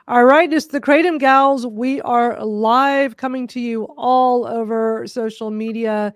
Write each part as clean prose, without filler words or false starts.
All right, it's the Kratom Gals. We are live coming to you all over social media.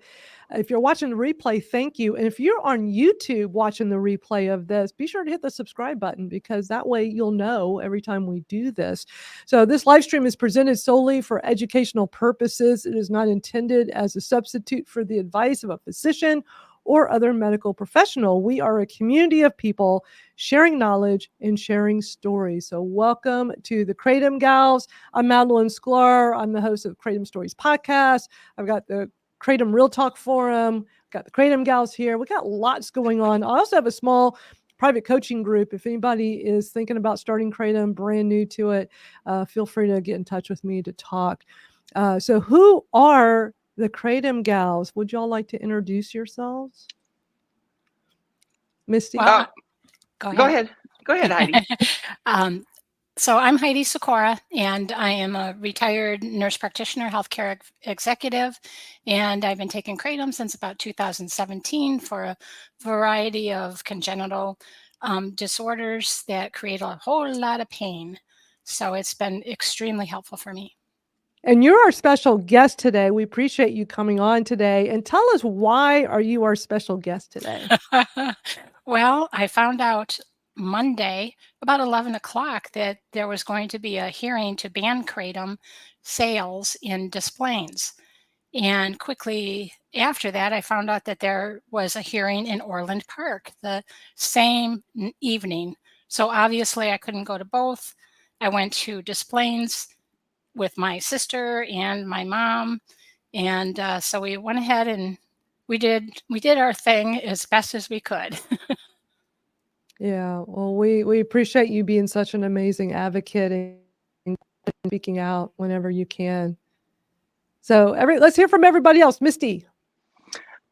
If you're watching the replay, thank you. And if you're on YouTube watching the replay of this, be sure to hit the subscribe button because that way you'll know every time we do this. So this live stream is presented solely for educational purposes. It is not intended as a substitute for the advice of a physician or other medical professional. We are a community of people sharing knowledge and sharing stories. So welcome to the Kratom Gals. I'm Madeline Sklar. I'm the host of Kratom Stories podcast. I've got the Kratom Real Talk Forum, got the Kratom Gals here. We got lots going on. I also have a small private coaching group. If anybody is thinking about starting Kratom, brand new to it, feel free to get in touch with me to talk. So who are the Kratom Gals? Would y'all like to introduce yourselves? Misty? Well, Go ahead, Heidi. So I'm Heidi Sikora, and I am a retired nurse practitioner, healthcare executive, and I've been taking Kratom since about 2017 for a variety of congenital disorders that create a whole lot of pain. So it's been extremely helpful for me. And you're our special guest today. We appreciate you coming on today. And tell us, why are you our special guest today? Well, I found out Monday about 11 o'clock that there was going to be a hearing to ban Kratom sales in Des Plaines. And quickly after that, I found out that there was a hearing in Orland Park the same evening. So obviously I couldn't go to both. I went to Des Plaines with my sister and my mom. And so we went ahead and we did our thing as best as we could. Yeah, well, we appreciate you being such an amazing advocate and speaking out whenever you can. So let's hear from everybody else. Misty.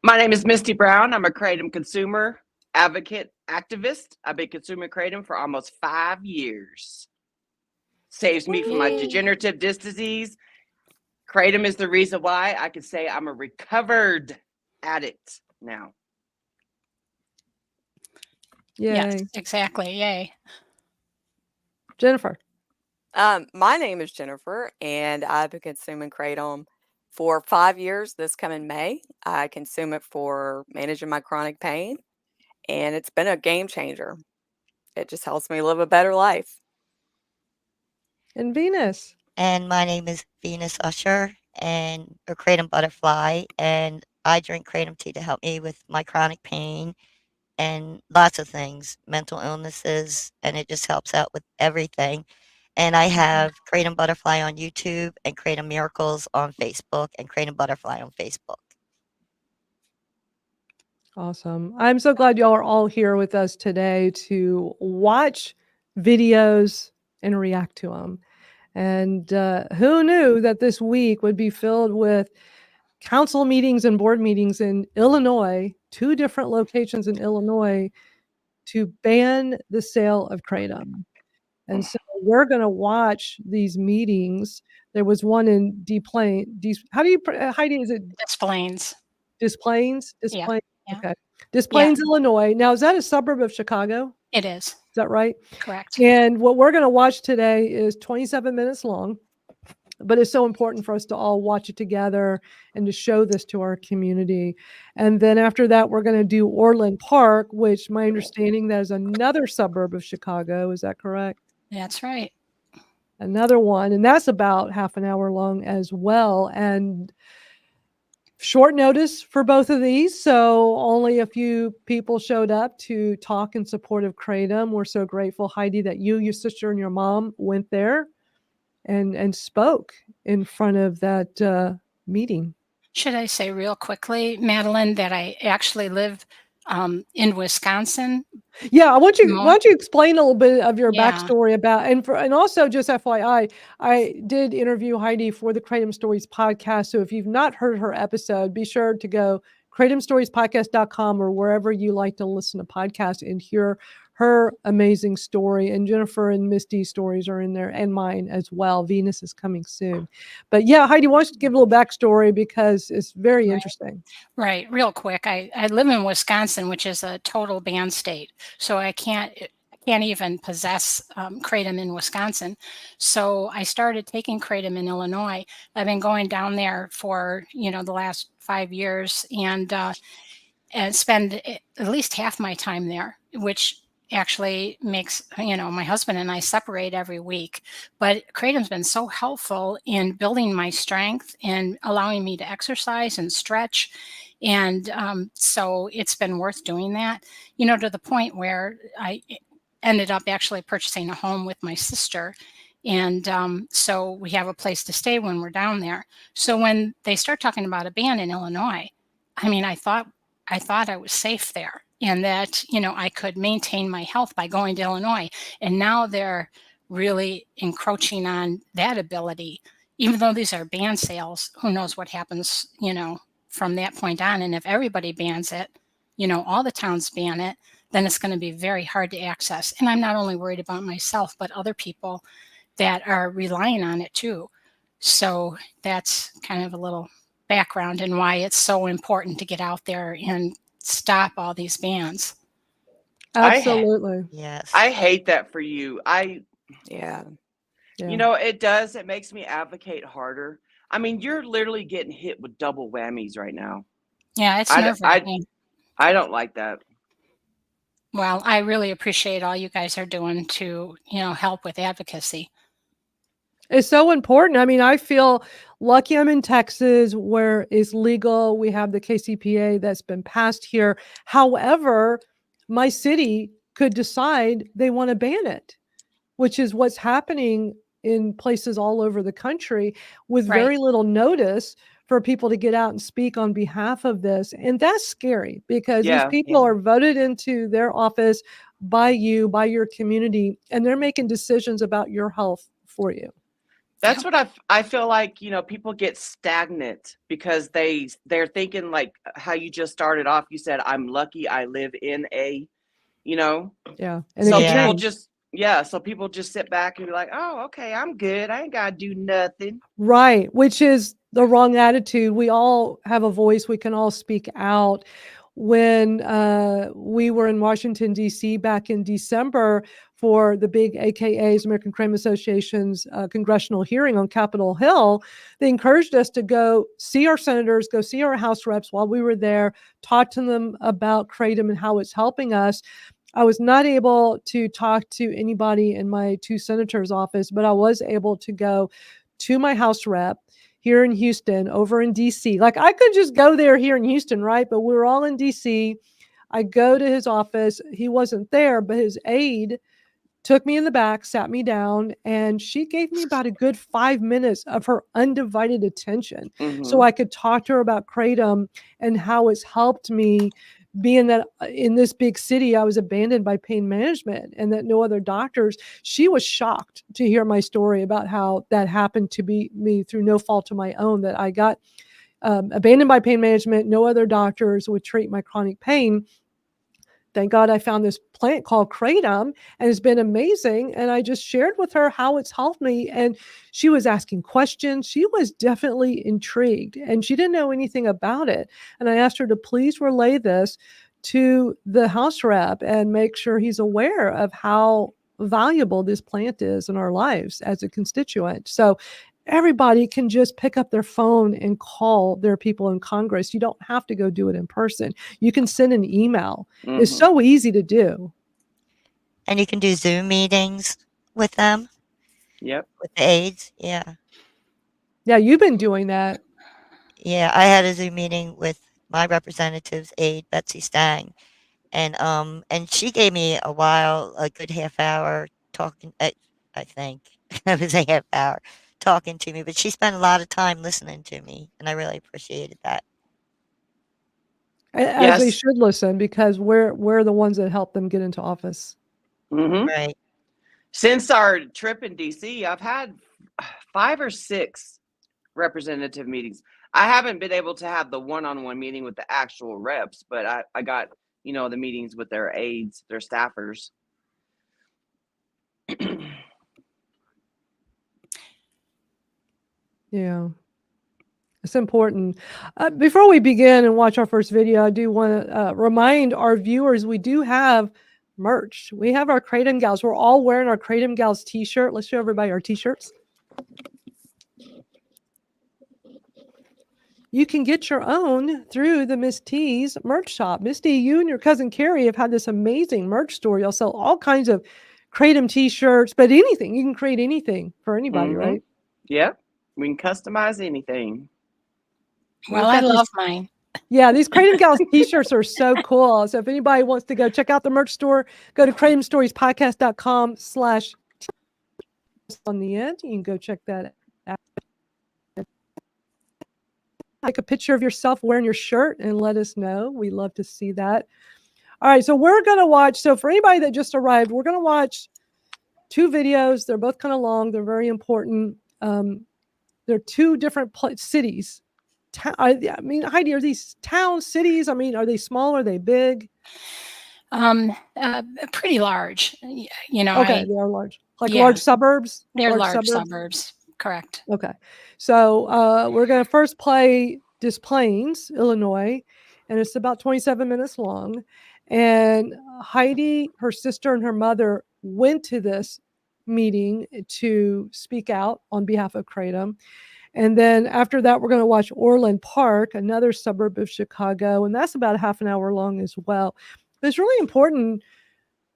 My name is Misty Brown. I'm a Kratom consumer advocate activist. I've been consuming Kratom for almost 5 years. Saves me from my degenerative disc disease. Kratom is the reason why I can say I'm a recovered addict now. Yay. Yes, exactly. Yay. Jennifer. My name is Jennifer, and I've been consuming Kratom for 5 years this coming May. I consume it for managing my chronic pain, and it's been a game changer. It just helps me live a better life. And Venus. And my name is Venus Usher, and a Kratom butterfly, and I drink Kratom tea to help me with my chronic pain and lots of things, mental illnesses, and it just helps out with everything. And I have Kratom Butterfly on YouTube and Kratom Miracles on Facebook and Kratom Butterfly on Facebook. Awesome. I'm so glad y'all are all here with us today to watch videos and react to them. And who knew that this week would be filled with council meetings and board meetings in Illinois, 2 different locations in Illinois, to ban the sale of Kratom. And so we're going to watch these meetings. There was one in Des Plaines. How do you, Heidi, is it? Des Plaines. Des Plaines? Des Yeah. Plaines? Yeah. Okay. Des Plaines, Illinois. Now, is that a suburb of Chicago? It is. Is that right? Correct. And what we're going to watch today is 27 minutes long, but it's so important for us to all watch it together and to show this to our community. And then after that, we're going to do Orland Park, which my understanding that is another suburb of Chicago. Is that correct? That's right. Another one. And that's about half an hour long as well. And short notice for both of these. So only a few people showed up to talk in support of Kratom. We're so grateful, Heidi, that you, your sister, and your mom went there and spoke in front of that meeting. Should I say real quickly, Madeline, that I actually live in Wisconsin? Yeah, why don't you explain a little bit of your backstory about, and also just FYI, I did interview Heidi for the Kratom Stories podcast. So if you've not heard her episode, be sure to go kratomstoriespodcast.com or wherever you like to listen to podcasts and hear her amazing story. And Jennifer and Misty's stories are in there, and mine as well. Venus is coming soon. But yeah, Heidi, why don't you give a little backstory because it's very interesting. Right. Real quick. I live in Wisconsin, which is a total ban state. So I can't can't even possess kratom in Wisconsin. So I started taking kratom in Illinois. I've been going down there for the last 5 years, and spend at least half my time there, which actually makes my husband and I separate every week. But kratom's been so helpful in building my strength and allowing me to exercise and stretch, and so it's been worth doing that. To the point where I ended up actually purchasing a home with my sister. And so we have a place to stay when we're down there. So when they start talking about a ban in Illinois, I mean, I thought I was safe there, and that, I could maintain my health by going to Illinois. And now they're really encroaching on that ability. Even though these are banned sales, who knows what happens, from that point on. And if everybody bans it, all the towns ban it, then it's going to be very hard to access. And I'm not only worried about myself, but other people that are relying on it too. So that's kind of a little background and why it's so important to get out there and stop all these bans. Absolutely. Yes. I hate that for you. Yeah. Yeah. It does. It makes me advocate harder. I mean, you're literally getting hit with double whammies right now. Yeah, it's I nerve-wracking. don't like that. Well, I really appreciate all you guys are doing to, help with advocacy. It's so important. I mean, I feel lucky I'm in Texas where it's legal. We have the KCPA that's been passed here. However, my city could decide they want to ban it, which is what's happening in places all over the country with Right. very little notice for people to get out and speak on behalf of this. And that's scary because these Yeah. people are voted into their office by you, by your community, and they're making decisions about your health for you. That's what I feel like, people get stagnant because they're thinking like how you just started off. You said, I'm lucky I live in a, Yeah. And so it could people change. so people just sit back and be like, oh, okay, I'm good. I ain't got to do nothing. Right, which is the wrong attitude. We all have a voice. We can all speak out. When we were in Washington, D.C. back in December for the big AKA's, American Crime Association's congressional hearing on Capitol Hill, they encouraged us to go see our senators, go see our House reps while we were there, talk to them about Kratom and how it's helping us. I was not able to talk to anybody in my two senators' office, but I was able to go to my House rep here in Houston, over in DC. Like I could just go there here in Houston, right? But we were all in DC. I go to his office. He wasn't there, but his aide took me in the back, sat me down, and she gave me about a good 5 minutes of her undivided attention so I could talk to her about Kratom and how it's helped me, being that in this big city, I was abandoned by pain management and that no other doctors. She was shocked to hear my story about how that happened to be me through no fault of my own, that I got abandoned by pain management. No other doctors would treat my chronic pain. Thank God I found this plant called Kratom, and it's been amazing. And I just shared with her how it's helped me. And she was asking questions. She was definitely intrigued and she didn't know anything about it. And I asked her to please relay this to the House rep and make sure he's aware of how valuable this plant is in our lives as a constituent. So everybody can just pick up their phone and call their people in Congress. You don't have to go do it in person. You can send an email. It's so easy to do. And you can do Zoom meetings with them, Yep. with the aides. Yeah. Yeah, you've been doing that. Yeah, I had a Zoom meeting with my representative's aide, Betsy Stang, and she gave me a good half hour talking. I think it was a half hour talking to me, but she spent a lot of time listening to me, and I really appreciated that. As they Yes. should listen, because we're the ones that help them get into office. Right. Since our trip in DC, I've had 5 or 6 representative meetings. I haven't been able to have the one-on-one meeting with the actual reps, but I got, the meetings with their aides, their staffers. Yeah. It's important. Before we begin and watch our first video, I do want to remind our viewers we do have merch. We have our Kratom Gals. We're all wearing our Kratom Gals t-shirt. Let's show everybody our t-shirts. You can get your own through the Miss T's merch shop. Misty, you and your cousin Carrie have had this amazing merch store. You'll sell all kinds of Kratom t-shirts, but anything. You can create anything for anybody, right? Yep. We can customize anything. Well, I love mine. Yeah, these Kratom Gals t-shirts are so cool. So if anybody wants to go check out the merch store, go to kratomstoriespodcast.com/ on the end. You can go check that out. Take a picture of yourself wearing your shirt and let us know. We love to see that. All right, so we're going to watch. So for anybody that just arrived, we're going to watch 2 videos. They're both kind of long. They're very important. They're 2 different cities. I mean, Heidi, are these towns, cities? I mean, are they small? Are they big? Pretty large. You know, Okay, they are large. Like yeah. large suburbs? They're large suburbs. Correct. Okay. So we're going to first play Des Plaines, Illinois, and it's about 27 minutes long. And Heidi, her sister, and her mother went to this meeting to speak out on behalf of Kratom. And then after that, we're going to watch Orland Park, another suburb of Chicago, and that's about a half an hour long as well. But it's really important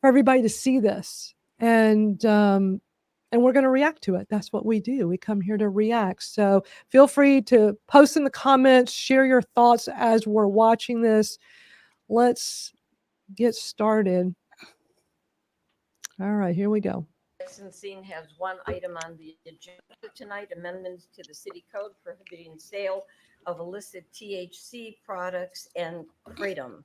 for everybody to see this, and we're going to react to it. That's what we do. We come here to react. So feel free to post in the comments, share your thoughts as we're watching this. Let's get started. All right, here we go. Licensing has one item on the agenda tonight, amendments to the city code prohibiting sale of illicit THC products and Kratom.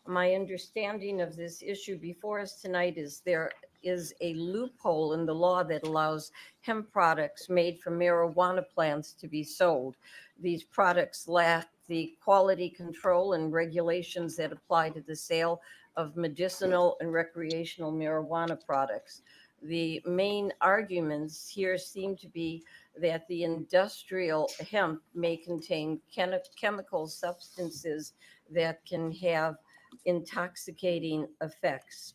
My understanding of this issue before us tonight is there is a loophole in the law that allows hemp products made from marijuana plants to be sold. These products lack the quality control and regulations that apply to the sale of medicinal and recreational marijuana products. The main arguments here seem to be that the industrial hemp may contain chemical substances that can have intoxicating effects.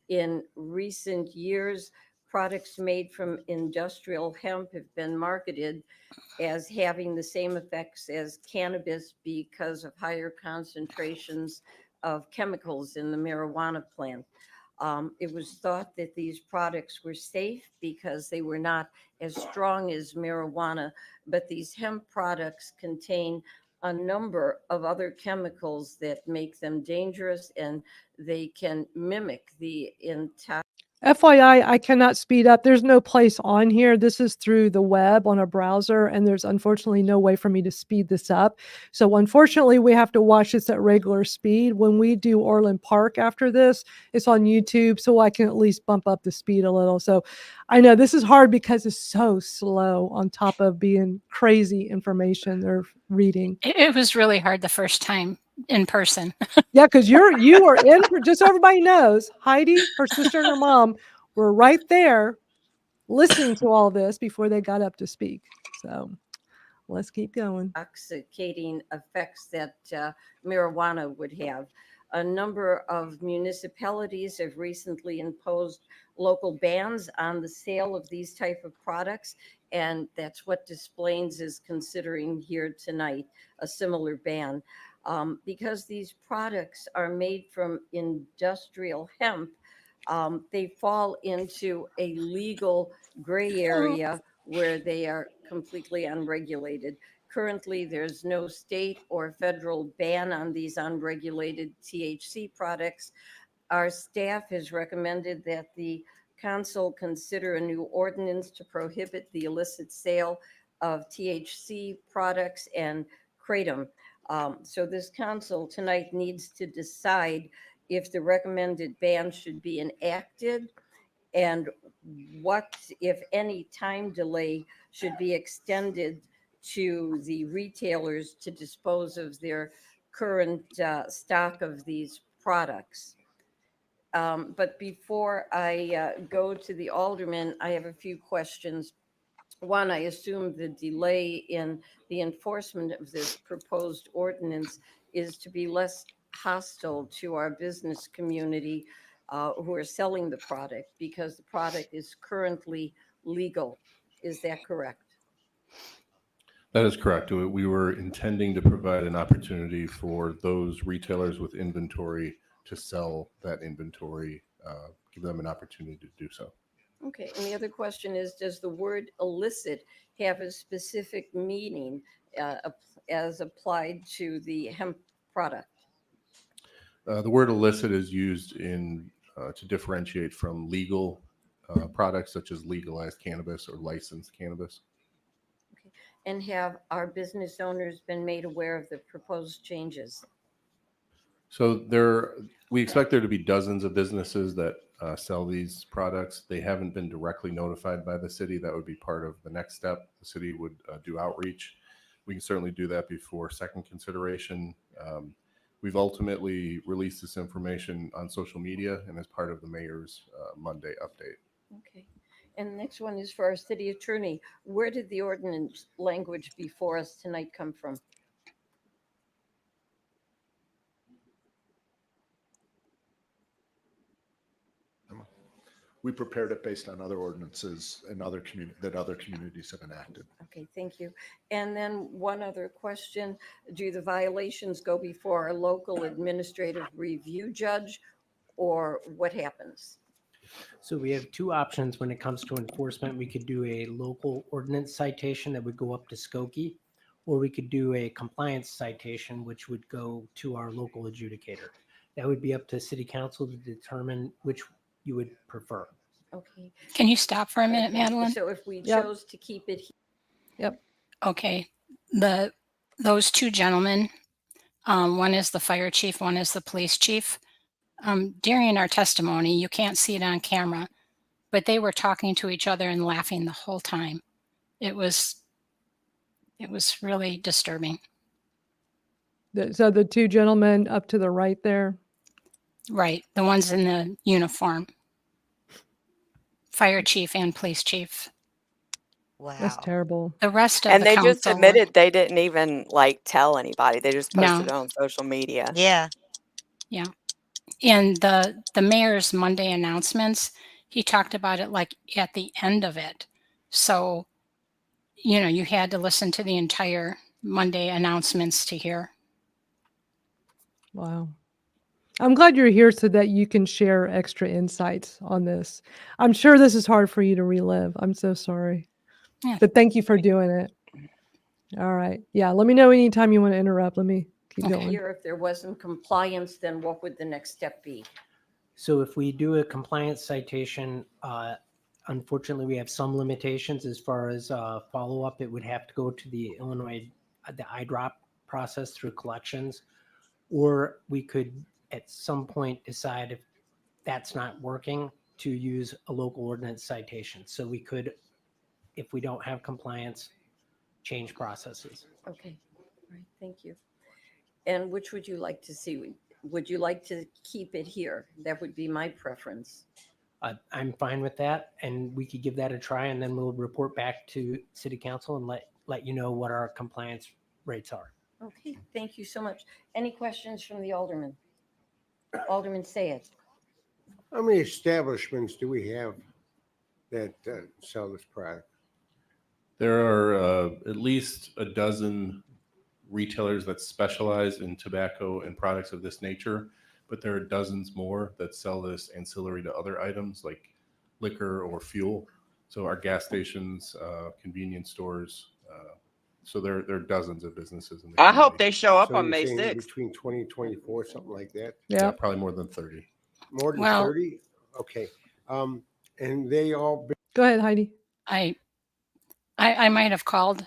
In recent years, products made from industrial hemp have been marketed as having the same effects as cannabis because of higher concentrations of chemicals in the marijuana plant. It was thought that these products were safe because they were not as strong as marijuana, but these hemp products contain a number of other chemicals that make them dangerous, and they can mimic the entire. FYI, I cannot speed up. There's no place on here. This is through the web on a browser, and there's unfortunately no way for me to speed this up. So unfortunately, we have to watch this at regular speed. When we do Orland Park after this, it's on YouTube, so I can at least bump up the speed a little. So I know this is hard because it's so slow on top of being crazy information they're reading. It was really hard the first time in person. Yeah, because you are in, just so everybody knows, Heidi, her sister, and her mom were right there listening to all this before they got up to speak. So let's keep going. Intoxicating effects that marijuana would have. A number of municipalities have recently imposed local bans on the sale of these type of products, and that's what Des Plaines is considering here tonight, a similar ban. Because these products are made from industrial hemp, they fall into a legal gray area where they are completely unregulated. Currently, there's no state or federal ban on these unregulated THC products. Our staff has recommended that the council consider a new ordinance to prohibit the illicit sale of THC products and Kratom. So this council tonight needs to decide if the recommended ban should be enacted and what, if any, time delay should be extended to the retailers to dispose of their current stock of these products. But before I go to the alderman, I have a few questions. One, I assume the delay in the enforcement of this proposed ordinance is to be less hostile to our business community. who are selling the product because the product is currently legal. Is that correct? That is correct. We were intending to provide an opportunity for those retailers with inventory to sell that inventory, give them an opportunity to do so. Okay, and the other question is, does the word illicit have a specific meaning as applied to the hemp product? The word illicit is used to differentiate from legal products such as legalized cannabis or licensed cannabis. Okay. And have our business owners been made aware of the proposed changes? So we expect there to be dozens of businesses that sell these products. They haven't been directly notified by the city. That would be part of the next step. The city would do outreach. We can certainly do that before second consideration. We've ultimately released this information on social media and as part of the mayor's Monday update. Okay. And the next one is for our city attorney. Where did the ordinance language before us tonight come from? We prepared it based on other ordinances and other communities have enacted. Okay, thank you. And then one other question. Do the violations go before a local administrative review judge, or what happens? So we have two options when it comes to enforcement. We could do a local ordinance citation that would go up to Skokie, or we could do a compliance citation, which would go to our local adjudicator. That would be up to city council to determine which you would prefer. Okay. Can you stop for a minute, Madeline? So if we Yep. chose to keep it Yep. Okay. Those two gentlemen, one is the fire chief, one is the police chief. During our testimony, you can't see it on camera, but they were talking to each other and laughing the whole time. It was really disturbing. So the two gentlemen up to the right there. Right. The ones in the uniform. Fire chief and police chief. That's Wow. terrible. The rest of And the they just council, admitted they didn't even like tell anybody. They just No. posted it on social media. Yeah. in the mayor's Monday announcements, he talked about it like at the end of it. So, you had to listen to the entire Monday announcements to hear. Wow. I'm glad you're here so that you can share extra insights on this. I'm sure this is hard for you to relive. I'm so sorry. Yeah. But thank you for doing it. All right. Yeah. Let me know anytime you want to interrupt. Let me keep Okay. going. here, if there wasn't compliance, then what would the next step be? So if we do a compliance citation, unfortunately, we have some limitations as far as follow-up. It would have to go to the Illinois, the IDROP process through collections, or we could at some point decide if that's not working to use a local ordinance citation. So we could, if we don't have compliance, change processes. Okay, all right, thank you. And which would you like to see? Would you like to keep it here? That would be my preference. I'm fine with that, and we could give that a try, and then we'll report back to city council and let you know what our compliance rates are. Okay, thank you so much. Any questions from the alderman? Alderman, say it. How many establishments do we have that sell this product? There are at least a dozen retailers that specialize in tobacco and products of this nature, but there are dozens more that sell this ancillary to other items like liquor or fuel. So our gas stations, convenience stores. So there are dozens of businesses in the I hope community. they show up So on you're May saying 6th. between 20 and 24, something like that? Yeah. Probably more than 30. More than Well- 30? Okay. And they all Go ahead, Heidi. I might have called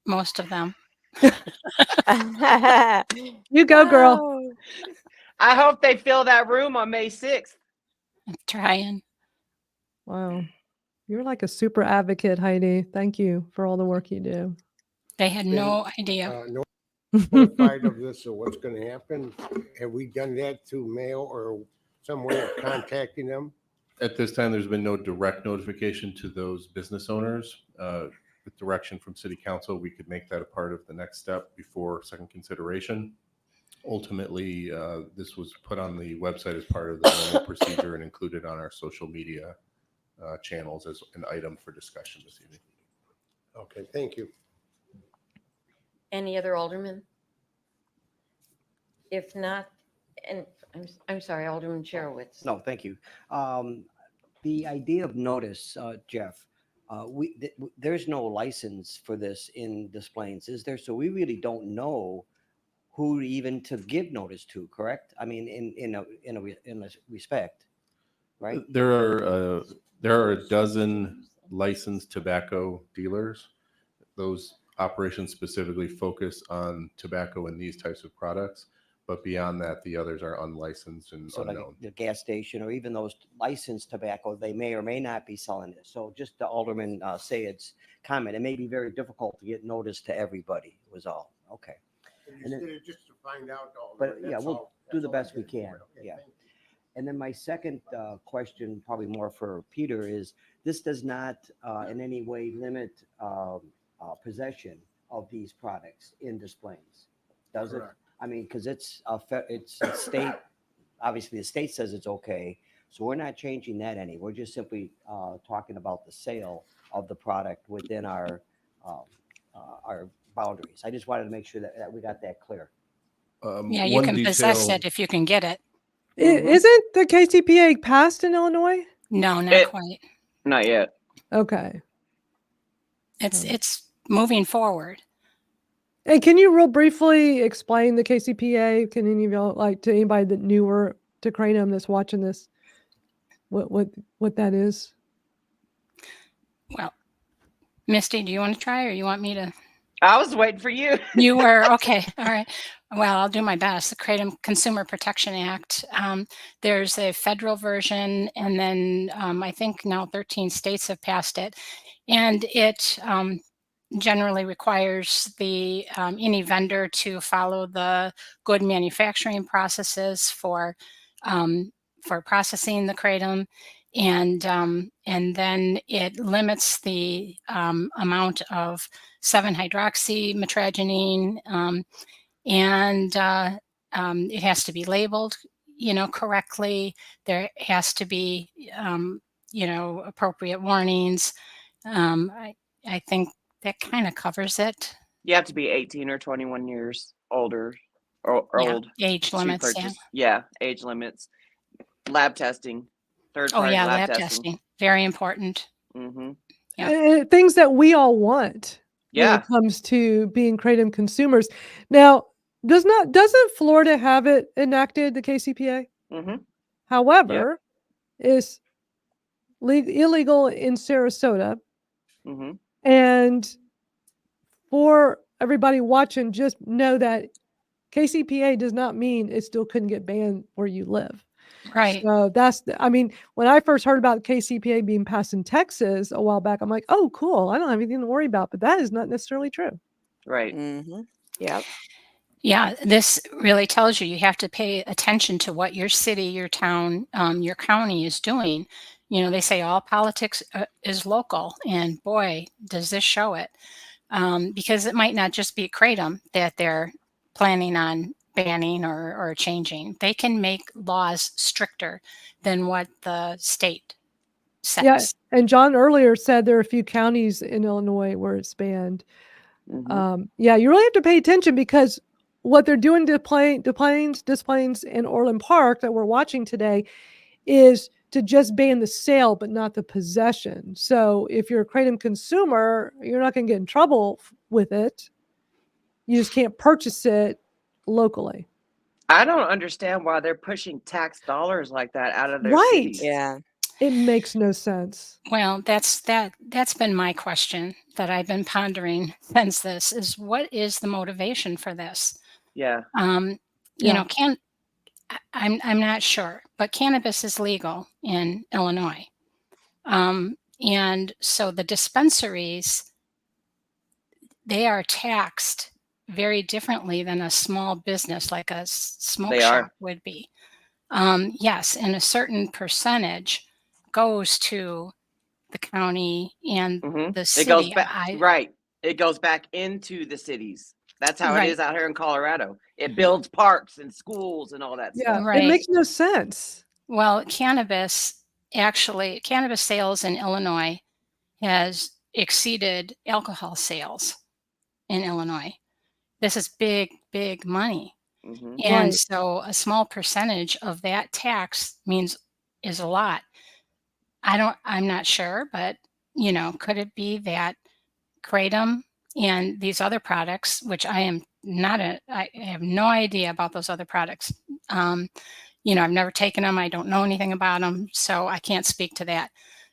most of them. You go, girl. Oh. I hope they fill that room on May 6th. I'm trying. Wow. You're like a super advocate, Heidi. Thank you for all the work you do. They had no idea. notified of this or what's going to happen? Have we done that through mail or some way of contacting them? At this time, there's been no direct notification to those business owners. With direction from city council, we could make that a part of the next step before second consideration. ultimately, this was put on the website as part of the normal procedure and included on our social media channels as an item for discussion this evening. Okay, thank you. Any other aldermen? If not, and I'm sorry, Alderman Cherowitz. No, thank you. The idea of notice, Jeff, there's no license for this in Des Plaines, is there? So we really don't know who even to give notice to, correct? I mean, in a respect, right? There are a dozen licensed tobacco dealers. Those operations specifically focus on tobacco and these types of products. But beyond that, the others are unlicensed and So like unknown. the gas station or even those licensed tobacco, they may or may not be selling it. So just the Alderman Sayed's comment, it may be very difficult to get notice to everybody was all. Okay. And then- Just to find out. But yeah, we'll do the best we can. Yeah. And then my second question, probably more for Peter, is this does not in any way limit possession of these products in Des Plaines, does it? I mean, because it's a state, obviously the state says it's okay. So we're not changing that any. We're just simply talking about the sale of the product within our boundaries. I just wanted to make sure that we got that clear. Yeah, you can possess it if you can get it. Isn't the KCPA passed in Illinois? No, not quite. Not yet. Okay. It's moving forward. And can you real briefly explain the KCPA? Can any of y'all, like, to anybody that newer to Kratom that's watching this, what that is? Well, Misty, do you want to try or you want me to? I was waiting for you. You were? Okay. All right. Well, I'll do my best. The Kratom Consumer Protection Act. There's a federal version, and then I think now 13 states have passed it. And it generally requires the any vendor to follow the good manufacturing processes for processing the kratom, and then it limits the amount of 7-hydroxymetragenine, and it has to be labeled, correctly. There has to be appropriate warnings. I think that kind of covers it. You have to be 18 or 21 years older or Yeah, old. age to limits. purchase. Yeah, age limits. Lab testing. Third Oh party yeah, lab lab testing. Very important. Mm-hmm. Yeah. Things that we all want when Yeah. it comes to being Kratom consumers. Now, doesn't Florida have it enacted, the KCPA? Mm-hmm. However, it's illegal in Sarasota. Mm-hmm. And for everybody watching, just know that KCPA does not mean it still couldn't get banned where you live. Right. So I mean, when I first heard about KCPA being passed in Texas a while back, I'm like, oh, cool. I don't have anything to worry about. But that is not necessarily true. Right. Mm-hmm. Yep. Yeah, this really tells you have to pay attention to what your city, your town, your county is doing. They say all politics is local, and boy, does this show it. Because it might not just be kratom that they're planning on banning or changing. They can make laws stricter than what the state says. Yeah, and John earlier said there are a few counties in Illinois where it's banned. Mm-hmm. Yeah, you really have to pay attention because what they're doing to Des Plaines, and Orland Park that we're watching today is to just ban the sale, but not the possession. So if you're a Kratom consumer, you're not going to get in trouble with it. You just can't purchase it locally. I don't understand why they're pushing tax dollars like that out of their Right. cities. Yeah. It makes no sense. Well, that's been my question that I've been pondering since this is what is the motivation for this? Yeah. I'm not sure, but cannabis is legal in Illinois. And so the dispensaries, they are taxed very differently than a small business like a smoke They shop are. would be. Yes, and a certain percentage goes to the county and Mm-hmm. the It goes city. back. Right. It goes back into the cities. That's how it Right. is out here in Colorado. It builds parks and schools and all that Yeah, stuff. it Right. makes no sense. Well, cannabis sales in Illinois has exceeded alcohol sales in Illinois. This is big, big money. Hmm. And Right. so a small percentage of that tax is a lot. I'm not sure, but could it be that Kratom and these other products, which I have no idea about those other products. I've never taken them. I don't know anything about them, so I can't speak to that.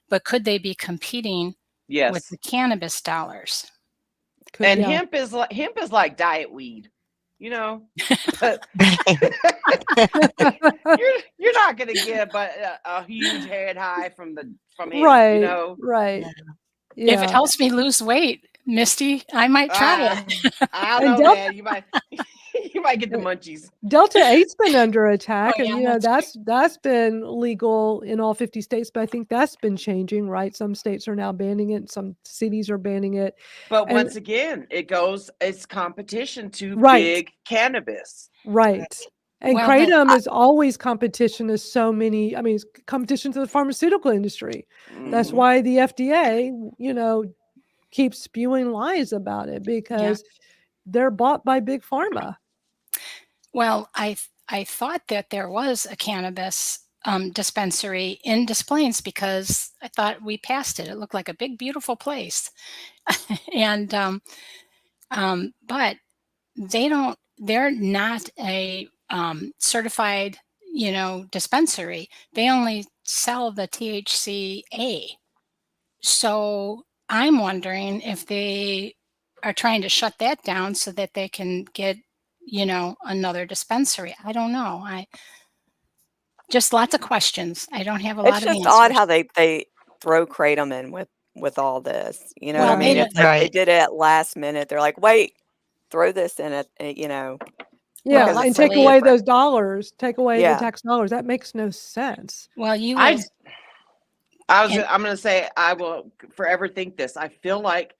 But could they be competing with Yes. the cannabis dollars? And Yeah. hemp is like diet weed, but you're not gonna get a huge head high from hemp, Right. Right. If it Yeah. helps me lose weight, Misty, I might try it. I don't And know, Delta man. You might get the munchies. Delta 8's been under Oh, attack, and yeah, that's right. that's been legal in all 50 states, but I think that's been changing, right? Some states are now banning it, some cities are banning it. But And once again, it's competition to right, big cannabis. right. And Well, Kratom is always competition to so many, I mean, it's competition to the pharmaceutical industry. That's Mhm. why the FDA, keeps spewing lies about it, yeah. because they're bought by big pharma. Well, I thought that there was a cannabis dispensary in Des Plaines because I thought we passed it. It looked like a big, beautiful place, and but they're not a certified, dispensary. They only sell the THCA. So I'm wondering if they are trying to shut that down so that they can get, another dispensary. I don't know. I just lots of questions. I don't have a It's lot of just odd answers. how they throw Kratom in with all this. You know what I Well, mean? they It's like they Right. did it at last minute. They're like, wait, throw this in it, Yeah, because Well, it's and so take luckily, away different. those dollars, take away the Yeah. tax dollars. That makes no sense. well, you I will, and I'm gonna say I will forever think this. I feel like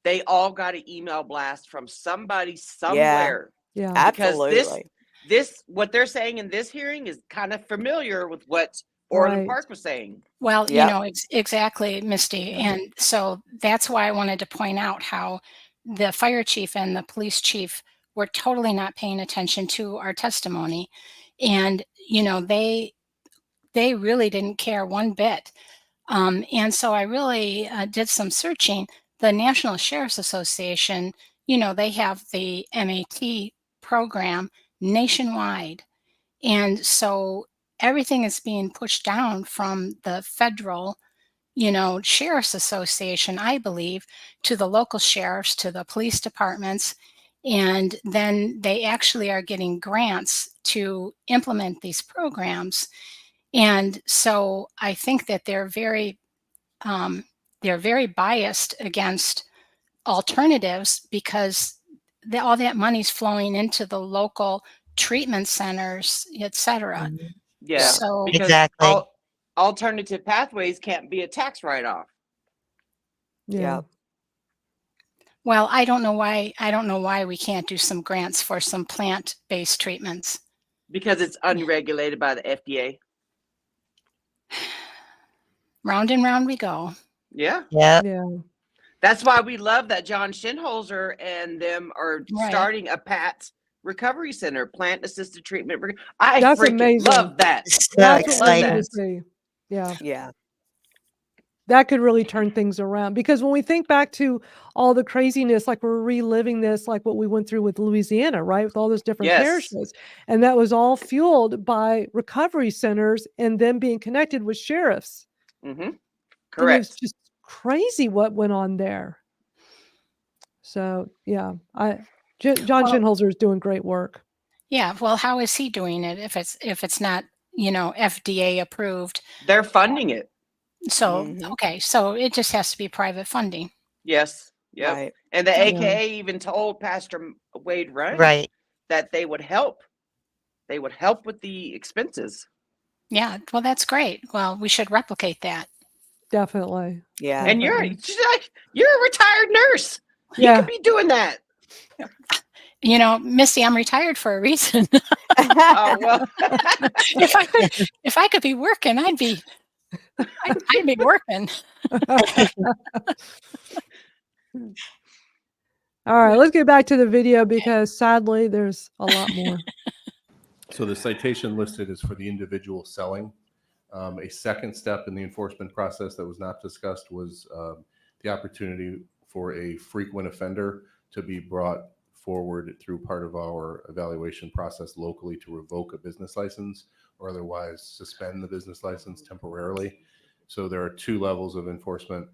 they all got an email blast from somebody Yeah. somewhere, Yeah. because Absolutely. what they're saying in this hearing is kind of familiar with what Orland Right. Park was saying. well, Yep. exactly, Misty. Yeah. And so that's why I wanted to point out how the fire chief and the police chief were totally not paying attention to our testimony. And, they really didn't care one bit. And so I really did some searching. The National Sheriff's Association, they have the MAT program nationwide. And so everything is being pushed down from the federal, sheriff's association, I believe, to the local sheriffs, to the police departments. And then they actually are getting grants to implement these programs. And so I think that um, they're very biased against alternatives because all that money's flowing into the local treatment centers, etc. Mhm. Yeah, So, because Exactly. alternative pathways can't be a tax write-off Yeah. Yep. well, I don't know why we can't do some grants for some plant-based treatments. because it's unregulated by the FDA. Round and round we go. Yeah. Yep. Yeah. That's why we love that John Shinholzer and them are Right. starting a PAT recovery center, plant assisted treatment. I That's freaking amazing. love that. So That's what we need to exciting. see. Yeah. Yeah. That could really turn things around, because when we think back to all the craziness, like we're reliving this, like what we went through with Louisiana, right? With all those different Yes. parishes. And that was all fueled by recovery centers and them being connected with sheriffs. Mm-hmm. And it was Correct. just crazy what went on there. So yeah, John Well, Shinholzer is doing great work. yeah. Well, how is he doing it if it's not, FDA approved? They're funding it. So, Mhm. okay, so it just has to be private funding. Yes. Yep. Right. And the Yeah. AKA even told Pastor Wade Run Right. that they would help. They would help with the expenses. Yeah, well, that's great. Well, we should replicate that. Definitely. Yeah. And Definitely. you're a retired nurse. You Yeah. could be doing that. You know, Misty, I'm retired for a reason. Oh, well. if I could be working, I'd be working. All right, let's get back to the video because sadly there's a lot more. So the citation listed is for the individual selling. A second step in the enforcement process that was not discussed was the opportunity for a frequent offender to be brought forward through part of our evaluation process locally to revoke a business license or otherwise suspend the business license temporarily. So there are two levels of enforcement,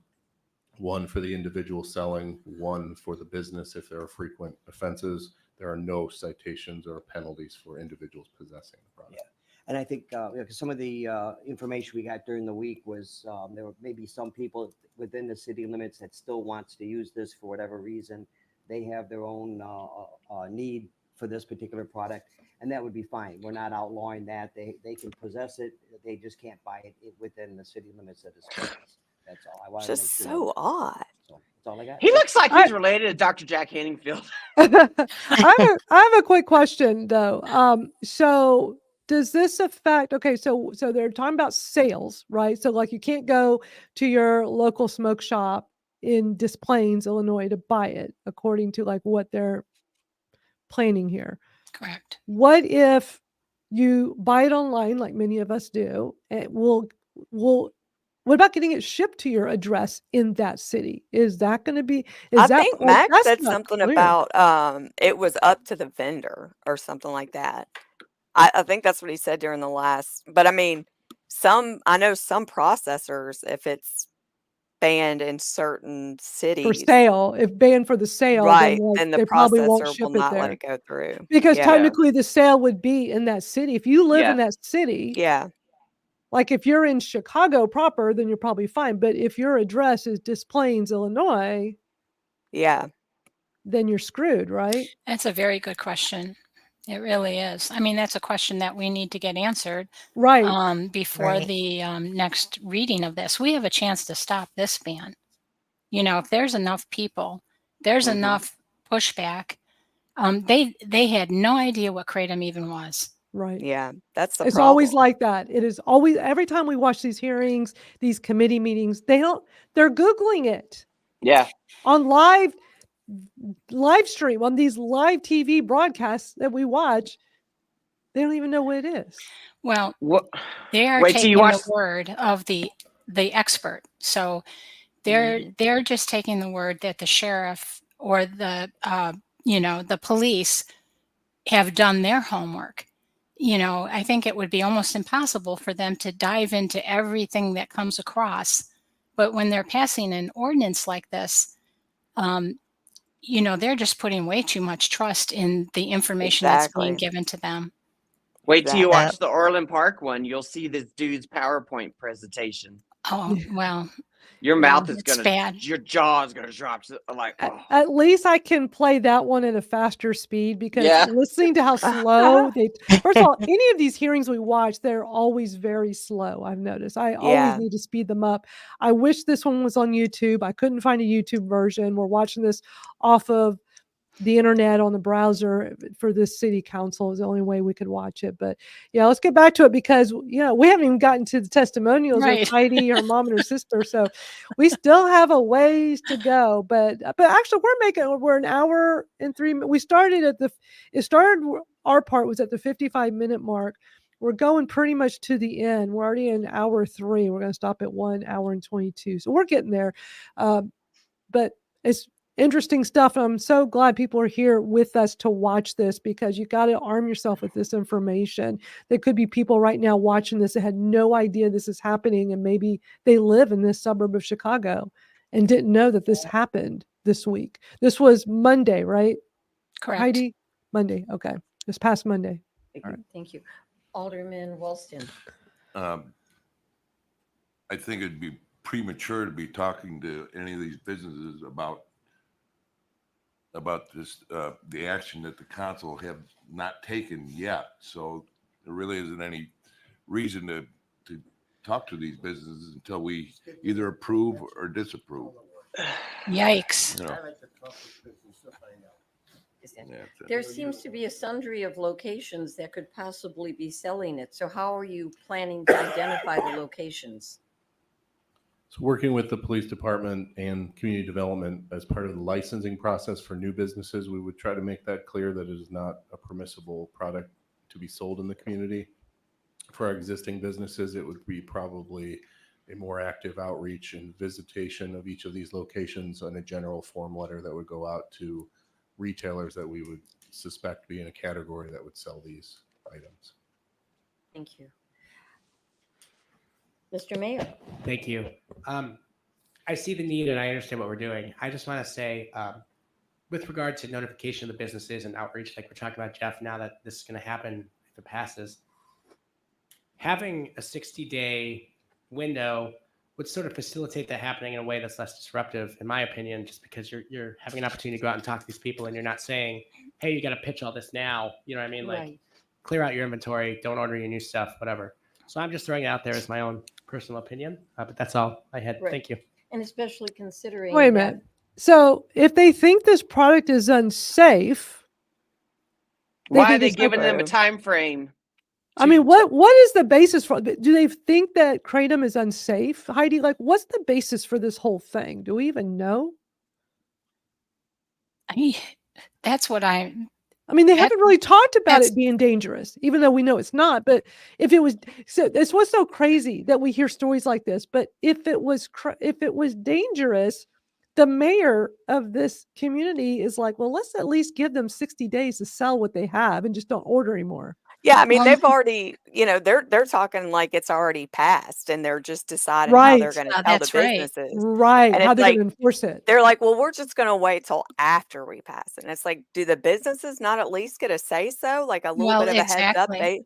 one for the individual selling, one for the business if there are frequent offenses. There are no citations or penalties for individuals possessing the product. Yeah. And I think because some of the information we got during the week was there were maybe some people within the city limits that still wants to use this for whatever reason. They have their own need for this particular product, and that would be fine. We're not outlawing that. They can possess it. They just can't buy it within the city limits of the space. That's all. I want to make Just sure that so was- odd. So that's all I got. He looks like he's related to Dr. Jack Hanningfield. I have a quick question though. So does this affect? Okay, so they're talking about sales, right? So like you can't go to your local smoke shop in Des Plaines, Illinois, to buy it, according to like what they're planning here. Correct. What if you buy it online, like many of us do? It will. What about getting it shipped to your address in that city? Is that going to be? Is I that? think Like, Max that's said not something clear. about it was up to the vendor or something like that. I think that's what he said during the last. But I mean, I know some processors, if it's banned in certain For cities, sale, if banned for the sale, then right, like then the they probably won't processor will ship it not let there it go through. because Yeah, technically the sale would be in that city. If you live in Yeah. that city, yeah, like if you're in Chicago proper, then you're probably fine. But if your address is Des Plaines, Illinois, yeah. then you're screwed, right? That's a very good question. It really is. I mean, that's a question that we need to get answered Right. before Right. the next reading of this. We have a chance to stop this ban. You know, if there's enough people, there's Mhm. enough pushback. They had no idea what Kratom even was. Right. Yeah, that's the It's problem. always like that. It is always every time we watch these hearings, these committee meetings, they're Googling it Yeah. on live stream on these live TV broadcasts that we watch. They don't even know what it is. Well, What? they are Wait till taking you watch. the word of the expert. So they're just taking the word that the sheriff or the the police have done their homework. You know, I think it would be almost impossible for them to dive into everything that comes across. But when they're passing an ordinance like this, they're just putting way too much trust in the information that's being Exactly. given to them. Wait till you Exactly. watch the Orland Park one. You'll see this dude's PowerPoint presentation. Oh, well, Your mouth is it's gonna, bad. your jaw is gonna drop. Like, oh. At least I can play that one at a faster speed because Yeah. listening to how slow first of all, any of these hearings we watch, they're always very slow. I've noticed. I always Yeah. need to speed them up. I wish this one was on YouTube. I couldn't find a YouTube version. We're watching this off of the internet on the browser for this city council is the only way we could watch it. But yeah, let's get back to it because we haven't even gotten to the testimonials Right. with Heidi, her mom and her sister. So we still have a ways to go. But actually we're an hour and 3 minutes. We started our part was at the 55-minute mark. We're going pretty much to the end. We're already in hour 3. We're going to stop at 1 hour and 22. So we're getting there. But it's interesting stuff. And I'm so glad people are here with us to watch this because you got to arm yourself with this information. There could be people right now watching this that had no idea this is happening. And maybe they live in this suburb of Chicago and didn't know that this happened this week. This was Monday, right? Correct. Heidi? Monday. Okay. This past Monday. Thank you. Alderman Wellston. I think it'd be premature to be talking to any of these businesses about this, the action that the council have not taken yet. So there really isn't any reason to talk to these businesses until we either approve or disapprove. Yikes. You know. There seems to be a sundry of locations that could possibly be selling it. So how are you planning to identify the locations? So working with the police department and community development as part of the licensing process for new businesses, we would try to make that clear that it is not a permissible product to be sold in the community. For our existing businesses, it would be probably a more active outreach and visitation of each of these locations on a general form letter that would go out to retailers that we would suspect be in a category that would sell these items. Thank you. Mr. Mayor. Thank you. I see the need and I understand what we're doing. I just want to say, with regard to notification of the businesses and outreach, like we're talking about, Jeff, now that this is going to happen if it passes, having a 60-day window would sort of facilitate that happening in a way that's less disruptive, in my opinion, just because you're having an opportunity to go out and talk to these people and you're not saying, hey, you got to pitch all this now. You know what I mean? Like, Right. clear out your inventory, don't order your new stuff, whatever. So I'm just throwing it out there as my own personal opinion, but that's all I had. Right. Thank you. And especially considering Wait a that- minute. So if they think this product is unsafe, Why are think they it's giving them a okay. time frame? I mean, what is the basis for? Do they think that kratom is unsafe, Heidi? Like, what's the basis for this whole thing? Do we even know? That's what I. I mean, they That- haven't really talked about that's- it being dangerous, even though we know it's not. But if it was, so it's what's so crazy that we hear stories like this. But if it was dangerous, the mayor of this community is like, well, let's at least give them 60 days to sell what they have and just don't order anymore. Yeah, I mean, Well, they've already, they're talking like it's already passed and they're just deciding how they're Right. going to tell the That's right. businesses. Right. And How it's they're like, going to enforce it. they're like, well, we're just going to wait till after we pass it. And it's like, do the businesses not at least get a say so? Like a little Well, bit of a heads up? exactly.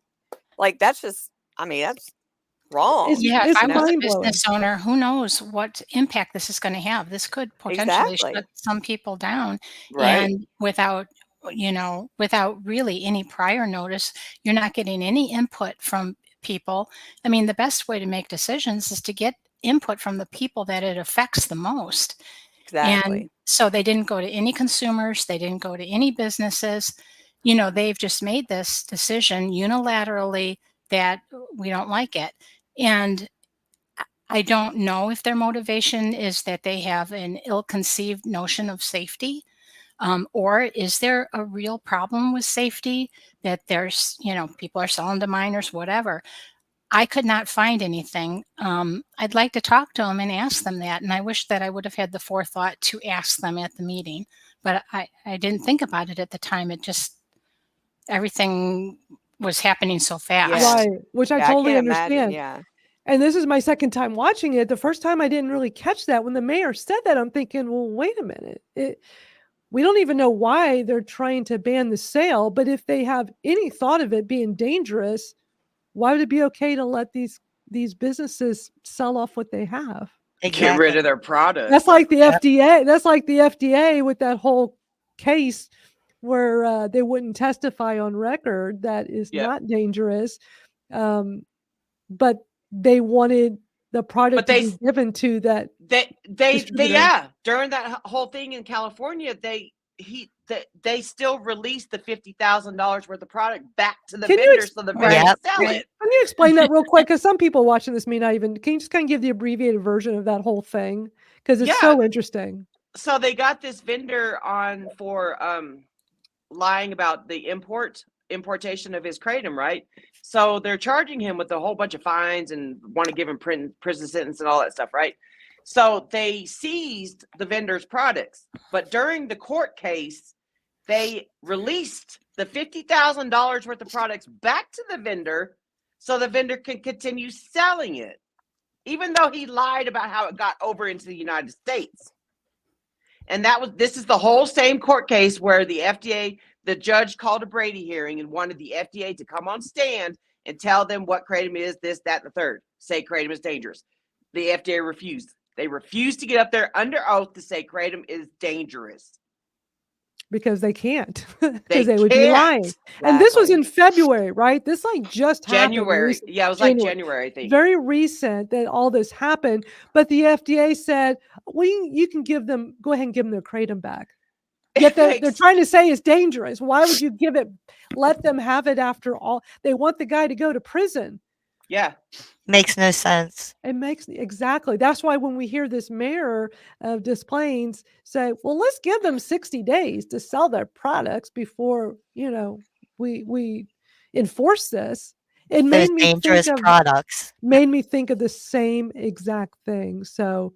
That's just, I mean, that's wrong. Yeah, if It's I was a mind-blowing. business owner, who knows what impact this is going to have? This could potentially Exactly. shut some people down, Right. and without really any prior notice, you're not getting any input from people. I mean, the best way to make decisions is to get input from the people that it affects the most. Exactly. And so they didn't go to any consumers, they didn't go to any businesses. They've just made this decision unilaterally that we don't like it. And I don't know if their motivation is that they have an ill-conceived notion of safety, or is there a real problem with safety that there's, people are selling to minors, whatever. I could not find anything. I'd like to talk to them and ask them that. And I wish that I would have had the forethought to ask them at the meeting, but I didn't think about it at the time. Everything was happening so fast. Yeah. Right. Which I Yeah, totally can't imagine. understand. Yeah. And this is my second time watching it. The first time I didn't really catch that. When the mayor said that, I'm thinking, well, wait a minute. We don't even know why they're trying to ban the sale. But if they have any thought of it being dangerous, why would it be okay to let these businesses sell off what they have? Get rid of their product. That's like the FDA. That's like the FDA with that whole case where they wouldn't testify on record that is not dangerous. But they wanted the product to be given to that. They during that whole thing in California, they still released the $50,000 worth of product back to the vendor so the vendor could sell it. Can you explain that real quick? Because some people watching this may not even. Can you just kind of give the abbreviated version of that whole thing? Because it's so interesting. So they got this vendor on for lying about the importation of his kratom, right? So they're charging him with a whole bunch of fines and want to give him prison sentence and all that stuff, right? So they seized the vendor's products, but during the court case, they released the $50,000 worth of products back to the vendor so the vendor can continue selling it, even though he lied about how it got over into the United States. And this is the whole same court case where the FDA, the judge called a Brady hearing and wanted the FDA to come on stand and tell them what kratom is, this, that, and the third. Say kratom is dangerous. The FDA refused. They refused to get up there under oath to say kratom is dangerous. Because they can't. Because they would be lying. And this was in February, right? This just happened. January. Yeah, it was like January, I think. Very recent that all this happened. But the FDA said, you can go ahead and give them their kratom back. Yet they're makes- trying to say it's dangerous. Why would you give it, let them have it after all? They want the guy to go to prison. Yeah. Makes no sense. It makes exactly. That's why when we hear this mayor of Des Plaines say, "Well, let's give them 60 days to sell their products before we enforce this," it Those made me think dangerous of products. the same exact thing. So,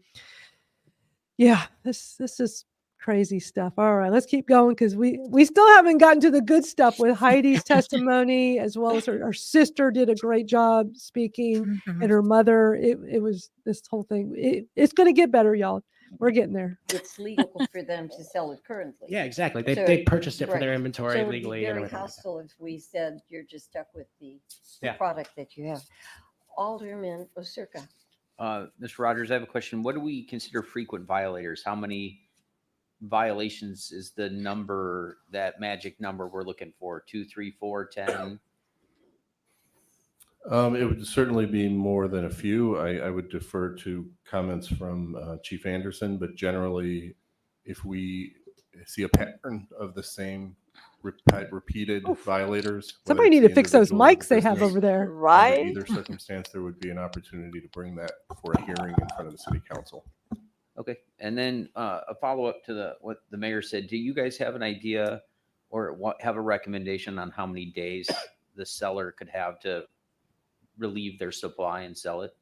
yeah, this is crazy stuff. All right, let's keep going because we still haven't gotten to the good stuff with Heidi's testimony, as well as her sister did a great job speaking, Mhm. and her mother. It was this whole thing. It's going to get better, y'all. We're getting there. It's legal for them to sell it currently. Yeah, exactly. So- They purchased it for right. their So inventory it'd be legally and very everything. like that. hostile if we said you're just stuck with the Yeah. product that you have. Alderman Osirka. Mr. Rogers, I have a question. What do we consider frequent violators? How many violations is the number, that magic number we're looking for? 2, 3, 4, 10? It would certainly be more than a few. I would defer to comments from Chief Anderson, but generally, if we see a pattern of the same repeated violators, whether Somebody it's need the to fix those individual or the mics they have business, over there. under Right? either circumstance, there would be an opportunity to bring that for a hearing in front of the city council. Okay. And then a follow-up to what the mayor said. Do you guys have an idea or have a recommendation on how many days the seller could have to relieve their supply and sell it?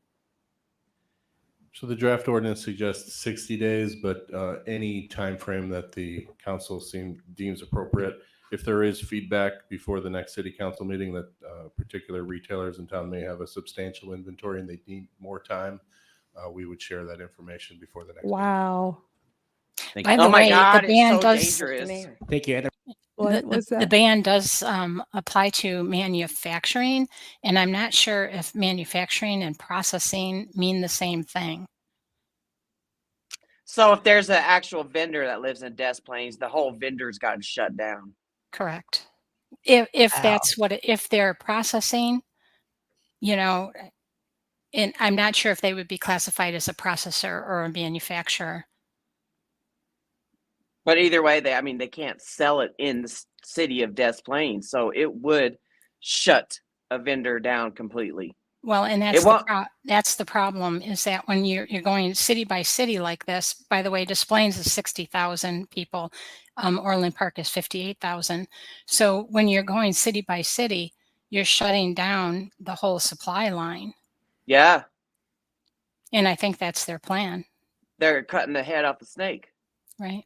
So the draft ordinance suggests 60 days, but any time frame that the council deems appropriate. If there is feedback before the next city council meeting that particular retailers in town may have a substantial inventory and they need more time, we would share that information before the next meeting. Wow. Thank By you. the Oh my way, God, the it's ban so does dangerous. Thank you. What was the that? ban does apply to manufacturing, and I'm not sure if manufacturing and processing mean the same thing. So if there's an actual vendor that lives in Des Plaines, the whole vendor's gotten shut down. Correct. If Wow. that's if they're processing, and I'm not sure if they would be classified as a processor or a manufacturer. But either way, they can't sell it in the city of Des Plaines, so it would shut a vendor down completely. Well, and It won't. that's the problem, is that when you're going city by city like this. By the way, Des Plaines is 60,000 people. Orland Park is 58,000. So when you're going city by city, you're shutting down the whole supply line, Yeah, and I think that's their plan, they're cutting the head off the snake. right?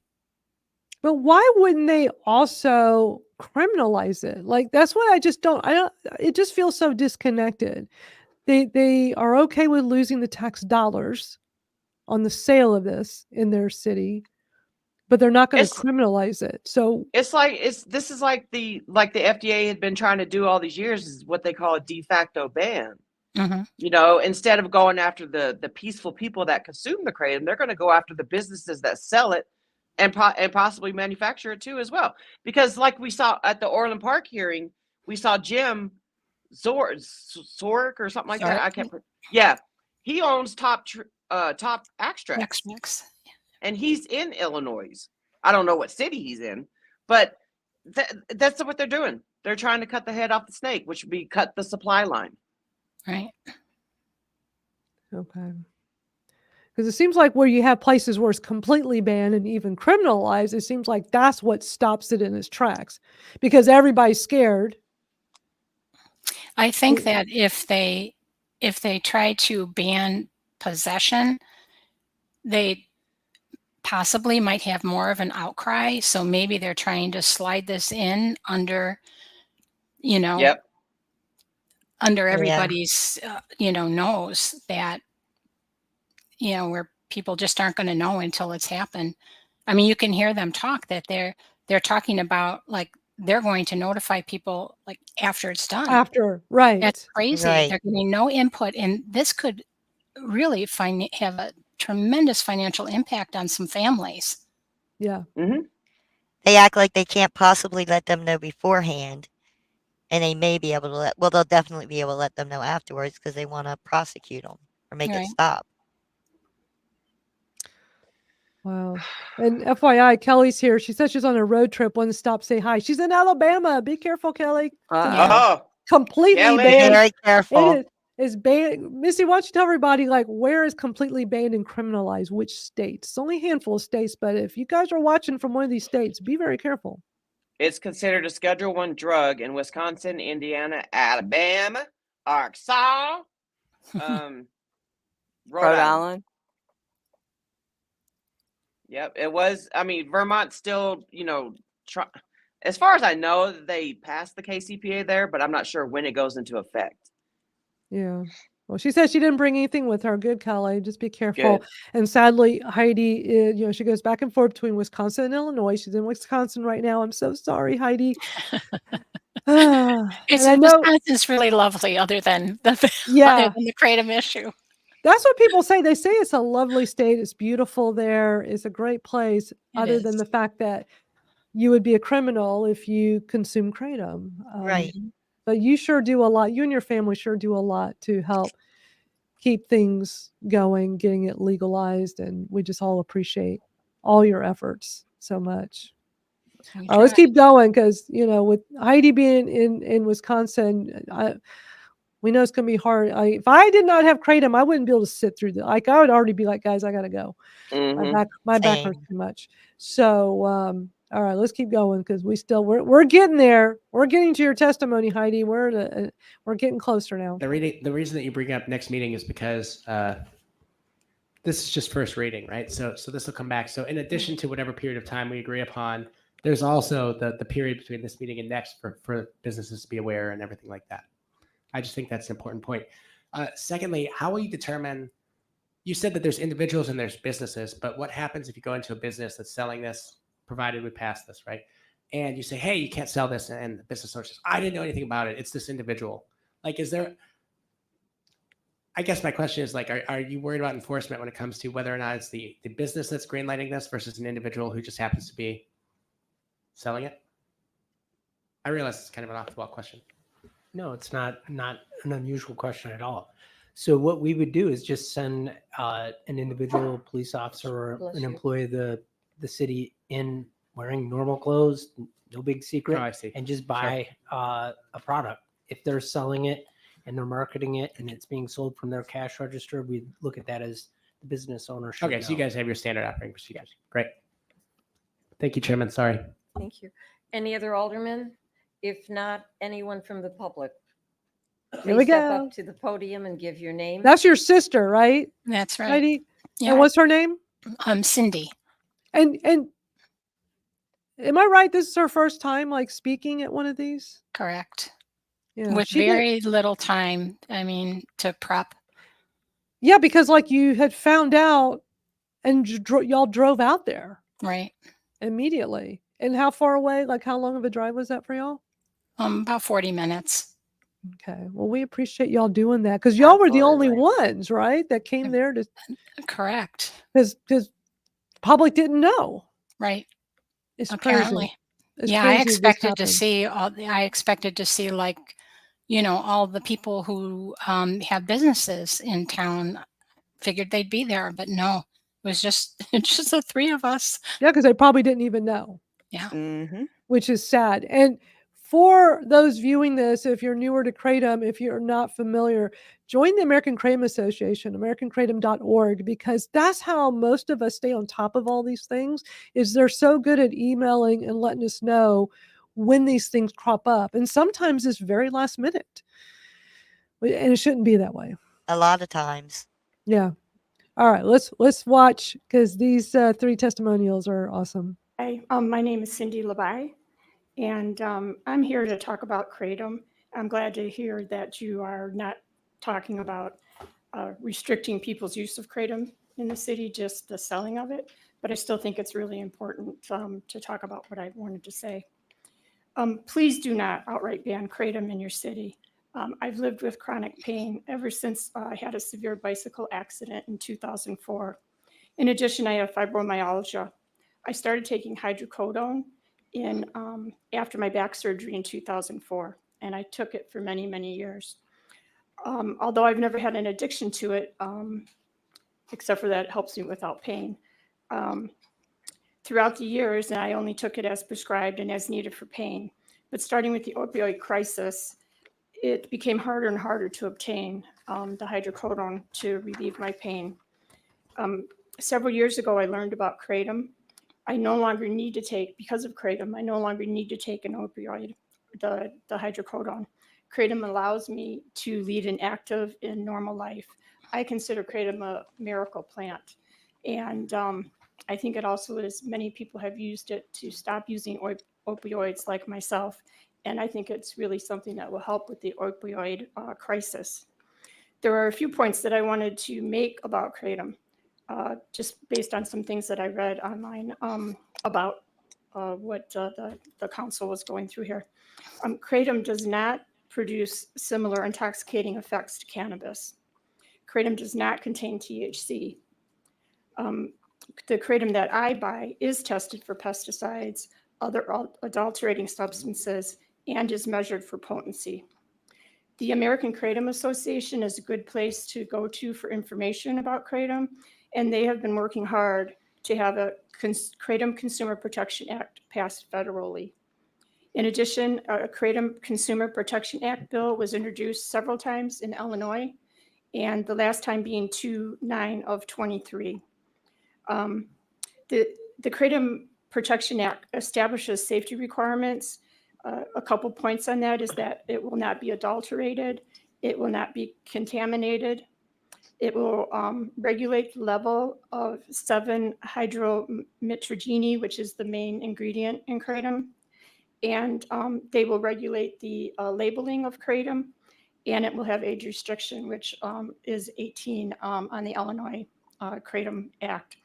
But why wouldn't they also criminalize it? Like, that's what I don't, it just feels so disconnected. They are okay with losing the tax dollars on the sale of this in their city, but they're not going to It's criminalize it. So this is like the FDA had been trying to do all these years, is what they call a de facto ban. Mhm. Instead of going after the peaceful people that consume the kratom, they're going to go after the businesses that sell it and possibly manufacture it too as well. Because like we saw at the Orland Park hearing, we saw Jim Zork or something like that. Zork. I can't. Yeah, he owns Top Extracts, X-Mix. and he's in Illinois. I don't know what city he's in, but that's what they're doing. They're trying to cut the head off the snake, which would be cut the supply line. Right. okay. Because it seems like where you have places where it's completely banned and even criminalized, it seems like that's what stops it in its tracks, because everybody's scared. I think that if they try to ban possession, they possibly might have more of an outcry. So maybe they're trying to slide this in under, Yep. under Yeah. everybody's, nose, that, where people just aren't going to know until it's happened. I mean, you can hear them talk that they're talking about, like, they're going to notify people like after it's done. After, right. That's crazy. Right. They're getting no input, and this could really have a tremendous financial impact on some families. Yeah. Mm-hmm. They act like they can't possibly let them know beforehand. And they may be able to they'll definitely be able to let them know afterwards because they want to prosecute them or make Right. it stop. Wow. And FYI, Kelly's here. She said she's on a road trip. Wanted to stop, say hi. She's in Alabama. Be careful, Kelly. Yeah. Oh, Completely Kelly. banned. Very It careful. is banned. Missy, why don't you tell everybody like where is completely banned and criminalized? Which states? It's only a handful of states, but if you guys are watching from one of these states, be very careful. It's considered a Schedule 1 drug in Wisconsin, Indiana, Alabama, Arkansas, Rhode Rhode Island. Island. Yep, it was. I mean, Vermont's still, as far as I know, they passed the KCPA there, but I'm not sure when it goes into effect. Yeah. Well, she said she didn't bring anything with her. Good, Kelly. Just be careful. Good. And sadly, Heidi, she goes back and forth between Wisconsin and Illinois. She's in Wisconsin right now. I'm so sorry, Heidi. And I know, Wisconsin's really lovely, other than the yeah, Kratom issue. that's what people say. They say it's a lovely state. It's beautiful there. It's a great place. It Other than is. the fact that you would be a criminal if you consume kratom. Right. But you sure do a lot. You and your family sure do a lot to help keep things going, getting it legalized, and we just all appreciate all your efforts so much. We All right, let's try. keep going because with Heidi being in Wisconsin, we know it's gonna be hard. If I did not have kratom, I wouldn't be able to sit through the. Like I would already be like, guys, I gotta go. Mhm. My back hurts Same. too much. So all right, let's keep going because we're getting there. We're getting to your testimony, Heidi. We're getting closer now. The reason that you bring up next meeting is because this is just first reading, right? So this will come back. So in addition to whatever period of time we agree upon, there's also the period between this meeting and next for businesses to be aware and everything like that. I just think that's an important point. Secondly, how will you determine? You said that there's individuals and there's businesses, but what happens if you go into a business that's selling this, provided we pass this, right? And you say, hey, you can't sell this. And the business owner says, I didn't know anything about it. It's this individual. Like, is there, I guess my question is like, are you worried about enforcement when it comes to whether or not it's the business that's greenlighting this versus an individual who just happens to be selling it? I realize it's kind of an off-the-wall question. No, it's not an unusual question at all. So what we would do is just send an individual police officer or Bless an you. employee of the city in wearing normal clothes, no big secret, Oh, I see. and just buy a product. If they're selling it and they're marketing it and it's being sold from their cash register, we look at that as the business owner should Okay, so you know. guys have your standard operating procedures. Great. Thank you, Chairman. Sorry. Thank you. Any other aldermen? If not, anyone from the public? Here we Please step go. up to the podium and give your name. That's your sister, right, That's right. Heidi? Yeah. And what's her name? Cindy. And am I right? This is her first time like speaking at one of these. Correct. Yeah, With she did- very little time, to prep. Yeah, because like you had found out, and y'all drove out there Right. immediately. And how far away? Like how long of a drive was that for y'all? About 40 minutes. Okay. Well, we appreciate y'all doing that because y'all were the only Absolutely. ones, right, that came there to Correct. because public didn't know. Right. It's Apparently. crazy. It's Yeah, crazy I that this expected to happened. see like, all the people who have businesses in town. Figured they'd be there, but no, it was just the three of us. Yeah, because they probably didn't even know. Yeah. Mm-hmm. Which is sad. And for those viewing this, if you're newer to Kratom, if you're not familiar, join the American Kratom Association, americankratom.org, because that's how most of us stay on top of all these things, is they're so good at emailing and letting us know when these things crop up. And sometimes it's very last minute. And it shouldn't be that way. A lot of times. Yeah. All right, let's watch because these three testimonials are awesome. Hi, my name is Cindy Labai, and I'm here to talk about Kratom. I'm glad to hear that you are not talking about restricting people's use of Kratom in the city, just the selling of it. But I still think it's really important to talk about what I wanted to say. Please do not outright ban Kratom in your city. I've lived with chronic pain ever since I had a severe bicycle accident in 2004. In addition, I have fibromyalgia. I started taking hydrocodone after my back surgery in 2004, and I took it for many, many years. Although I've never had an addiction to it, except for that it helps me without pain. throughout the years, and I only took it as prescribed and as needed for pain. But starting with the opioid crisis, it became harder and harder to obtain the hydrocodone to relieve my pain. Several years ago, I learned about Kratom. I no longer need to take, because of Kratom, I no longer need to take an opioid, the hydrocodone. Kratom allows me to lead an active and normal life. I consider Kratom a miracle plant. And I think it also is, many people have used it to stop using opioids like myself. And I think it's really something that will help with the opioid crisis. There are a few points that I wanted to make about Kratom, just based on some things that I read online about what the council was going through here. Kratom does not produce similar intoxicating effects to cannabis. Kratom does not contain THC. The Kratom that I buy is tested for pesticides, other adulterating substances, and is measured for potency. The American Kratom Association is a good place to go to for information about Kratom, and they have been working hard to have a Kratom Consumer Protection Act passed federally. In addition, a Kratom Consumer Protection Act bill was introduced several times in Illinois, and the last time being 2/9 of 23. The Kratom Protection Act establishes safety requirements. A couple points on that is that it will not be adulterated, it will not be contaminated, it will regulate the level of 7-hydromitrogene, which is the main ingredient in Kratom, and they will regulate the labeling of Kratom, and it will have age restriction, which is 18 on the Illinois Kratom Act.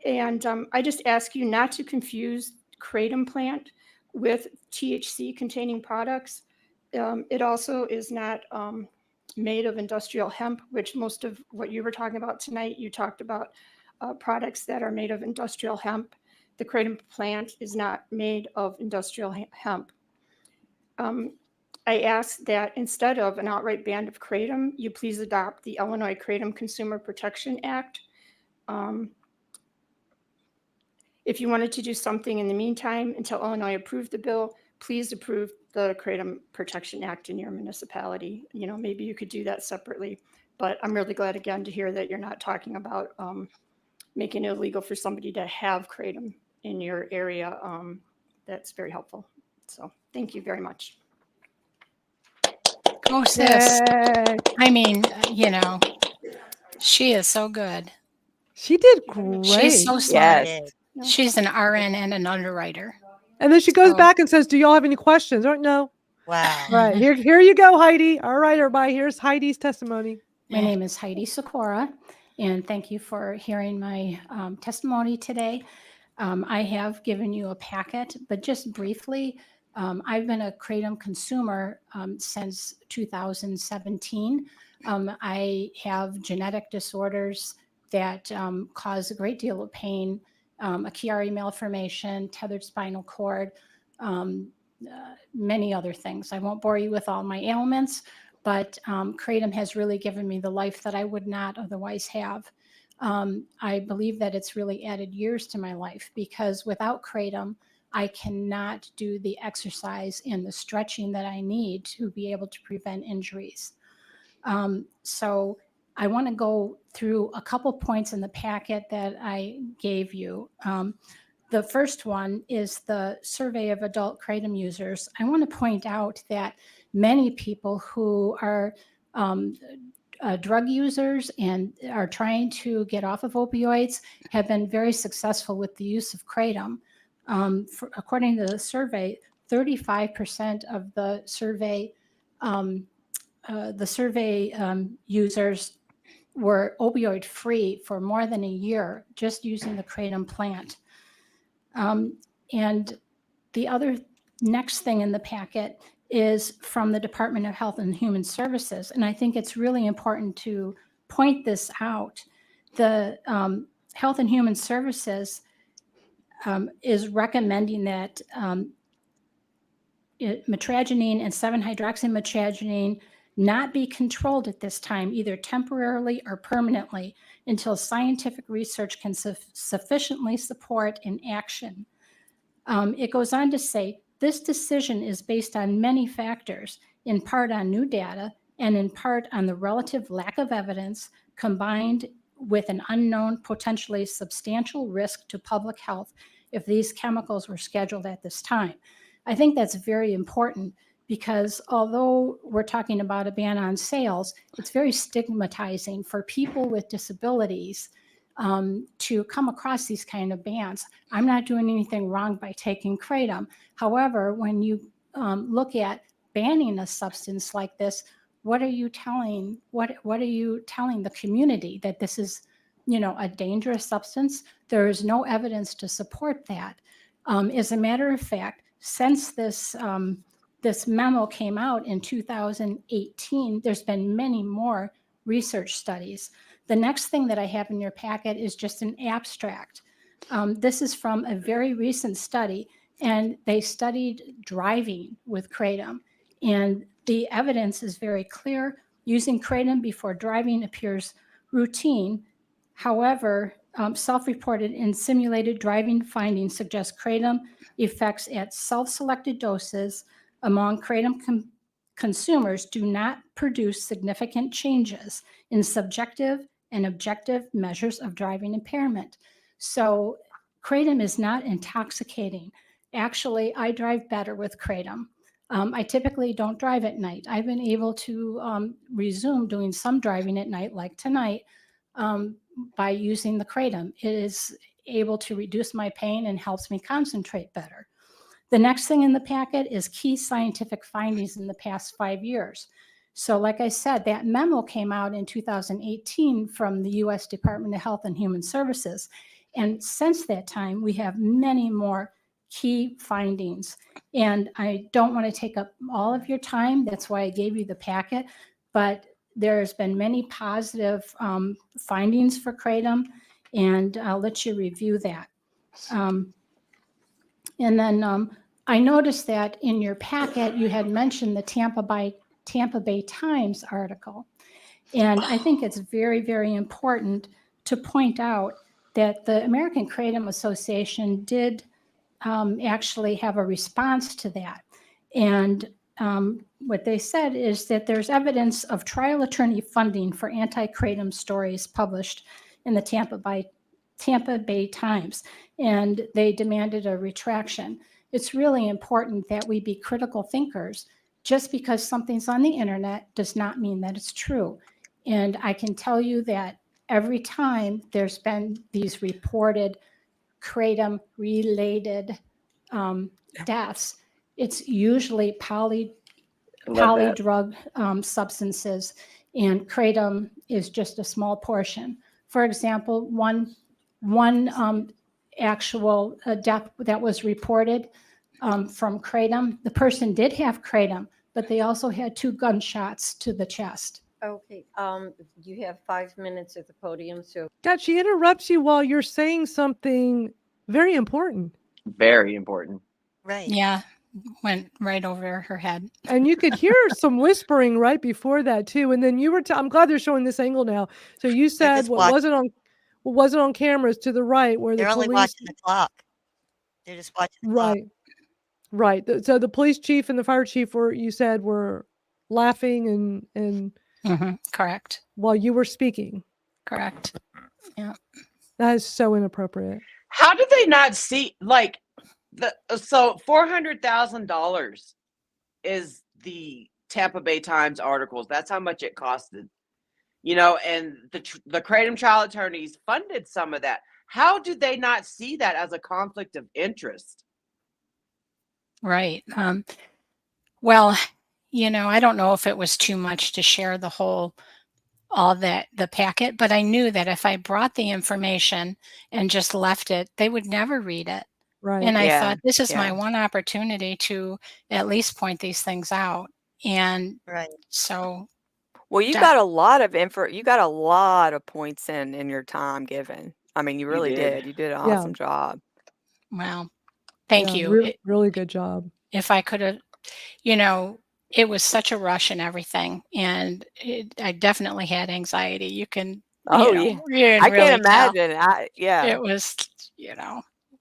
And I just ask you not to confuse Kratom plant with THC containing products. It also is not made of industrial hemp, which most of what you were talking about tonight, you talked about products that are made of industrial hemp. The Kratom plant is not made of industrial hemp. I ask that instead of an outright ban of Kratom, you please adopt the Illinois Kratom Consumer Protection Act. If you wanted to do something in the meantime until Illinois approved the bill, please approve the Kratom Protection Act in your municipality. You know, maybe you could do that separately. But I'm really glad again to hear that you're not talking about making it illegal for somebody to have Kratom in your area. That's very helpful. So thank you very much. Go sis. Yay. I mean, you know, she is so good. She did great. She's so smart. Yes. She's an RN and an underwriter. And then she goes So- back and says, "Do y'all have any questions?" Or no. Wow. All right, here you go, Heidi. All right, everybody, here's Heidi's testimony. My name is Heidi Sikora, and thank you for hearing my testimony today. I have given you a packet, but just briefly, I've been a Kratom consumer since 2017. I have genetic disorders that cause a great deal of pain, a Chiari malformation, tethered spinal cord, many other things. I won't bore you with all my ailments, but Kratom has really given me the life that I would not otherwise have. I believe that it's really added years to my life because without Kratom, I cannot do the exercise and the stretching that I need to be able to prevent injuries. So I want to go through a couple points in the packet that I gave you. The first one is the survey of adult Kratom users. I want to point out that many people who are drug users and are trying to get off of opioids have been very successful with the use of Kratom. According to the survey, 35% of the survey users were opioid free for more than a year just using the Kratom plant. And the other next thing in the packet is from the Department of Health and Human Services. And I think it's really important to point this out. The Health and Human Services is recommending that metragenine and 7-hydroxymetragenine not be controlled at this time, either temporarily or permanently, until scientific research can sufficiently support an action. It goes on to say, this decision is based on many factors, in part on new data and in part on the relative lack of evidence combined with an unknown, potentially substantial risk to public health if these chemicals were scheduled at this time. I think that's very important because although we're talking about a ban on sales, it's very stigmatizing for people with disabilities to come across these kind of bans. I'm not doing anything wrong by taking Kratom. However, when you look at banning a substance like this, what are you telling the community, that this is, a dangerous substance? There is no evidence to support that. As a matter of fact, since this memo came out in 2018, there's been many more research studies. The next thing that I have in your packet is just an abstract. This is from a very recent study, and they studied driving with Kratom. And the evidence is very clear. Using Kratom before driving appears routine. However, self-reported and simulated driving findings suggest Kratom effects at self-selected doses among Kratom consumers do not produce significant changes in subjective and objective measures of driving impairment. So Kratom is not intoxicating. Actually, I drive better with Kratom. I typically don't drive at night. I've been able to resume doing some driving at night, like tonight, by using the Kratom. It is able to reduce my pain and helps me concentrate better. The next thing in the packet is key scientific findings in the past 5 years. So like I said, that memo came out in 2018 from the U.S. Department of Health and Human Services. And since that time, we have many more key findings. And I don't want to take up all of your time. That's why I gave you the packet. But there's been many positive findings for Kratom, and I'll let you review that. And then I noticed that in your packet, you had mentioned the Tampa Bay Times article. And I think it's very, very important to point out that the American Kratom Association did actually have a response to that. And what they said is that there's evidence of trial attorney funding for anti-Kratom stories published in the Tampa Bay Times, and they demanded a retraction. It's really important that we be critical thinkers. Just because something's on the internet does not mean that it's true. And I can tell you that every time there's been these reported Kratom-related deaths, it's usually polydrug substances, and Kratom is just a small portion. For example, one actual death that was reported from Kratom, the person did have Kratom, but they also had 2 gunshots to the chest. Okay, you have 5 minutes at the podium, so. God, she interrupts you while you're saying something very important. Very important. Right. Yeah, went right over her head. And you could hear some whispering right before that too. And then you were, I'm glad they're showing this angle now. So you said what wasn't on cameras to the right where They're the only police. watching the clock. They're just watching the clock. Right. So the police chief and the fire chief were laughing and correct. While you were speaking. Correct. Yeah. That is so inappropriate. How did they not see, like, so $400,000 is the Tampa Bay Times articles. That's how much it costed, and the Kratom trial attorneys funded some of that. How did they not see that as a conflict of interest? Right. Well, I don't know if it was too much to share the packet, but I knew that if I brought the information and just left it, they would never read it. Right. And I thought, this is my one opportunity to at least point these things out. And so. Well, you got a lot of you got a lot of points in your time given. I mean, you really did. You did an awesome job. Well, thank you. Really good job. If I could have, it was such a rush and everything. And I definitely had anxiety. You can Oh, you know, yeah. you didn't I really can't tell. imagine. Yeah. It was,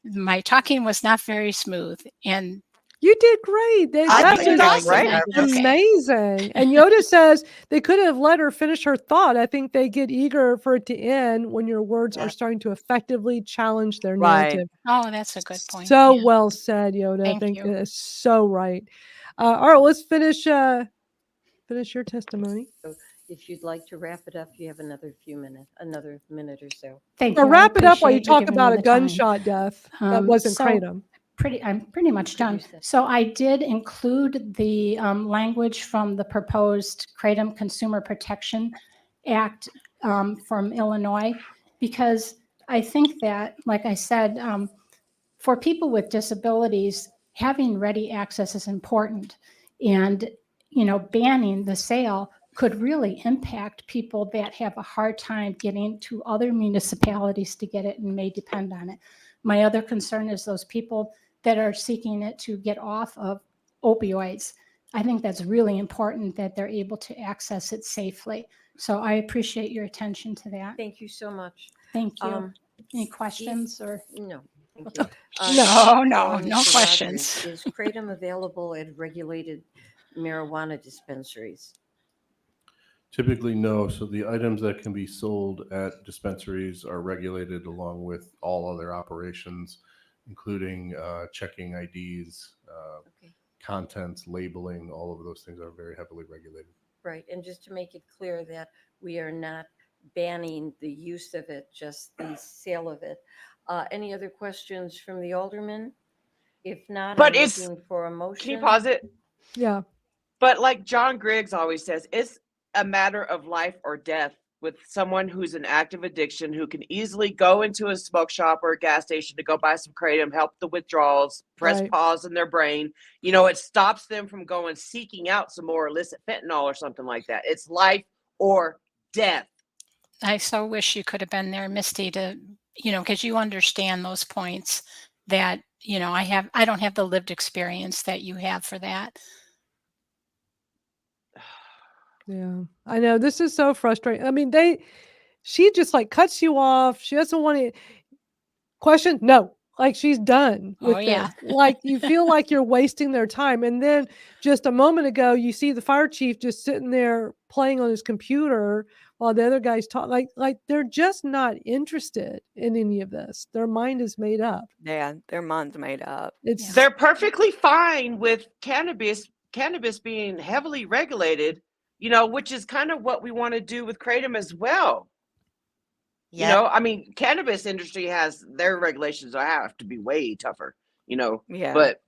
my talking was not very smooth. And You did great. I That think did was you're great. nervous. Okay. amazing. And Yoda says they could have let her finish her thought. I think they get eager for it to end when your words are Yeah. starting to effectively challenge their Right. narrative. Oh, that's a good point. So Yeah. well said, Yoda. I Thank think you. it's so right. All right, let's finish your testimony. So if you'd like to wrap it up, you have another minute or so. Thank Or you. I wrap it up while you appreciate you talk giving about me a the time. gunshot death that wasn't So Kratom. I'm pretty much done. So I did include the language from the proposed Kratom Consumer Protection Act from Illinois, because I think that, like I said, for people with disabilities, having ready access is important. And, banning the sale could really impact people that have a hard time getting to other municipalities to get it and may depend on it. My other concern is those people that are seeking it to get off of opioids. I think that's really important that they're able to access it safely. So I appreciate your attention to that. Thank you so much. Thank you. Any questions or? No, thank you. No Mr. questions. Rogers, is Kratom available at regulated marijuana dispensaries? Typically, no. So the items that can be sold at dispensaries are regulated along with all other operations, including checking IDs, contents, labeling. All of those things are very heavily regulated. Right, and just to make it clear that we are not banning the use of it, just the sale of it. Any other questions from the alderman? If not, But I'm it's, looking for a motion. can you pause it? Yeah. But like John Griggs always says, it's a matter of life or death with someone who's in active addiction who can easily go into a smoke shop or a gas station to go buy some Kratom, help the withdrawals, press Right. pause in their brain. It stops them from going seeking out some more illicit fentanyl or something like that. It's life or death. I so wish you could have been there, Misty, to, because you understand those points that, I don't have the lived experience that you have for that. Yeah, I know. This is so frustrating. I mean, she just like cuts you off. She doesn't want to question. No, like she's done with Oh, yeah. this. Like you feel like you're wasting their time. And then just a moment ago, you see the fire chief just sitting there playing on his computer while the other guys talk. Like they're just not interested in any of this. Their mind is made up. Yeah, their mind's made up. They're perfectly fine with cannabis being heavily regulated, which is kind of what we want to do with Kratom as well. Yeah. I mean, cannabis industry has their regulations that have to be way tougher, Yeah. but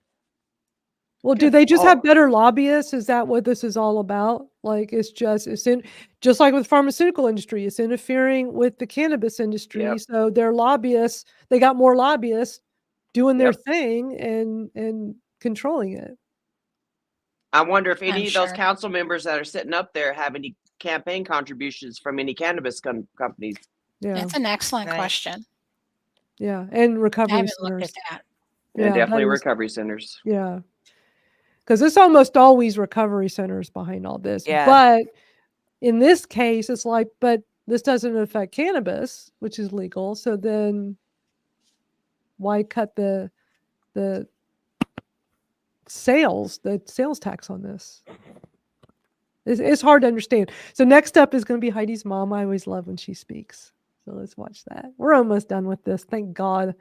Well, do they just have better lobbyists? Is that what this is all about? Like it's just like with pharmaceutical industry, it's interfering with the cannabis industry. Yep. So their lobbyists, they got more lobbyists doing their Yep. thing and controlling it. I wonder if any I'm of those sure. council members that are sitting up there have any campaign contributions from any cannabis companies. Yeah. That's an excellent Right. question. Yeah. And I recovery haven't looked centers. at that. And Yeah, definitely that is- recovery centers. Yeah. Because it's almost always recovery centers behind all this. Yeah. But in this case, it's like, but this doesn't affect cannabis, which is legal. So then why cut the sales tax on this? It's hard to understand. So next up is going to be Heidi's mom. I always love when she speaks. So let's watch that. We're almost done with this. Thank God.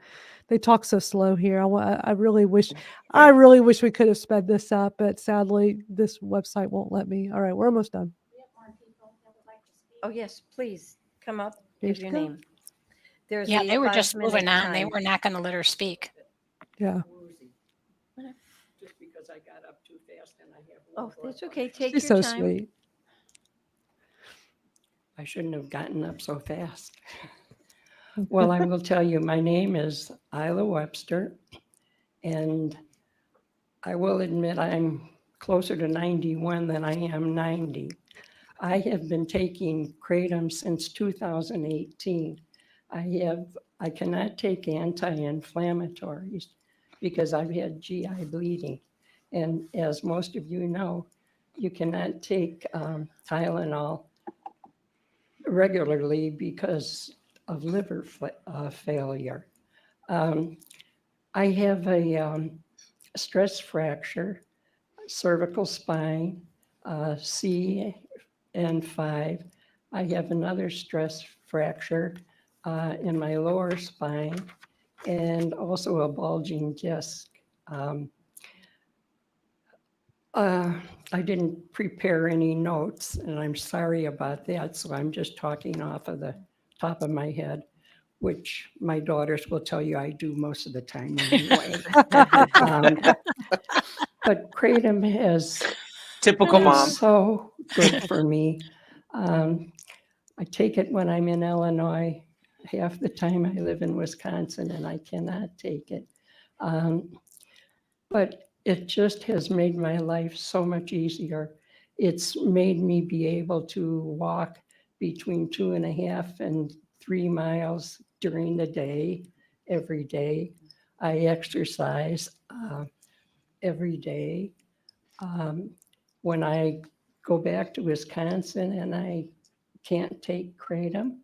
They talk so slow here. I really wish we could have sped this up, but sadly this website won't let me. All right, we're almost done. Oh, yes, please come up, Here give she your comes. name. There's Yeah, a they were just 5-minute moving on. They time. were not going to let her speak. Yeah. Just because I got up too fast and I have. Oh, that's okay. Take She's your so time. sweet. I shouldn't have gotten up so fast. Well, I will tell you, my name is Isla Webster, and I will admit I'm closer to 91 than I am 90. I have been taking Kratom since 2018. I cannot take anti-inflammatories because I've had GI bleeding. And as most of you know, you cannot take Tylenol regularly because of liver failure. I have a stress fracture, cervical spine, C and 5. I have another stress fracture in my lower spine and also a bulging disc. I didn't prepare any notes, and I'm sorry about that. So I'm just talking off of the top of my head, which my daughters will tell you I do most of the time anyway. But Kratom has Typical been mom. so good for me. I take it when I'm in Illinois. Half the time I live in Wisconsin and I cannot take it. But it just has made my life so much easier. It's made me be able to walk between 2.5 and 3 miles during the day, every day. I exercise every day. When I go back to Wisconsin and I can't take Kratom,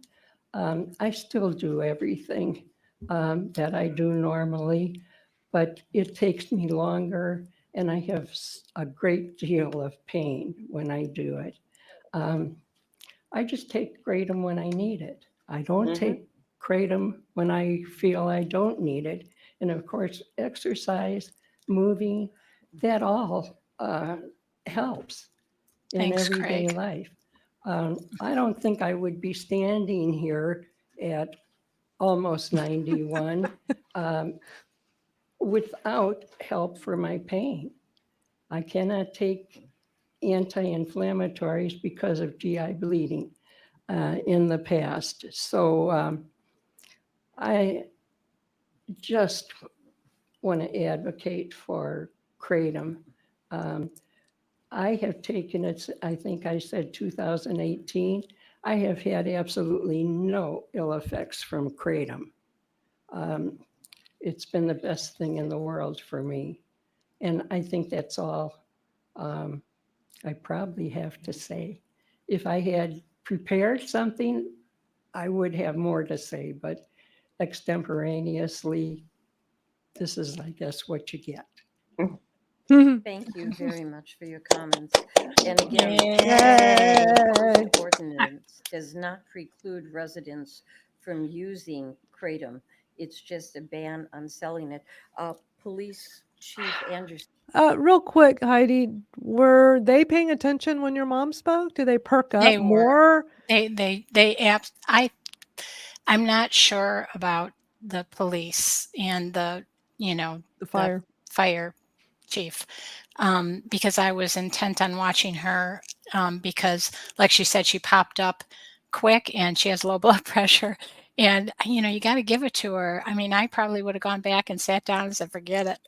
I still do everything that I do normally, but it takes me longer and I have a great deal of pain when I do it. I just take Kratom when I need it. I don't take Kratom when I feel I don't need it. And of course, exercise, moving, that all helps in Thanks, everyday Craig. life. I don't think I would be standing here at almost 91 without help for my pain. I cannot take anti-inflammatories because of GI bleeding in the past. So I just want to advocate for Kratom. I have taken it, I think I said 2018. I have had absolutely no ill effects from Kratom. It's been the best thing in the world for me. And I think that's all I probably have to say. If I had prepared something, I would have more to say, but extemporaneously, this is, I guess, what you get. Thank you very much for your comments. And again, Yay. the ordinance does not preclude residents from using Kratom. It's just a ban on selling it. Police Chief Anderson. Real quick, Heidi, were they paying attention when your mom spoke? Did they perk up They were. more? I'm not sure about the police and the fire. fire chief, because I was intent on watching her, because like she said, she popped up quick and she has low blood pressure, and you got to give it to her. I mean, I probably would have gone back and sat down and said, forget it.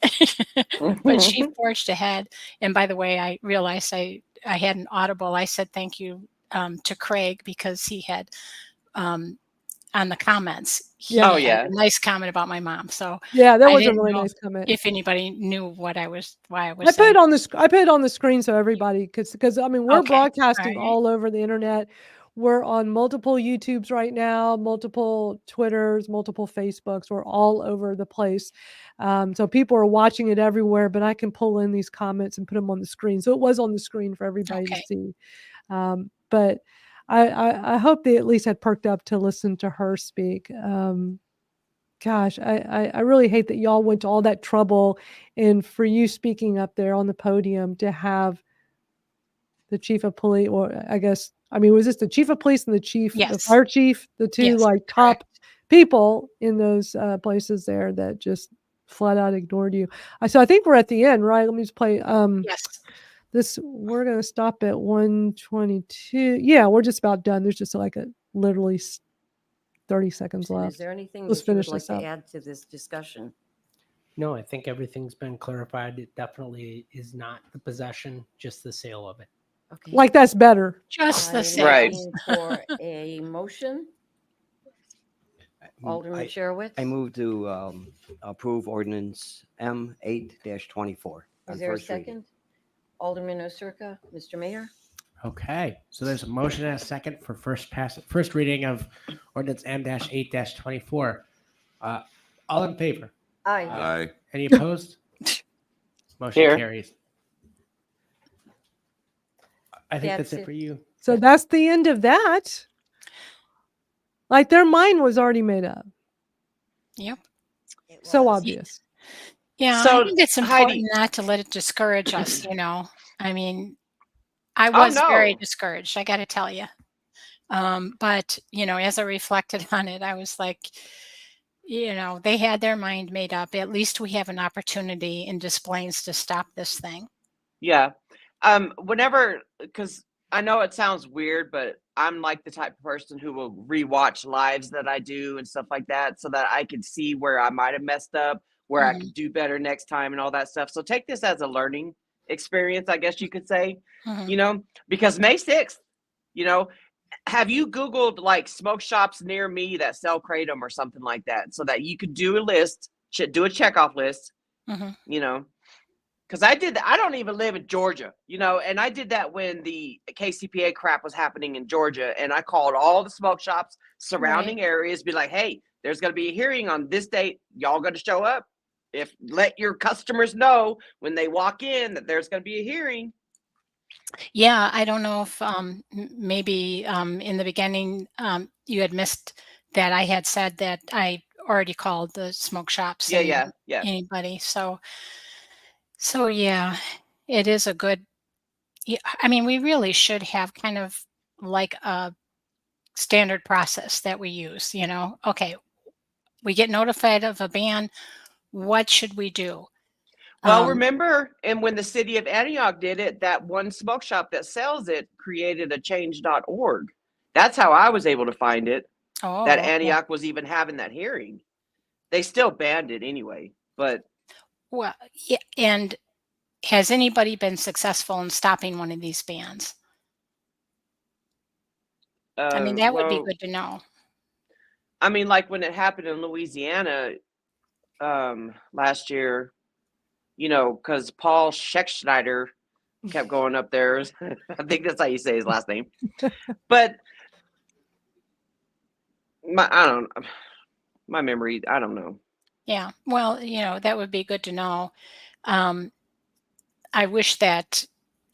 But she forged ahead. And by the way, I realized I had an audible. I said thank you to Craig because he had on the comments, he Yeah. Oh, had yeah. a nice comment about my mom. So Yeah, that I was a didn't really know nice comment. if anybody knew why I was I saying. put it on the I put it on the screen so everybody could, because I mean we're Okay, broadcasting alright. all over the internet. We're on multiple YouTubes right now, multiple Twitters, multiple Facebooks. We're all over the place, so people are watching it everywhere. But I can pull in these comments and put them on the screen, so it was on the screen for everybody to Okay. see. But I hope they at least had perked up to listen to her speak. Gosh, I really hate that y'all went to all that trouble, and for you speaking up there on the podium to have the chief of police, or I guess, I mean, was this the chief of police and the Yes. fire chief, the two Yes, like top people in those places there that just flat out ignored you? So I think we're at the end, right? Let me just play. Yes. We're gonna stop at 122. Yeah, we're just about done. There's just like literally 30 seconds left. Is there anything Let's that you would finish like this to up. add to this discussion? No, I think everything's been clarified. It definitely is not the possession, just the sale of it. Okay. Like that's better. Just the I'm sale. Right. looking for a motion. Alderman Sherowitz. I move to approve ordinance M8-24. Is there a second? Alderman Osurka, Mr. Mayor. Okay, so there's a motion and a second for first reading of ordinance M-8-24. All in favor? Aye. Aye. Any opposed? Motion Here. carries. I think that's That's it it. for you. So that's the end of that. Like their mind was already made up. Yep. So obvious. Yeah, So, I think it's important Heidi- not to let it discourage us, you know. I mean, I Oh, was very no. discouraged, I got to tell you. But, you know, as I reflected on it, I was like, you know, they had their mind made up. At least we have an opportunity in displays to stop this thing. Yeah. Because I know it sounds weird, but I'm like the type of person who will rewatch lives that I do and stuff like that so that I can see where I might have messed up, where I could do better next time and all that stuff. So take this as a learning experience, I guess you could say, you know, because May 6th, you know, have you Googled like smoke shops near me that sell Kratom or something like that so that you could do a list, do a checkoff list, you know? Because I did that. I don't even live in Georgia, you know, and I did that when the KCPA crap was happening in Georgia. And I called all the smoke shops, surrounding areas, be like, hey, there's going to be a hearing on this date. Y'all going to show up? Let your customers know when they walk in that there's going to be a hearing. Yeah, I don't know if maybe in the beginning you had missed that I had said that I already called the smoke shops Yeah. anybody. So yeah, it is a good. I mean, we really should have kind of like a standard process that we use. You know, okay, we get notified of a ban. What should we do? Well, remember, and when the city of Antioch did it, that one smoke shop that sells it created a change.org. That's how I was able to find it. That okay. Antioch was even having that hearing. They still banned it anyway, but Well, yeah, and has anybody been successful in stopping one of these bans? I mean, that would be well, good to know. I mean, like when it happened in Louisiana last year, you know, because Paul Scheckschneider kept going up there. I think that's how you say his last name. But my memory, I don't know. Yeah. Well, you know, that would be good to know. I wish that,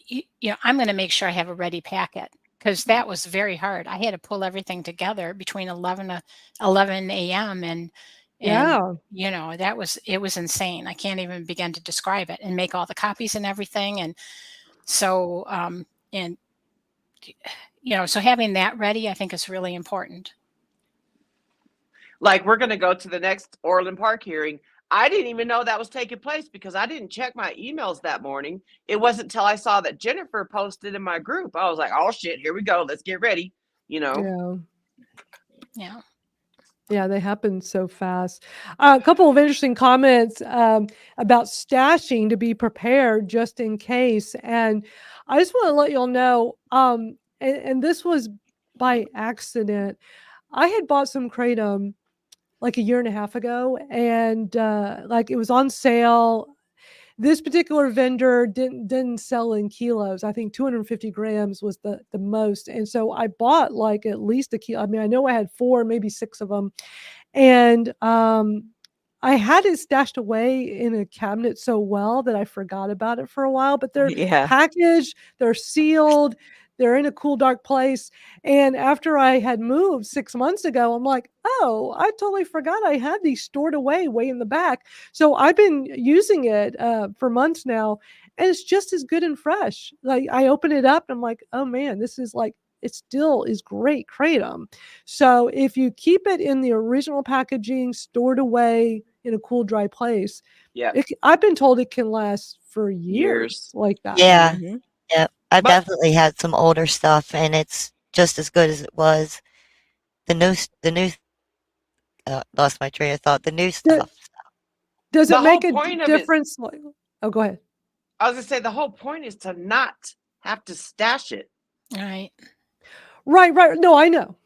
you know, I'm going to make sure I have a ready packet because that was very hard. I had to pull everything together between 11 a.m. and Yeah. you know, it was insane. I can't even begin to describe it and make all the copies and everything. And so, and you know, so having that ready, I think is really important. Like we're going to go to the next Orland Park hearing. I didn't even know that was taking place because I didn't check my emails that morning. It wasn't until I saw that Jennifer posted in my group. I was like, oh shit, here we go. Let's get ready. You know? Yeah. Yeah, they happen so fast. A couple of interesting comments about stashing to be prepared just in case. And I just want to let y'all know, and this was by accident. I had bought some Kratom like a year and a half ago, and like it was on sale. This particular vendor didn't sell in kilos. I think 250 grams was the most, and so I bought like at least a kilo. I mean, I know I had 4, maybe 6 of them, and I had it stashed away in a cabinet so well that I forgot about it for a while. But they're packaged, they're sealed, they're in a cool, dark place. And after I had moved 6 months ago, I'm like, oh, I totally forgot I had these stored away way in the back. So I've been using it for months now, and it's just as good and fresh. Like I open it up, and I'm like, oh man, this is like, it still is great Kratom. So if you keep it in the original packaging, stored away in a cool, dry place, I've been told it can last for years like that. Yeah. Yep. I've definitely had some older stuff, and it's just as good as it was. The new lost my train of thought. The new stuff. Does The it make whole a point of it- difference? Oh, go ahead. I was going to say the whole point is to not have to stash it. Right. Right. No, I know.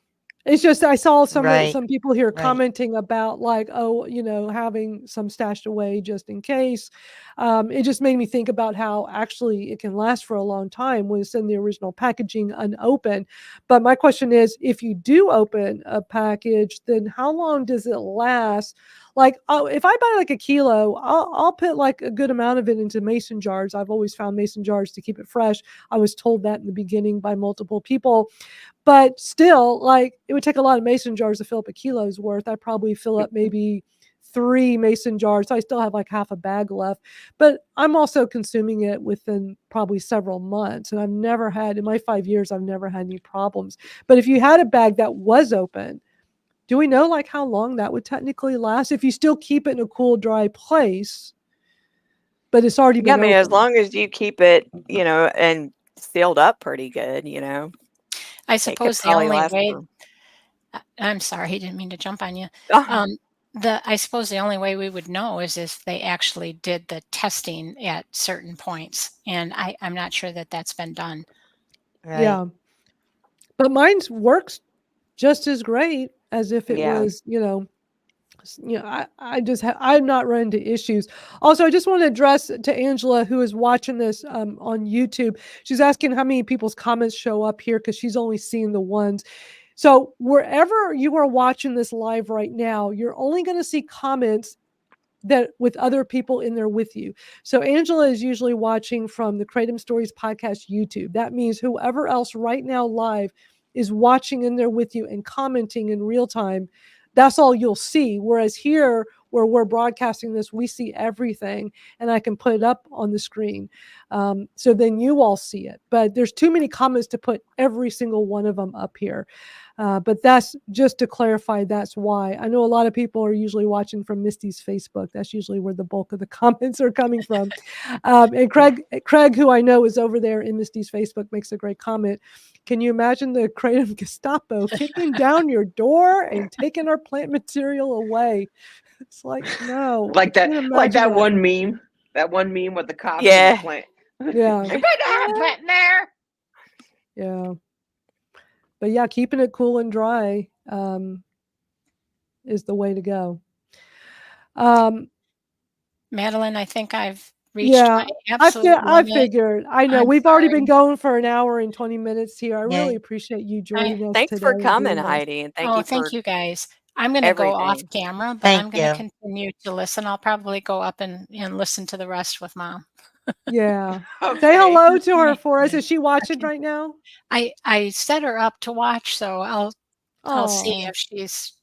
It's just I saw Right. some people here Right. commenting about like, oh, having some stashed away just in case. It just made me think about how actually it can last for a long time when it's in the original packaging unopened. But my question is, if you do open a package, then how long does it last? Like, oh, if I buy like a kilo, I'll put like a good amount of it into mason jars. I've always found mason jars to keep it fresh. I was told that in the beginning by multiple people. But still, like, it would take a lot of mason jars to fill up a kilo's worth. I probably fill up maybe 3 mason jars. So I still have like half a bag left. But I'm also consuming it within probably several months. And I've never had, in my 5 years, I've never had any problems. But if you had a bag that was open, do we know like how long that would technically last? If you still keep it in a cool, dry place, but it's already Yeah, I been mean, as opened. long as you keep it, and sealed up pretty good, I it could suppose the probably only last way for. I'm sorry, he didn't mean to jump on you. Oh, I suppose the only way we would know is if they actually did the testing at certain points, and I'm not sure that that's been done. Right. Yeah. But mine's works just as great as if it yeah. was, I'm not run into issues. Also, I just want to address to Angela, who is watching this on YouTube. She's asking how many people's comments show up here because she's only seeing the ones. So wherever you are watching this live right now, you're only going to see comments that with other people in there with you. So Angela is usually watching from the Kratom Stories podcast YouTube. That means whoever else right now live is watching in there with you and commenting in real time. That's all you'll see. Whereas here, where we're broadcasting this, we see everything and I can put it up on the screen. So then you all see it. But there's too many comments to put every single one of them up here. But that's just to clarify, that's why. I know a lot of people are usually watching from Misty's Facebook. That's usually where the bulk of the comments are coming from. And Craig, who I know is over there in Misty's Facebook, makes a great comment. Can you imagine the Kratom Gestapo kicking down your door and taking our plant material away? It's like, no, Like I can't that, imagine one meme. That one meme with the cops and Yeah. the plant. Yeah. You better have a plant in there. Yeah. But yeah, keeping it cool and dry is the way to go. Madeline, I think I've reached Yeah, my absolute I limit. figured. I know I'm we've already been sorry. going for an hour and 20 minutes here. I really Yeah. appreciate you joining us Thanks today for and coming, doing this. Heidi, and thank Oh, you thank for you guys. I'm going to go off everything. camera, but Thank I'm going to you. continue to listen. I'll probably go up and listen to the rest with Mom. Yeah. Say Okay. hello to her Okay. for us. Is she watching right now? I set her up to watch, so I'll see Oh, if she's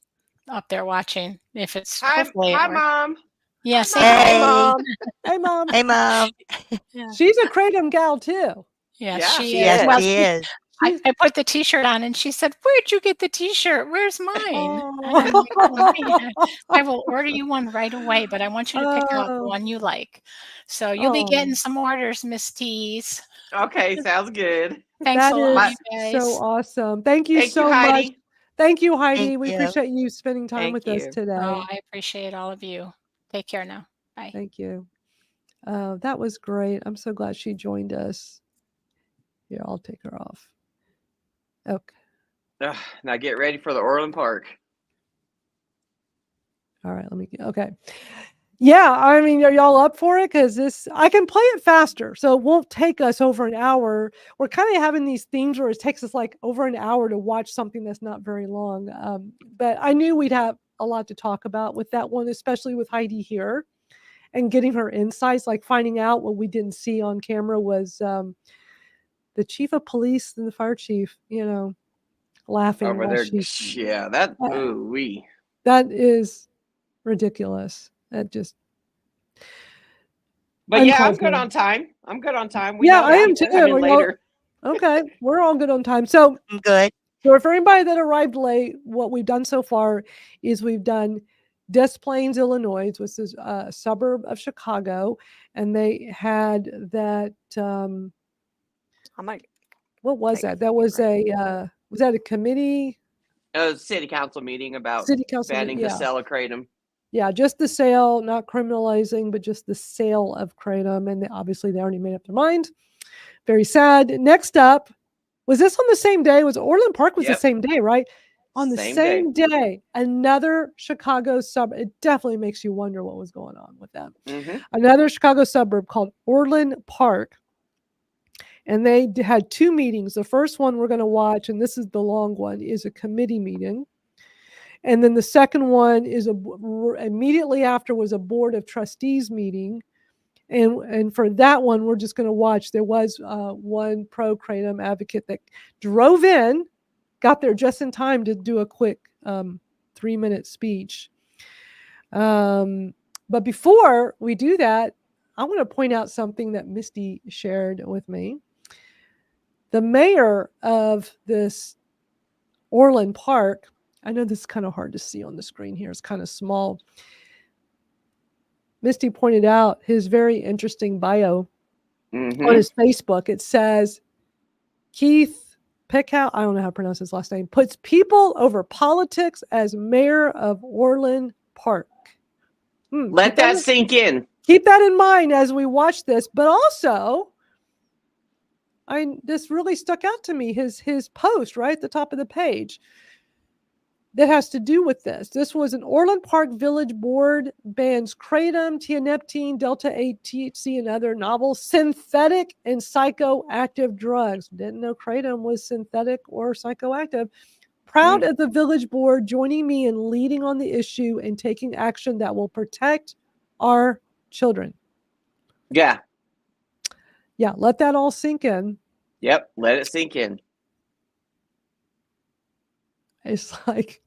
up there watching. If it's Hi, hopefully it hi, works. Mom. Yeah, Hi, say Mom. hi. Hey, Hey. Mom. hey, Mom. Hey, Mom. Yeah. She's a Kratom gal too. Yeah, Yeah, she She is. Yes, is. Well, she is. I put the T-shirt on, and she said, "Where'd you get the T-shirt? Where's mine?" And I'm like, "Oh, man, I will order you one right away, but I want you to pick out the Oh, one you like." So you'll be oh, getting some orders, Miss Tees. Okay, sounds good. Thanks that a lot, My, is you so guys. awesome. Thank you thank you, so much. Heidi. Thank you, Thank Heidi. We you. appreciate you spending time Thank with us you. Oh, today. I appreciate all of you. Take care now. Bye. Thank you. That was great. I'm so glad she joined us. Here, I'll take her off. Okay. Ugh, now get ready for the Orland Park. All right. Let me get, okay. Yeah. I mean, are y'all up for it? Because I can play it faster. So it won't take us over an hour. We're kind of having these themes where it takes us like over an hour to watch something that's not very long. But I knew we'd have a lot to talk about with that one, especially with Heidi here and getting her insights, like finding out what we didn't see on camera was the chief of police and the fire chief, laughing Over while there. she's Yeah, that, uh, ooh, wee. that is ridiculous. That just But yeah, I'm uncalled good for. on time. I'm good on time. We Yeah, know I the am people too. come in Are y'all later. okay? We're all good on time. So I'm good. for anybody that arrived late, what we've done so far is we've done Des Plaines, Illinois, which is a suburb of Chicago, and they had that. I might What was take that? That was right. was that a committee? A city council meeting about City council meeting? banning the Yeah. sale of kratom. Yeah, just the sale, not criminalizing, but just the sale of kratom. And obviously, they already made up their mind. Very sad. Next up, was this on the same day? Was Orland Park was the Yep. same day, right? On the Same same day, another Chicago suburb. It definitely makes you wonder what was going on with them. Mm-hmm. Another Chicago suburb called Orland Park. And they had two meetings. The first one we're going to watch, and this is the long one, is a committee meeting. And then the second one is immediately after was a board of trustees meeting. And for that one, we're just going to watch. There was one pro Kratom advocate that drove in, got there just in time to do a quick 3-minute speech. But before we do that, I want to point out something that Misty shared with me. The mayor of this Orland Park, I know this is kind of hard to see on the screen here. It's kind of small. Misty pointed out his very interesting bio on his Facebook. It says, Keith Pickhouse, I don't know how to pronounce his last name, puts people over politics as mayor of Orland Park. Let that sink in. Keep that in mind as we watch this. But also, this really stuck out to me, his post right at the top of the page that has to do with this. This was an Orland Park Village Board bans kratom, tianeptine, delta-8 THC, and other novel synthetic and psychoactive drugs. Didn't know kratom was synthetic or psychoactive. Proud of the village board joining me in leading on the issue and taking action that will protect our children. Yeah. Yeah, let that all sink in. Yep, let it sink in. It's like,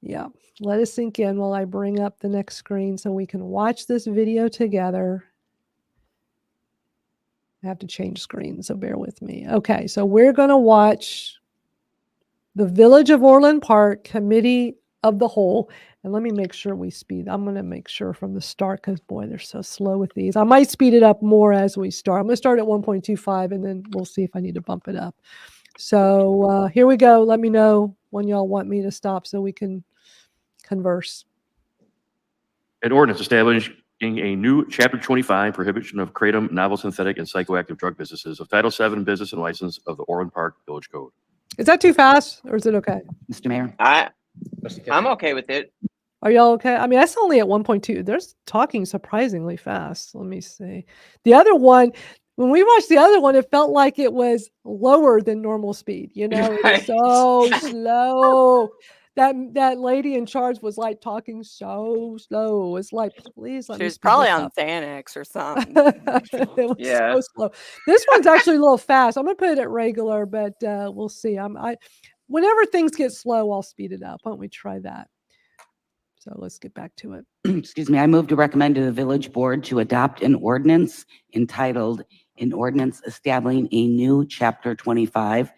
yeah, let it sink in while I bring up the next screen so we can watch this video together. I have to change screen, so bear with me. Okay, so we're going to watch the Village of Orland Park Committee of the Whole. And let me make sure we speed. I'm going to make sure from the start because, boy, they're so slow with these. I might speed it up more as we start. I'm going to start at 1.25 and then we'll see if I need to bump it up. So here we go. Let me know when y'all want me to stop so we can converse. An ordinance establishing a new Chapter 25 prohibition of kratom, novel synthetic, and psychoactive drug businesses of Title VII Business and License of the Orland Park Village Code. Is that too fast or is it okay? Mr. Mayor? I'm okay with it. Are y'all okay? I mean, that's only at 1.2. They're talking surprisingly fast. Let me see. The other one, when we watched the other one, it felt like it was lower than normal speed. You know, it was so slow. That lady in charge was like talking so slow. It's like, please let She me was speed probably this on up. Xanax or something. It was so slow. This one's actually a little fast. I'm gonna put it at regular, but we'll see. Whenever things get slow, I'll speed it up. Why don't we try that? So let's get back to it. Excuse me, I move to recommend to the village board to adopt an ordinance entitled an ordinance establishing a new Chapter 25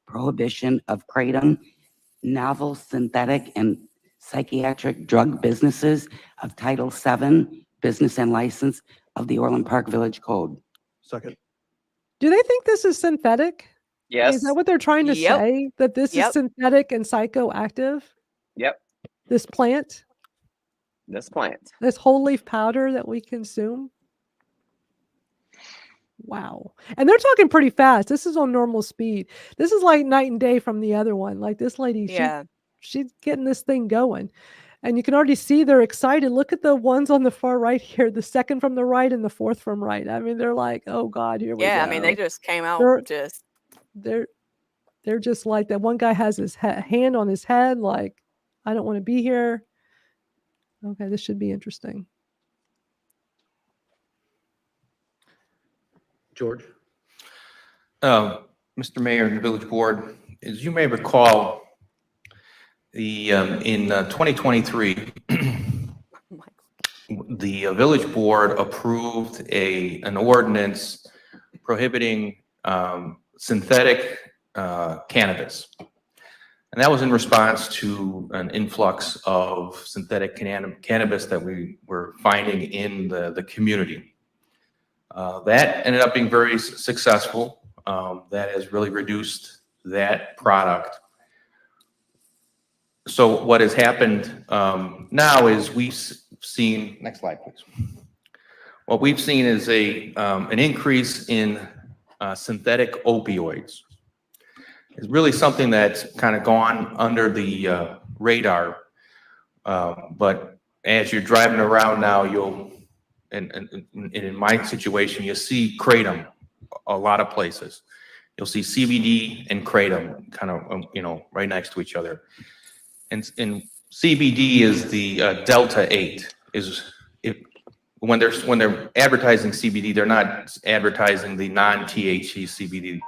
prohibition of kratom, novel synthetic and psychiatric drug businesses of Title VII Business and License of the Orland Park Village Code. Second. Do they think this is synthetic? Yes. Is that what they're trying to say? That this is synthetic and psychoactive? Yep. This plant? This plant. This whole leaf powder that we consume? Wow. And they're talking pretty fast. This is on normal speed. This is like night and day from the other one. Like this lady, she's getting this thing going. And you can already see they're excited. Look at the ones on the far right here, the second from the right and the fourth from right. I mean, they're like, oh God, here we go. Yeah, I mean, they just came out they're just like that. One guy has his hand on his head, like, I don't want to be here. Okay, this should be interesting. George. Mr. Mayor and the village board, as you may recall, in 2023, the village board approved an ordinance prohibiting synthetic cannabis. And that was in response to an influx of synthetic cannabis that we were finding in the community. That ended up being very successful. That has really reduced that product. So what has happened now is we've seen, next slide please. What we've seen is an increase in synthetic opioids. is really something that's kind of gone under the radar. But as you're driving around now, and in my situation, you'll see Kratom a lot of places. You'll see CBD and Kratom kind of, right next to each other. And CBD is the Delta 8. When they're advertising CBD, they're not advertising the non-THC CBD.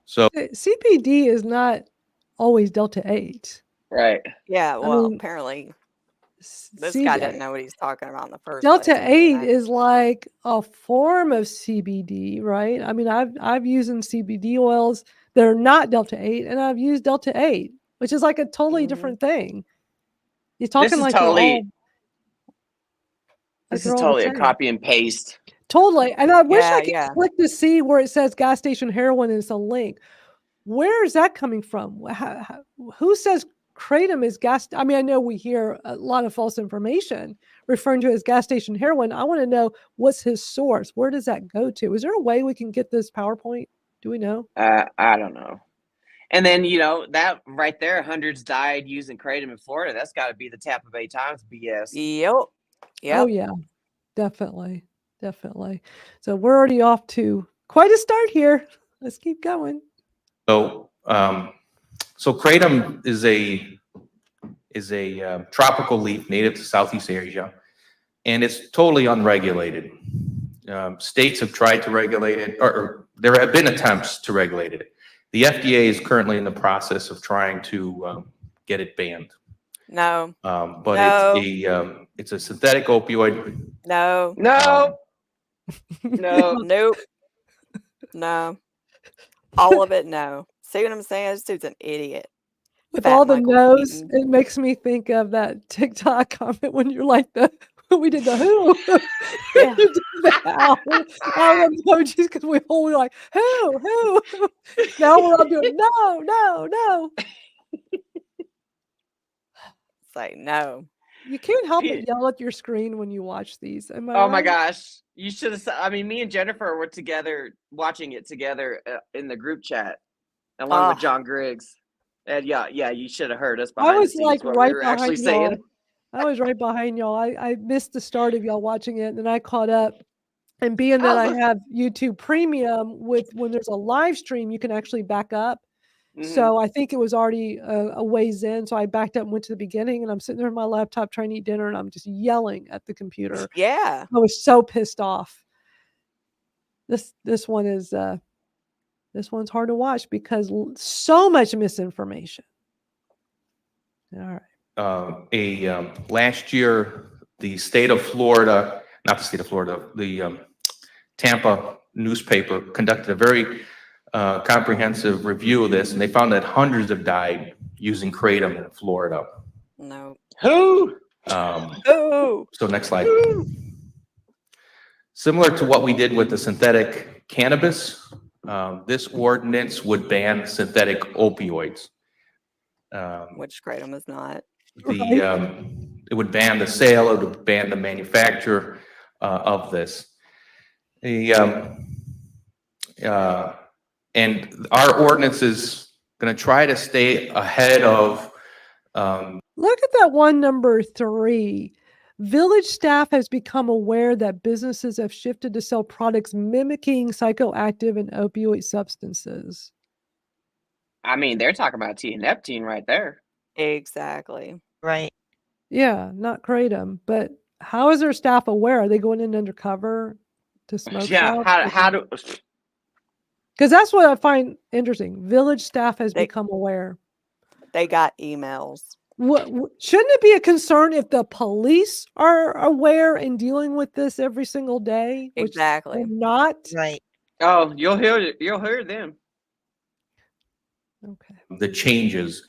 So CBD is not always Delta 8. Right. Yeah, I well, mean, apparently this CB guy didn't know what he's talking about in the first Delta place. 8 is like a form of CBD, right? I mean, I've used CBD oils that are not Delta 8, and I've used Delta 8, which is like a totally different thing. You're This talking is like they're all totally. like This they're is all the totally a same. copy and paste. Totally. And I wish I Yeah, could yeah. click to see where it says gas station heroin and it's a link. Where is that coming from? Who says Kratom is gas? I mean, I know we hear a lot of false information referring to it as gas station heroin. I want to know what's his source. Where does that go to? Is there a way we can get this PowerPoint? Do we know? I don't know. And then, that right there, hundreds died using Kratom in Florida. That's got to be the Tampa Bay Times BS. Yep. Oh, yeah, definitely. Definitely. So we're already off to quite a start here. Let's keep going. So Kratom is a tropical leaf native to Southeast Asia, and it's totally unregulated. States have tried to regulate it, or there have been attempts to regulate it. The FDA is currently in the process of trying to get it banned. No. But No. it's a synthetic opioid. No. No. No. Nope. No. All of it, no. See what I'm saying? This dude's an idiot. With Fat all the Michael no's, Keaton. it makes me think of that TikTok comment when you're like we did the who. Yeah. You did the how. All the emojis because we all were like, who? Now we're all doing no. It's like, no. You can't help but yell at your screen when you watch these. Am I Oh my right? gosh. You should have. I mean, me and Jennifer were together watching it together in the group chat along with John Griggs. And yeah, you should have heard us I behind the was scenes like what right we were actually behind y'all. saying. I was right behind y'all. I missed the start of y'all watching it, and then I caught up. And being that I have YouTube Premium, when there's a live stream, you can actually back up. So I think it was already a ways in. So I backed up and went to the beginning, and I'm sitting there on my laptop trying to eat dinner, and I'm just yelling at the computer. Yeah. I was so pissed off. This one is this one's hard to watch because so much misinformation. All right. Last year, the state of Florida, not the state of Florida, the Tampa newspaper conducted a very comprehensive review of this, and they found that hundreds have died using Kratom in Florida. No. Who? Who? So next slide. Similar to what we did with the synthetic cannabis, this ordinance would ban synthetic opioids. Which Kratom is not. It would ban the sale, it would ban the manufacture of this. And our ordinance is going to try to stay ahead of. Look at that one, number 3. Village staff has become aware that businesses have shifted to sell products mimicking psychoactive and opioid substances. I mean, they're talking about T and Neptune right there. Exactly. Right. Yeah, not Kratom, but how is their staff aware? Are they going in undercover to smoke Yeah, shops? how do? Because that's what I find interesting. Village staff has become aware. They got emails. Shouldn't it be a concern if the police are aware and dealing with this every single day? Exactly. Not right. Oh, you'll hear them. Okay. The changes.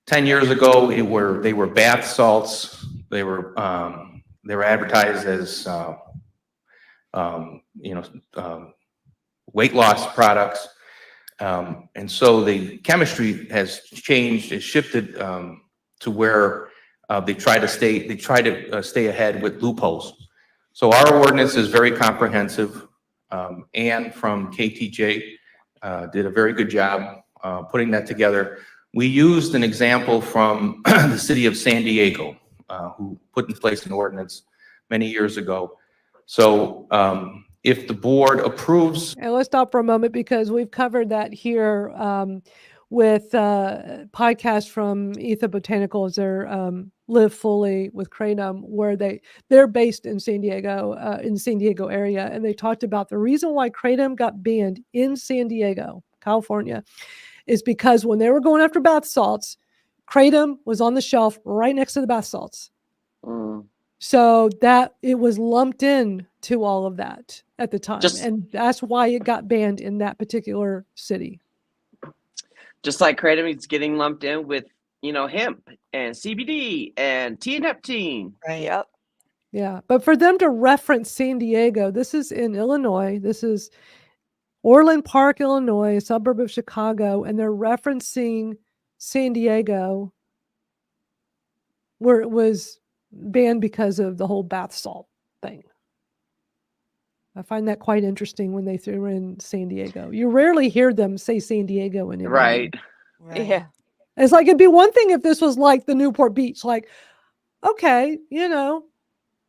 10 years ago, they were bath salts. They were advertised as weight loss products, and so the chemistry has changed. It shifted to where they try to stay ahead with loopholes. So our ordinance is very comprehensive. Anne from KTJ did a very good job putting that together, we used an example from the city of San Diego, who put in place an ordinance many years ago. So if the board approves. And let's stop for a moment because we've covered that here with podcasts from Etha Botanicals, their Live Fully with Kratom, where they're based in San Diego area, and they talked about the reason why Kratom got banned in San Diego, California, is because when they were going after bath salts, Kratom was on the shelf right next to the bath salts. So that it was lumped in to all of that at the time. And that's why it got banned in that particular city. Just like Kratom is getting lumped in with, hemp and CBD and T-neptine. Right. Yep. Yeah. But for them to reference San Diego, this is in Illinois. This is Orland Park, Illinois, a suburb of Chicago. And they're referencing San Diego where it was banned because of the whole bath salt thing. I find that quite interesting when they threw in San Diego. You rarely hear them say San Diego in Right. Yeah. It's like, it'd be one thing if this was like the Newport Beach, like, okay,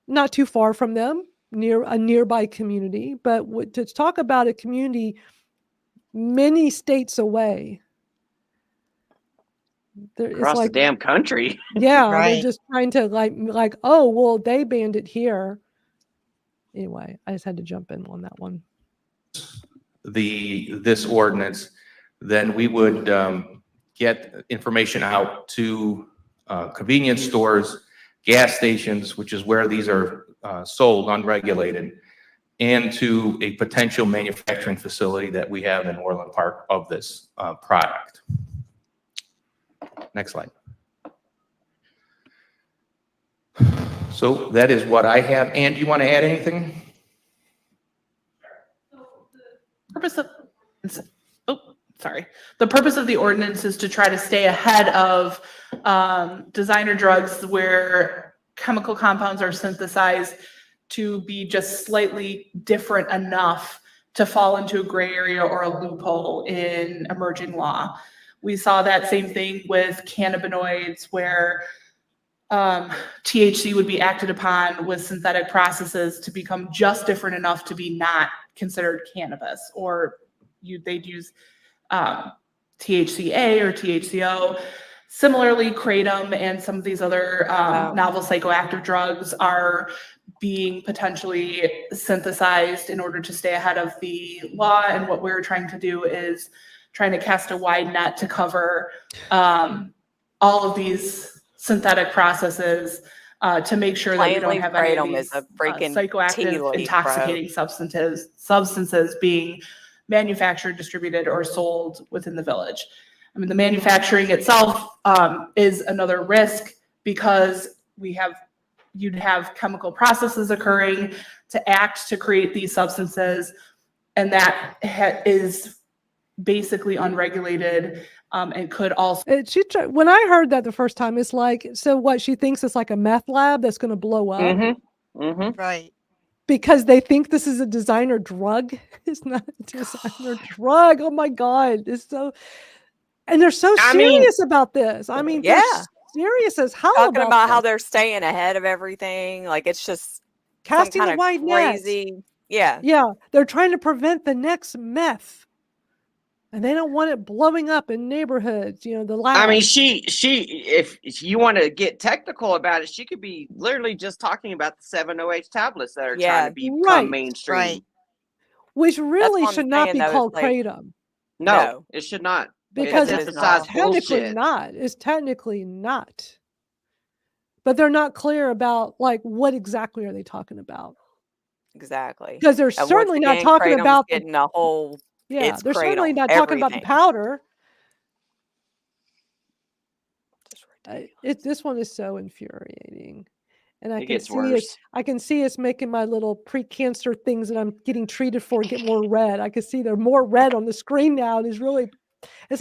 not too far from them, near a nearby community, but to talk about a community many states away. Across the damn country. Yeah, Right. they're just trying to like, oh, well, they banned it here. Anyway, I just had to jump in on that one. This ordinance, then we would get information out to convenience stores, gas stations, which is where these are sold unregulated, and to a potential manufacturing facility that we have in Orland Park of this product. Next slide. So that is what I have. Ann, do you want to add anything? The purpose of the ordinance is to try to stay ahead of designer drugs where chemical compounds are synthesized to be just slightly different enough to fall into a gray area or a loophole in emerging law. We saw that same thing with cannabinoids where THC would be acted upon with synthetic processes to become just different enough to be not considered cannabis, or they'd use THCA or THCO. Similarly, Kratom and some of these other novel psychoactive drugs are being potentially synthesized in order to stay ahead of the law. And what we're trying to do is trying to cast a wide net to cover all of these synthetic processes to make sure that we don't have any of these psychoactive, intoxicating substances being manufactured, distributed, or sold within the village. I mean, the manufacturing itself is another risk because you'd have chemical processes occurring to act to create these substances, and that is basically unregulated and could also. When I heard that the first time, it's like, so what, she thinks it's like a meth lab that's going to blow up? Right. Because they think this is a designer drug. It's not a designer drug. Oh my God. And they're so serious about this. I mean, they're serious as hell Talking about how this. they're staying ahead of everything. Like, it's just Casting some a kind wide of net. crazy. Yeah. Yeah. They're trying to prevent the next meth. And they don't want it blowing up in neighborhoods, the lab. I mean, she, if you want to get technical about it, she could be literally just talking about the 7-OH tablets that are trying to become mainstream. Right. Which really should not be called Kratom. No, it should not. Because it's it's technically not. But they're not clear about what exactly are they talking about. Exactly. Because they're certainly not talking Kratom's about getting a whole. Yeah, they're Kratom, certainly not talking about the powder. This one is so infuriating. And I can see it's making my little pre-cancer things that I'm getting treated for get more red. I can see they're more red on the screen now. It's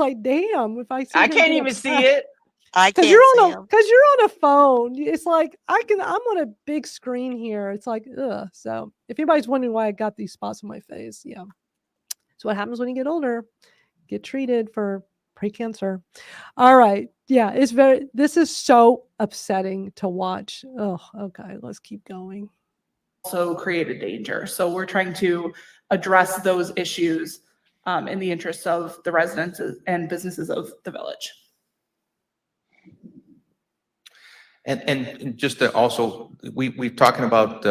like, damn, if I see I can't even see it. Because you're on a phone. It's like I'm on a big screen here. It's like, ugh. So if anybody's wondering why I got these spots on my face, yeah. It's what happens when you get older. Get treated for Pre-cancer. All right. Yeah, this is so upsetting to watch. Oh, okay. Let's keep going. Also create a danger. So we're trying to address those issues in the interests of the residents and businesses of the village. And just to also, we've talking about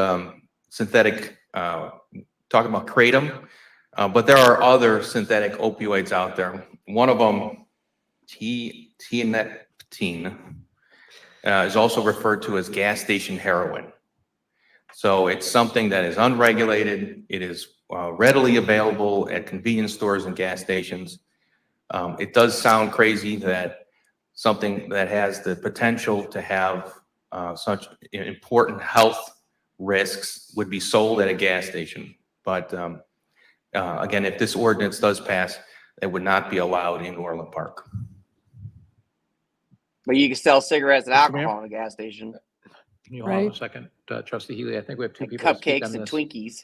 synthetic, talking about kratom, but there are other synthetic opioids out there. One of them, tianeptine, is also referred to as gas station heroin. So it's something that is unregulated. It is readily available at convenience stores and gas stations. It does sound crazy that something that has the potential to have such important health risks would be sold at a gas station. But again, if this ordinance does pass, it would not be allowed in Orland Park. But you can sell cigarettes and Mr. Mayor? alcohol in a gas station. Can you hold on a second, Trustee Healy? I think we have two And people to speak cupcakes on and this. Twinkies.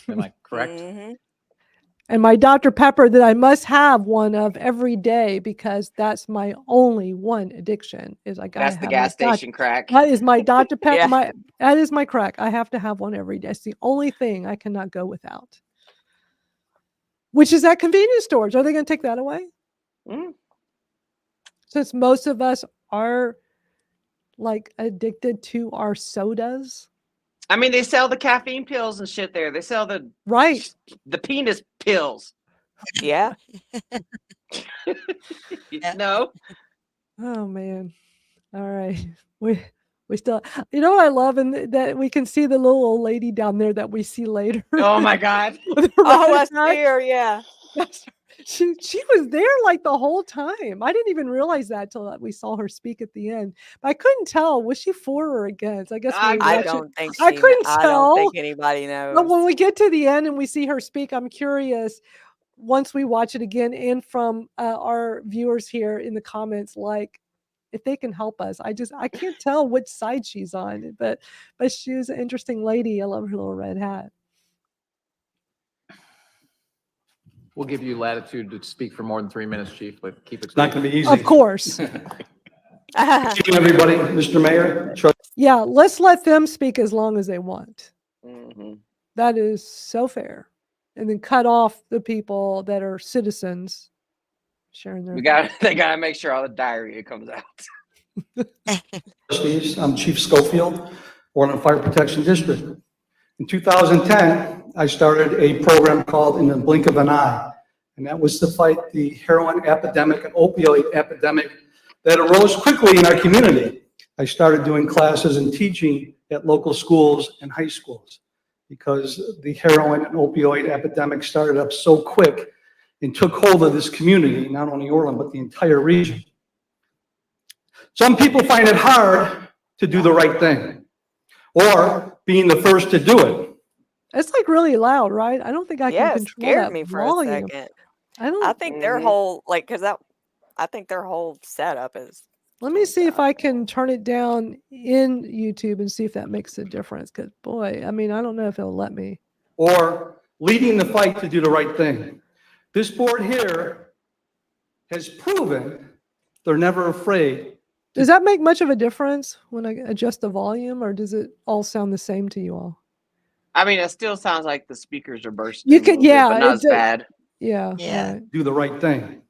Am I correct? Mm-hmm. And my Dr. Pepper that I must have one of every day because that's my only one addiction is I gotta That's the have gas my station crack. That is my Dr. Pepper. Yeah. That is my crack. I have to have one every day. It's the only thing I cannot go without. Which is at convenience stores. Are they going to take that away? Mm. Since most of us are like addicted to our sodas. I mean, they sell the caffeine pills and shit there. They sell the penis pills. Yeah. No. Oh man. All right. We still, you know what I love, and that we can see the little old lady down there that we see later. Oh my God. Oh, I see her. Yeah. She was there like the whole time. I didn't even realize that till we saw her speak at the end. But I couldn't tell, was she for or against? I guess when we I watch don't it, think I couldn't I tell. don't think anybody knows. But when we get to the end and we see her speak, I'm curious. Once we watch it again, and from our viewers here in the comments, like if they can help us. I can't tell which side she's on, but she was an interesting lady. I love her little red hat. We'll give you latitude to speak for more than 3 minutes, Chief, but keep it. It's not going to be easy. Of course. Good evening, everybody. Mr. Mayor. Yeah, let's let them speak as long as they want. Mm-hmm. That is so fair. And then cut off the people that are citizens sharing their. They gotta make sure all the diarrhea comes out. Trustees, I'm Chief Schofield, Orland Fire Protection District. In 2010, I started a program called In the Blink of an Eye, and that was to fight the heroin epidemic and opioid epidemic that arose quickly in our community. I started doing classes and teaching at local schools and high schools because the heroin and opioid epidemic started up so quick and took hold of this community, not only Orland, but the entire region. Some people find it hard to do the right thing or being the first to do it. It's like really loud, right? I don't think I Yeah, can it control scared that me for volume. a second. I I think their whole I think their whole setup is. Let me see if I can turn it down in YouTube and see if that makes a difference. Because boy, I mean, I don't know if it'll let me. Or leading the fight to do the right thing. This board here has proven they're never afraid. Does that make much of a difference when I adjust the volume, or does it all sound the same to you all? I mean, it still sounds like the speakers are bursting. You could, yeah, but not as bad. Yeah. Right. Do the right thing.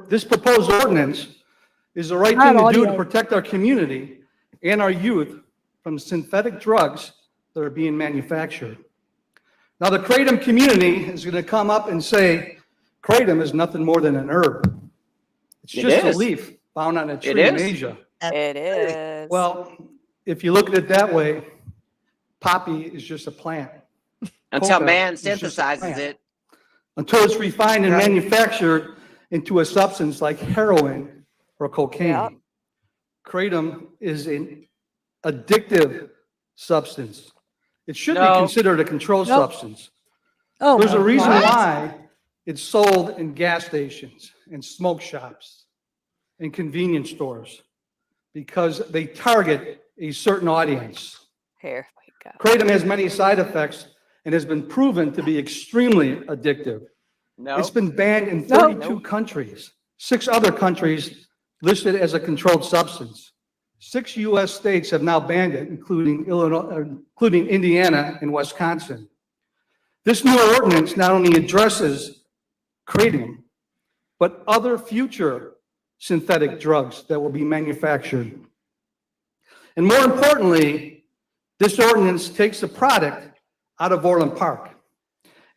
This proposed ordinance is the right Not thing to do to audio. protect our community and our youth from synthetic drugs that are being manufactured. Now, the Kratom community is going to come up and say, Kratom is nothing more than an herb. It's just a leaf found on a tree in Asia. It is. Well, if you look at it that way, poppy is just a plant. Until Coca man is just a synthesizes plant. it. Until it's refined and manufactured into a substance like heroin or cocaine. Yep. Kratom is an addictive substance. It should be No. considered a controlled Nope. substance. Oh, There's a reason What? why it's sold in gas stations and smoke shops and convenience stores, because they target a certain audience. Here we go. Kratom has many side effects and has been proven to be extremely addictive. No. It's been banned in No. 32 countries, 6 other countries listed as a controlled substance. 6 U.S. states have now banned it, including including Indiana and Wisconsin. This new ordinance not only addresses kratom, but other future synthetic drugs that will be manufactured. And more importantly, this ordinance takes the product out of Orland Park.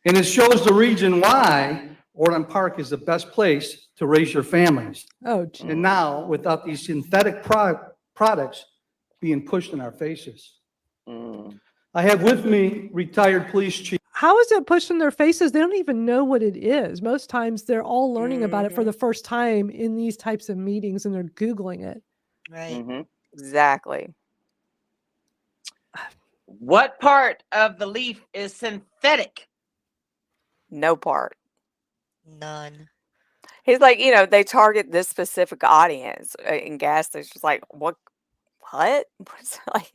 And it shows the region why Orland Park is the best place to raise your families. Oh, gee. And now, without these synthetic products being pushed in our faces. I have with me retired police chief. How is it pushed in their faces? They don't even know what it is. Most times they're all learning about it for the first time in these types of meetings and they're Googling it. Right. Exactly. What part of the leaf is synthetic? No part. None. He's like, you know, they target this specific audience in gas stations. Like, what? It's like,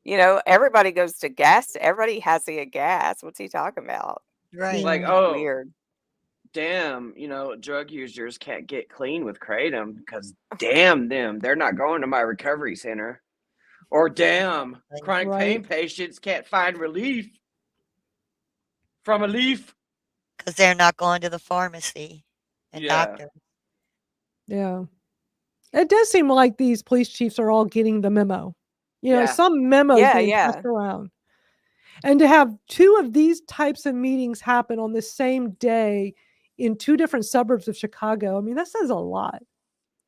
you know, everybody goes to gas. Everybody has to get gas. What's he talking about? Right. Like, It's oh, weird. damn, you know, drug users can't get clean with kratom because damn them, they're not going to my recovery center. Or damn, chronic pain patients can't find relief from a leaf. Because they're not going to the pharmacy and doctor. Yeah. It does seem like these police chiefs are all getting the memo. You know, Yeah. some memos Yeah, being yeah. passed around. And to have 2 of these types of meetings happen on the same day in 2 different suburbs of Chicago, I mean, that says a lot.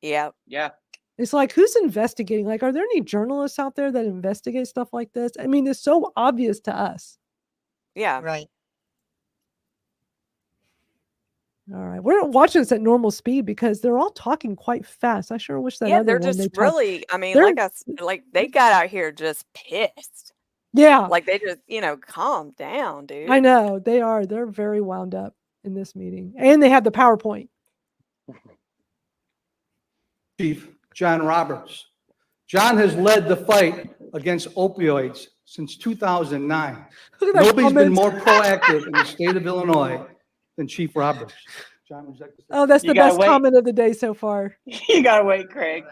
Yeah. Yeah. It's like, who's investigating? Like, are there any journalists out there that investigate stuff like this? I mean, it's so obvious to us. Yeah. Right. All right. We're watching this at normal speed because they're all talking quite fast. I sure wish that Yeah, other they're one just they talk. really, I mean, They're like they got out here just pissed. Yeah. Like they just, you know, calm down, dude. I know. They are. They're very wound up in this meeting. And they have the PowerPoint. Chief John Roberts. John has led the fight against opioids since 2009. Look at that Nobody's been comment. more proactive in the state of Illinois than Chief Roberts. John, would you like to say Oh, that's You the gotta best wait. comment of the day so far. You gotta wait, Craig.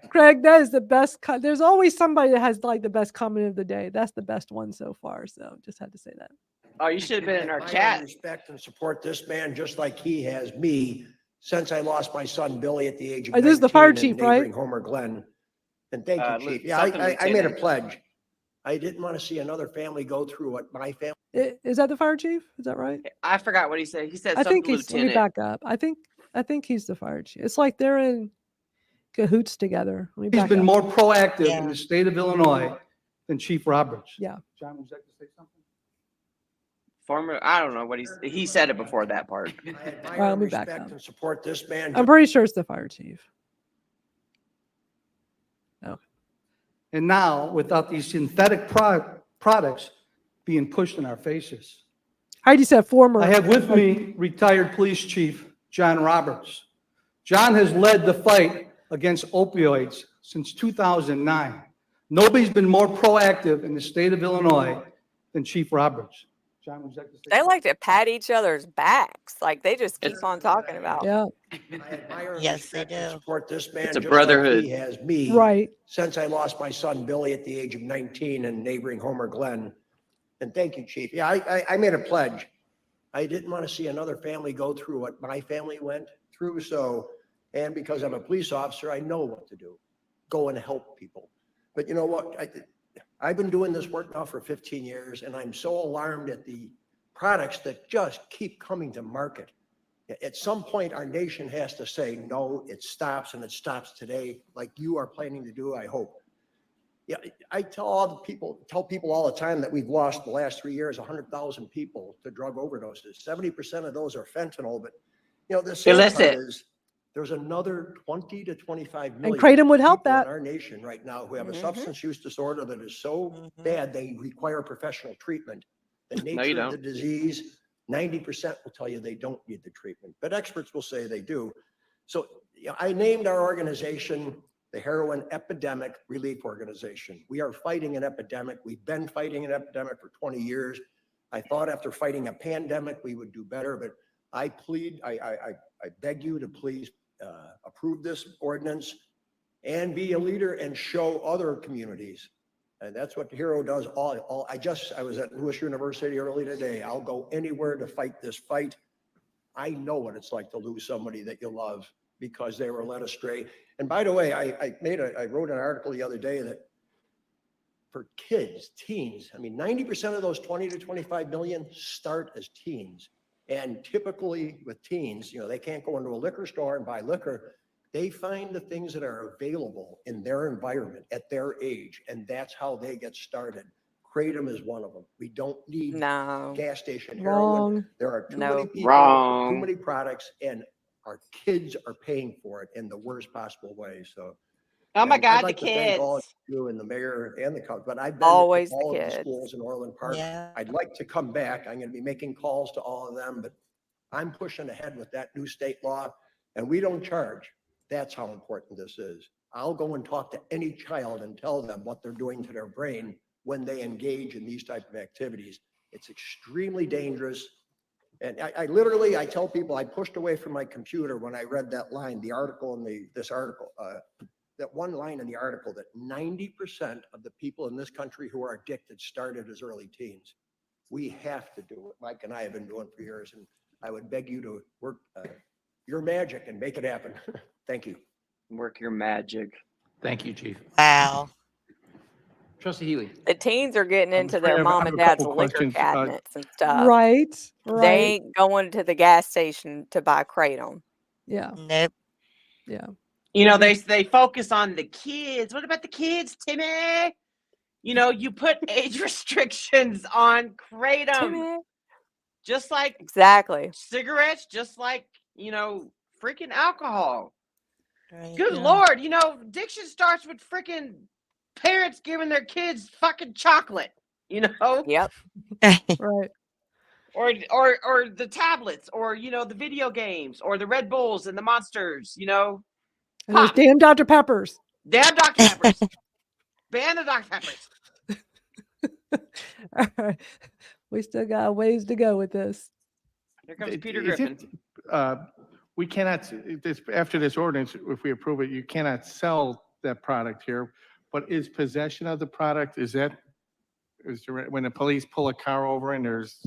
Craig, that is the best. There's always somebody that has like the best comment of the day. That's the best one so far. So just had to say that. Oh, you should have been in our I chat. respect and support this man just like he has me since I lost my son Billy at the age of This is the fire 19 in chief, right? neighboring Homer Glen. And thank you, Chief. Yeah, something I made a lieutenant. pledge. I didn't want to see another family go through what my family. Is that the fire chief? Is that right? I forgot what he said. He said I something think he's. Let me lieutenant. back up. I think he's the fire chief. It's like they're in cahoots together. Let me He's back been up. more proactive Yeah. in the state of Illinois than Chief Roberts. Yeah. John, would you like to say something? Former, I don't know what he said it before that part. I admire All right, let and me back respect up. and support this man. I'm pretty sure it's the fire chief. Okay. And now, without these synthetic products being pushed in our faces. Heidi said former. I have with me retired police chief John Roberts. John has led the fight against opioids since 2009. Nobody's been more proactive in the state of Illinois than Chief Roberts. John, would you like to say They like to pat each other's backs. Like they just keep on talking about. Yeah. I admire and Yes, they respect and do. support this man It's a just brotherhood. like he has me Right. since I lost my son Billy at the age of 19 in neighboring Homer Glen. And thank you, Chief. Yeah, I made a pledge. I didn't want to see another family go through what my family went through. So, and because I'm a police officer, I know what to do. Go and help people. But you know what? I've been doing this work now for 15 years, and I'm so alarmed at the products that just keep coming to market. At some point, our nation has to say, no, it stops, and it stops today, like you are planning to do, I hope. Yeah, I tell people all the time that we've lost the last 3 years, 100,000 people to drug overdoses. 70% of those are fentanyl, but you know, the sad part Illicit. is there's another 20 to 25 And million Kratom would help people that. in our nation right now who have a Mhm. substance use disorder that is so bad they require professional treatment. The No, you nature of the don't. disease, 90% will tell you they don't need the treatment, but experts will say they do. So you know, I named our organization the Heroin Epidemic Relief Organization. We are fighting an epidemic. We've been fighting an epidemic for 20 years. I thought after fighting a pandemic, we would do better, but I beg you to please approve this ordinance and be a leader and show other communities. And that's what the Hero does. I was at Lewis University early today. I'll go anywhere to fight this fight. I know what it's like to lose somebody that you love because they were led astray. And by the way, I wrote an article the other day that for kids, teens, I mean, 90% of those 20 to 25 million start as teens. And typically with teens, they can't go into a liquor store and buy liquor. They find the things that are available in their environment at their age, and that's how they get started. Kratom is one of them. We don't need gas station heroin. There are too many people, too many products, and our kids are paying for it in the worst possible way. So, oh my God, I'd like the to thank kids. all of you and the mayor and the council, but I've been Always to all the of the kids. schools in Orland Park. Yeah. I'd like to come back. I'm going to be making calls to all of them, but I'm pushing ahead with that new state law, and we don't charge. That's how important this is. I'll go and talk to any child and tell them what they're doing to their brain when they engage in these type of activities. It's extremely dangerous. And I tell people I pushed away from my computer when I read that line, the article in this article, that one line in the article that 90% of the people in this country who are addicted started as early teens. We have to do what Mike and I have been doing for years. And I would beg you to work your magic and make it happen. Thank you. Work your magic. Thank you, Chief. Wow. Trustee Healy. The teens are getting into afraid their I have mom a and dad's couple liquor questions. cabinets and stuff. Right. They ain't going to the gas station to buy Kratom. Yeah. Nope. Yeah. They focus on the kids. What about the kids, Timmy? You put age restrictions on Kratom. Timmy. Just like Exactly. cigarettes, just like, freaking alcohol. Right. Good Yeah. Lord, addiction starts with freaking parents giving their kids fucking chocolate, Yep. Right. or the tablets, or the video games, or the Red Bulls and the Monsters, And those damn Dr. Peppers. Damn Dr. Peppers. Ban the Dr. Peppers. All right. We still got a ways to go with this. Here comes Peter Is Griffin. We cannot, after this ordinance, if we approve it, you cannot sell that product here. But is possession of the product, is there, when the police pull a car over and there's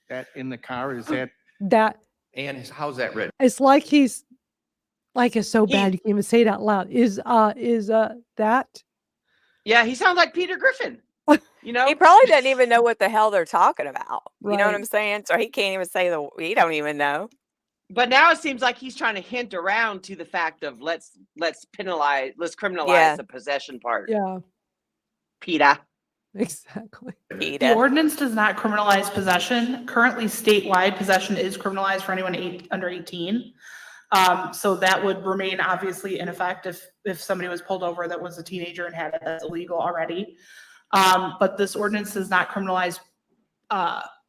that in the car, is that? And how's that written? It's like it's so bad you can't even say it out loud. Is that? Yeah, he sounds like Peter Griffin. He probably doesn't even know what the hell they're talking about. You know what Right. I'm saying? So he can't even say he don't even know. But now it seems like he's trying to hint around to the fact of let's criminalize the possession part. Yeah. Peter. Exactly. The ordinance does not criminalize possession. Currently, statewide, possession is criminalized for anyone under 18. So that would remain obviously in effect if somebody was pulled over that was a teenager and had it, that's illegal already. But this ordinance does not criminalize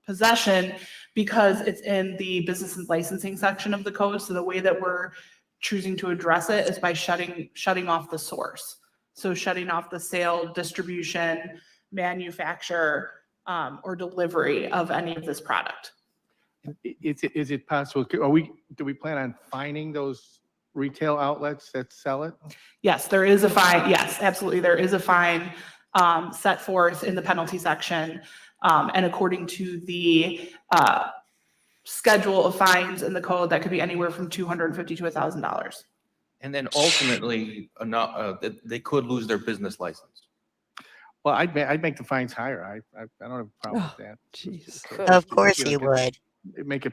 possession because it's in the business and licensing section of the code. So the way that we're choosing to address it is by shutting off the source. So shutting off the sale, distribution, manufacture, or delivery of any of this product. Is it possible, do we plan on fining those retail outlets that sell it? Yes, there is a fine. Yes, absolutely. There is a fine set forth in the penalty section. And according to the schedule of fines in the code, that could be anywhere from $250 to $1,000. And then ultimately, they could lose their business license. Well, I'd make the fines higher. I don't have a problem with that. Jeez. Of course you would. It'd make it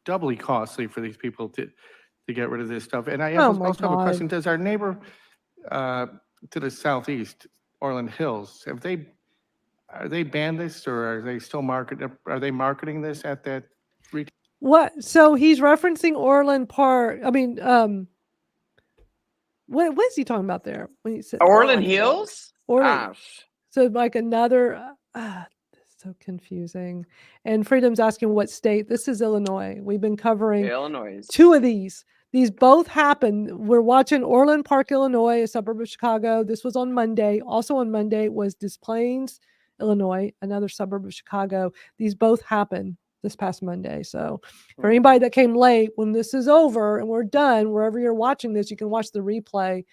doubly costly for these people to get rid of this stuff. And I also have a question. Does our neighbor to the southeast, Orland Hills, are they banned this, or are they still marketing this at that retail? What? So he's referencing Orland Park. I mean, what is he talking about there when he said Orland Hills? Orland. So like another. So confusing. And Freedom's asking what state. This is Illinois. We've been covering Illinois. Two of these. These both happened. We're watching Orland Park, Illinois, a suburb of Chicago. This was on Monday. Also on Monday was Des Plaines, Illinois, another suburb of Chicago. These both happened this past Monday. So for anybody that came late, when this is over and we're done, wherever you're watching this, you can watch the replay.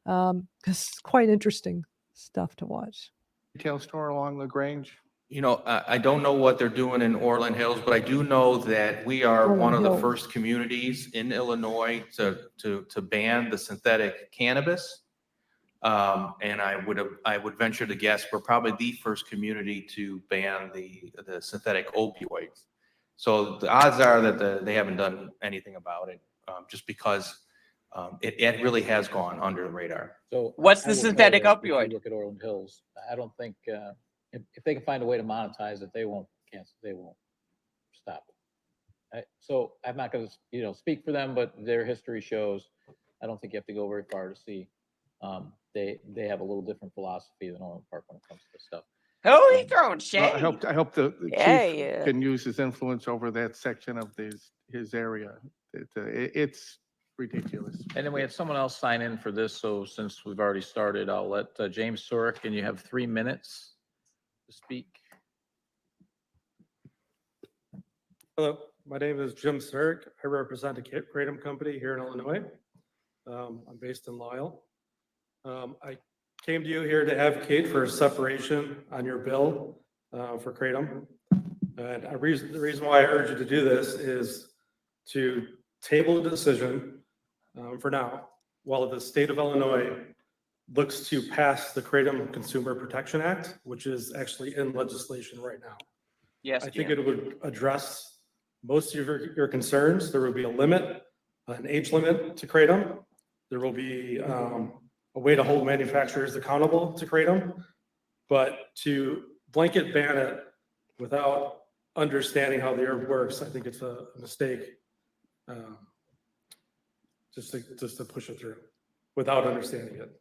Because it's quite interesting stuff to watch. Retail store along LaGrange? You know, I don't know what they're doing in Orland Hills, but I do know that we are one of the first communities in Illinois to ban the synthetic cannabis. And I would venture to guess we're probably the first community to ban the synthetic opioids. So the odds are that they haven't done anything about it, just because it really has gone under the radar. So What's I the will tell synthetic you, if you opioid? Look at Orland Hills. I don't think if they can find a way to monetize it, they won't cancel. They won't stop it. So I'm not going to speak for them, but their history shows. I don't think you have to go very far to see. They have a little different philosophy than Orland Park when it comes to this stuff. Oh, he's throwing shade. Well, I hope the chief can use his influence over that section of his area. It's ridiculous. And then we had someone else sign in for this. So since we've already started, I'll let James Surik, and you have 3 minutes to speak. Hello, my name is Jim Surik. I represent a Kratom company here in Illinois. I'm based in Loyal. I came to you here to advocate for a separation on your bill for Kratom. And the reason why I urge you to do this is to table the decision for now, while the state of Illinois looks to pass the Kratom Consumer Protection Act, which is actually in legislation right now. Yes, I think Jim. it would address most of your concerns. There will be a limit, an age limit to Kratom. There will be a way to hold manufacturers accountable to Kratom, but to blanket ban it without understanding how the herb works, I think it's a mistake. Just to push it through without understanding it.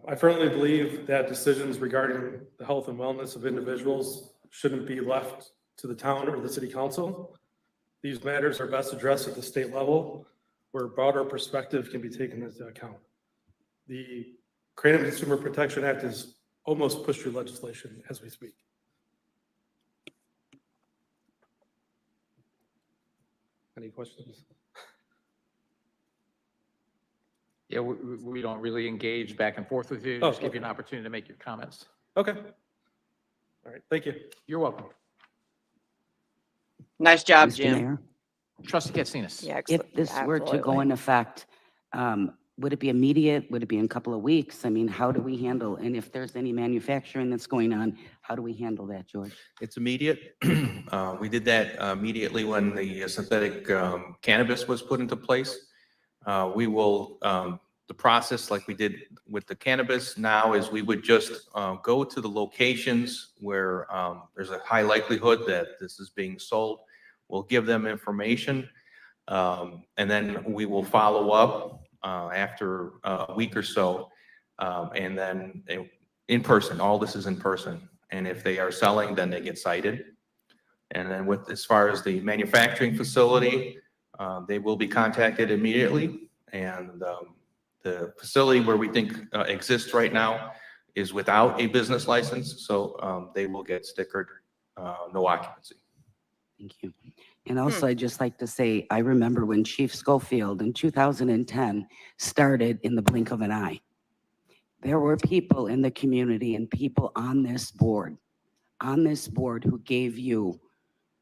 I firmly believe that decisions regarding the health and wellness of individuals shouldn't be left to the town or the city council. These matters are best addressed at the state level, where a broader perspective can be taken into account. The Kratom Consumer Protection Act is almost pushed through legislation as we speak. Any questions? Yeah, we don't really engage back and forth with you. Oh, Just give you an opportunity to make your comments. Okay. All right, thank you. You're welcome. Nice job, Mr. Jim. Mayor, Trustee Katsinas. Yeah, if this were to go in effect, would it be immediate? Would it be in a couple of weeks? I mean, how do we handle, and if there's any manufacturing that's going on, how do we handle that, George? It's immediate. We did that immediately when the synthetic cannabis was put into place. We will, the process like we did with the cannabis now is we would just go to the locations where there's a high likelihood that this is being sold. We'll give them information, and then we will follow up after a week or so, and then in person. All this is in person. And if they are selling, then they get cited. And then as far as the manufacturing facility, they will be contacted immediately. And the facility where we think exists right now is without a business license. So they will get stickered, no occupancy. Thank you. And also, I'd just like to say, I remember when Chief Schofield in 2010 started in the blink of an eye. There were people in the community and people on this board who gave you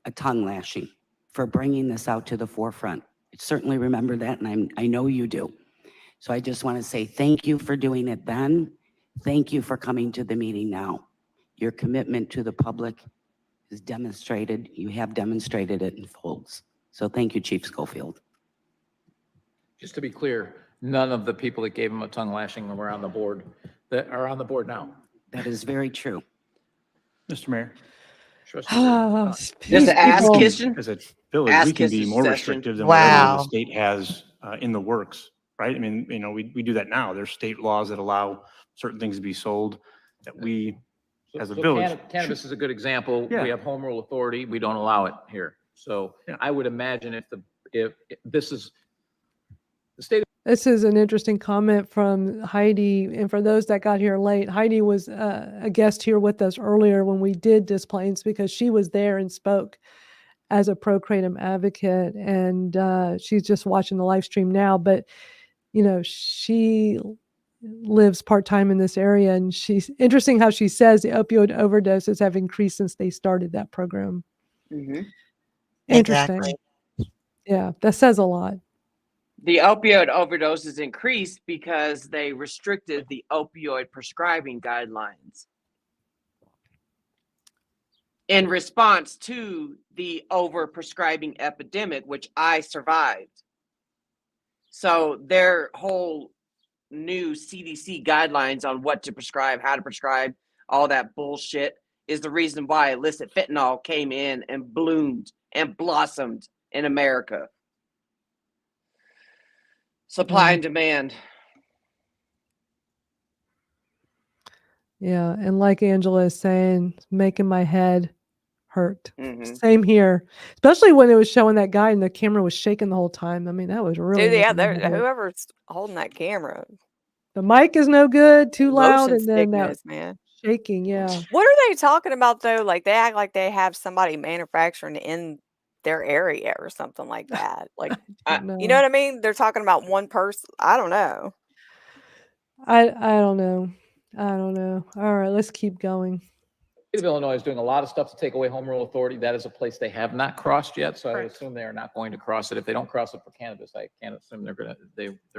a tongue lashing for bringing this out to the forefront. I certainly remember that, and I know you do. So I just want to say thank you for doing it then. Thank you for coming to the meeting now. Your commitment to the public is demonstrated. You have demonstrated it in folds. So thank you, Chief Schofield. Just to be clear, none of the people that gave him a tongue lashing were on the board that are on the board now. That is very true. Mr. Mayor. Just an ass kissing. As a village, Ass we can be kissing more session. restrictive than whatever the Wow. state has in the works, right? I mean, we do that now. There's state laws that allow certain things to be sold that we, as a village. Cannabis is a good example. Yeah. We have home rule authority. We don't allow it here. So I would imagine if this is the state of This is an interesting comment from Heidi. And for those that got here late, Heidi was a guest here with us earlier when we did Displanes because she was there and spoke as a pro-kratom advocate. And she's just watching the live stream now. But, she lives part-time in this area. And she's interesting how she says the opioid overdoses have increased since they started that program. Mhm. Interesting. Exactly. Yeah, that says a lot. The opioid overdoses increased because they restricted the opioid prescribing guidelines in response to the overprescribing epidemic, which I survived. So their whole new CDC guidelines on what to prescribe, how to prescribe, all that bullshit is the reason why illicit fentanyl came in and bloomed and blossomed in America. Supply and demand. Yeah, and like Angela is saying, it's making my head hurt. Mhm. Same here, especially when it was showing that guy and the camera was shaking the whole time. I mean, that was really Dude, yeah, making my head hurt. whoever's holding that camera, The mic is no good, too loud, motion and then that sickness, man. shaking. Yeah, What are they talking about though? Like they act like they have somebody manufacturing in their area or something like that. Like, you know what I mean? They're talking about one person. I don't know. I don't know. I don't know. All right, let's keep going. The state of Illinois is doing a lot of stuff to take away home rule authority. That is a place they have not crossed yet, so I would assume they are not going to cross it. If they don't cross it for cannabis, I can't assume they're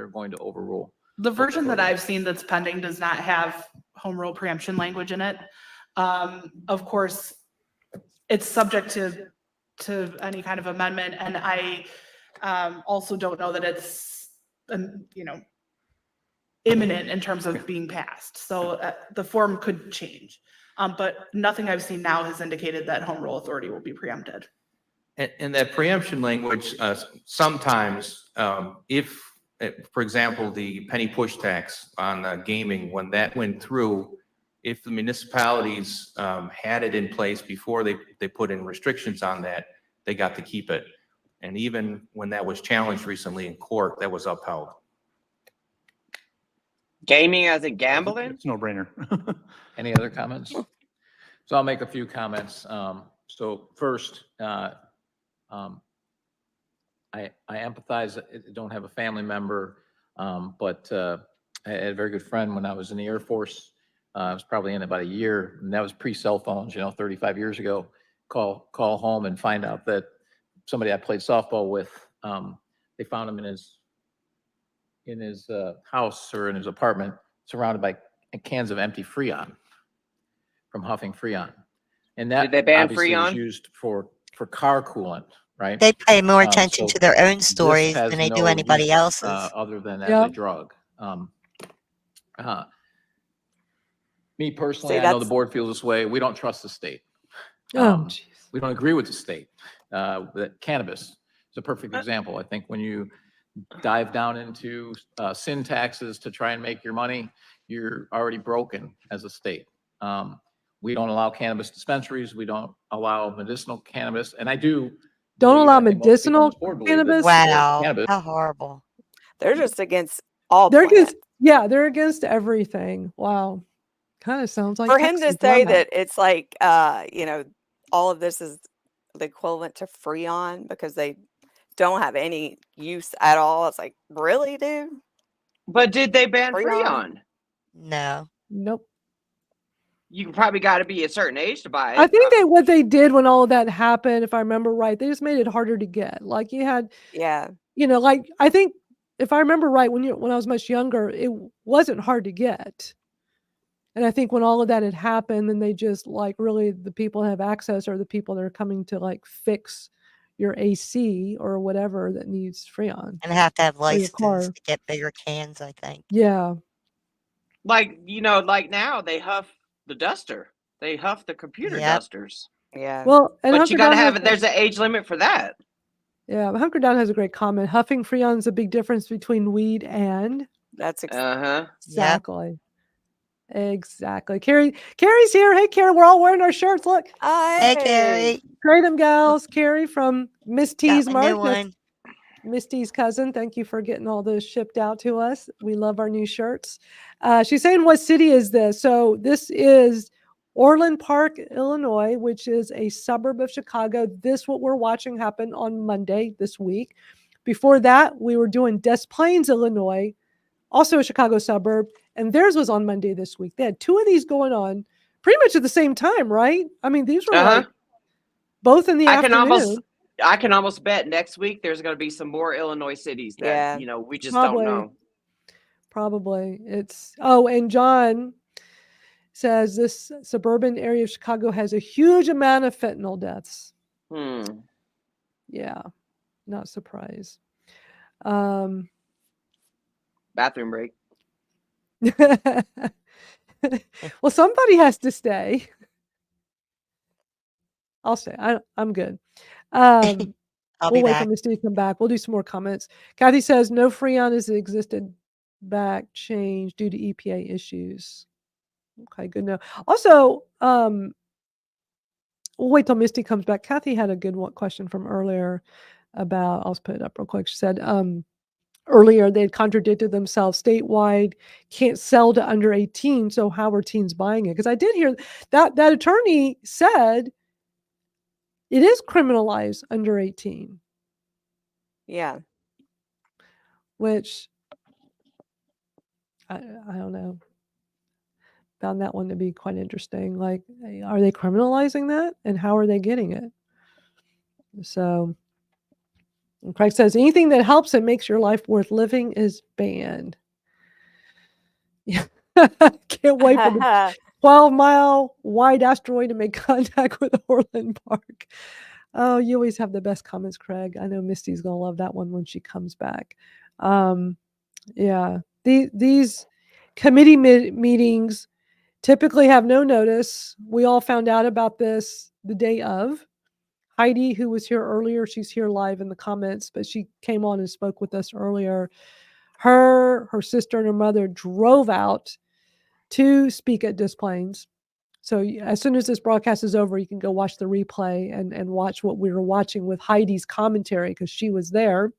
going to overrule. The version that I've seen that's pending does not have home rule preemption language in it. Of course, it's subject to any kind of amendment, and I also don't know that it's imminent in terms of being passed. So the form could change, but nothing I've seen now has indicated that home rule authority will be preempted. And that preemption language, sometimes, if, for example, the penny push tax on gaming, when that went through, if the municipalities had it in place before they put in restrictions on that, they got to keep it. And even when that was challenged recently in court, that was upheld. Gaming as in gambling? It's no brainer. Any other comments? So I'll make a few comments. So first, I empathize. I don't have a family member, but I had a very good friend when I was in the Air Force. I was probably in about a year, and that was pre-cell phones, 35 years ago. Call home and find out that somebody I played softball with, they found him in his house or in his apartment, surrounded by cans of empty Freon from huffing Freon. And that Did they ban obviously was Freon? used for car coolant, right? They pay more attention So to their own this stories has than they do no anybody use, else's. other than as a drug. Me personally, See, I know the that's- board feels this way. We don't trust the state. Oh, We don't agree with the state. That cannabis is a perfect example. I think when you dive down into sin taxes to try and make your money, you're already broken as a state. We don't allow cannabis dispensaries. We don't allow medicinal cannabis. And I do. Don't allow I think most people on medicinal this board believe that cannabis. Wow, cannabis. how horrible. They're just against all They're plants. against, they're against everything. Wow, kind of sounds like For him to Texas, say I'm at. that it's like, all of this is the equivalent to Freon because they don't have any use at all. It's like, really, dude? But did they ban Freon? Freon? No. Nope. You probably got to be a certain age to buy it. I think what they did when all of that happened, if I remember right, they just made it harder to get. Like you had, Yeah. like I think if I remember right, when I was much younger, it wasn't hard to get. And I think when all of that had happened, then they just like really the people that have access are the people that are coming to like fix your AC or whatever that needs Freon. And have to have Or your license car. to get bigger cans, I think. Yeah. Like, like now they huff the duster. They huff the computer dusters. Yeah. Well, and but you Hunker got to Down have has it. There's an age limit for that. Yeah, Hunker Down has a great comment. Huffing Freon is a big difference between weed and. That's exactly. Exactly. Carrie's here. Hey, Carrie, we're all wearing our shirts. Look. Hey, Carrie. Kratom Gals. Carrie from Miss T's Got my new Market. one. Misty's cousin. Thank you for getting all those shipped out to us. We love our new shirts. She's saying, what city is this? So this is Orland Park, Illinois, which is a suburb of Chicago. This what we're watching happen on Monday this week. Before that, we were doing Des Plaines, Illinois, also a Chicago suburb, and theirs was on Monday this week. They had two of these going on pretty much at the same time, right? I mean, these were like both in the afternoon. I can almost bet next week there's going to be some more Illinois cities that we just don't know. Probably. And John says this suburban area of Chicago has a huge amount of fentanyl deaths. Yeah, not surprised. Bathroom break. Well, somebody has to stay. I'll stay. I'm good. I'll We'll be wait back. for Misty to come back. We'll do some more comments. Kathy says no Freon has existed back change due to EPA issues. Okay, good to know. Also, we'll wait till Misty comes back. Kathy had a good question from earlier about, I'll put it up real quick. She said, earlier they had contradicted themselves statewide, can't sell to under 18. So how are teens buying it? Because I did hear that attorney said it is criminalized under 18. Yeah. Which I don't know. Found that one to be quite interesting. Like, are they criminalizing that? And how are they getting it? So and Craig says anything that helps and makes your life worth living is banned. Yeah. Can't wait for the 12-mile wide asteroid to make contact with Orland Park. Oh, you always have the best comments, Craig. I know Misty's gonna love that one when she comes back. Yeah, these committee meetings typically have no notice. We all found out about this the day of. Heidi, who was here earlier, she's here live in the comments, but she came on and spoke with us earlier. Her sister and her mother drove out to speak at Des Plaines. So as soon as this broadcast is over, you can go watch the replay and watch what we were watching with Heidi's commentary because she was there.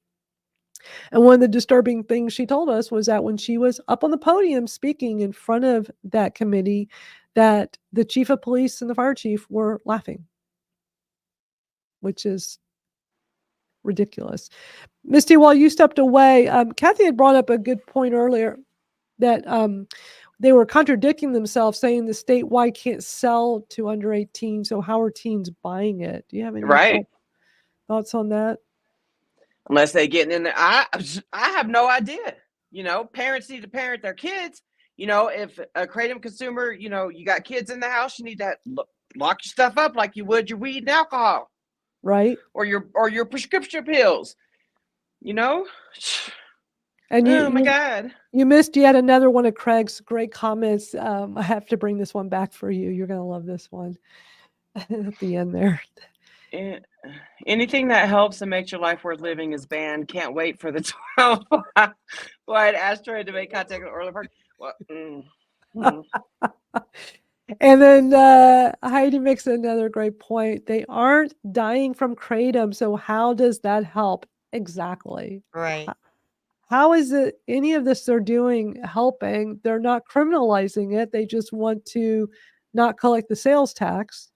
And one of the disturbing things she told us was that when she was up on the podium speaking in front of that committee, that the chief of police and the fire chief were laughing, which is ridiculous. Misty, while you stepped away, Kathy had brought up a good point earlier that they were contradicting themselves, saying the statewide can't sell to under 18. So how are teens buying it? Do you have any thoughts on that? Unless they getting in there. I have no idea. Parents need to parent their kids. If a Kratom consumer, you got kids in the house, you need to lock your stuff up like you would your weed and alcohol. Right. Or your prescription pills. And oh my God. You missed yet another one of Craig's great comments. I have to bring this one back for you. You're going to love this one at the end there. Anything that helps and makes your life worth living is banned. Can't wait for the 12 wide asteroid to make contact with Orland Park. Well, And then Heidi makes another great point. They aren't dying from Kratom, so how does that help? Exactly. Right. How is it any of this they're doing helping? They're not criminalizing it. They just want to not collect the sales tax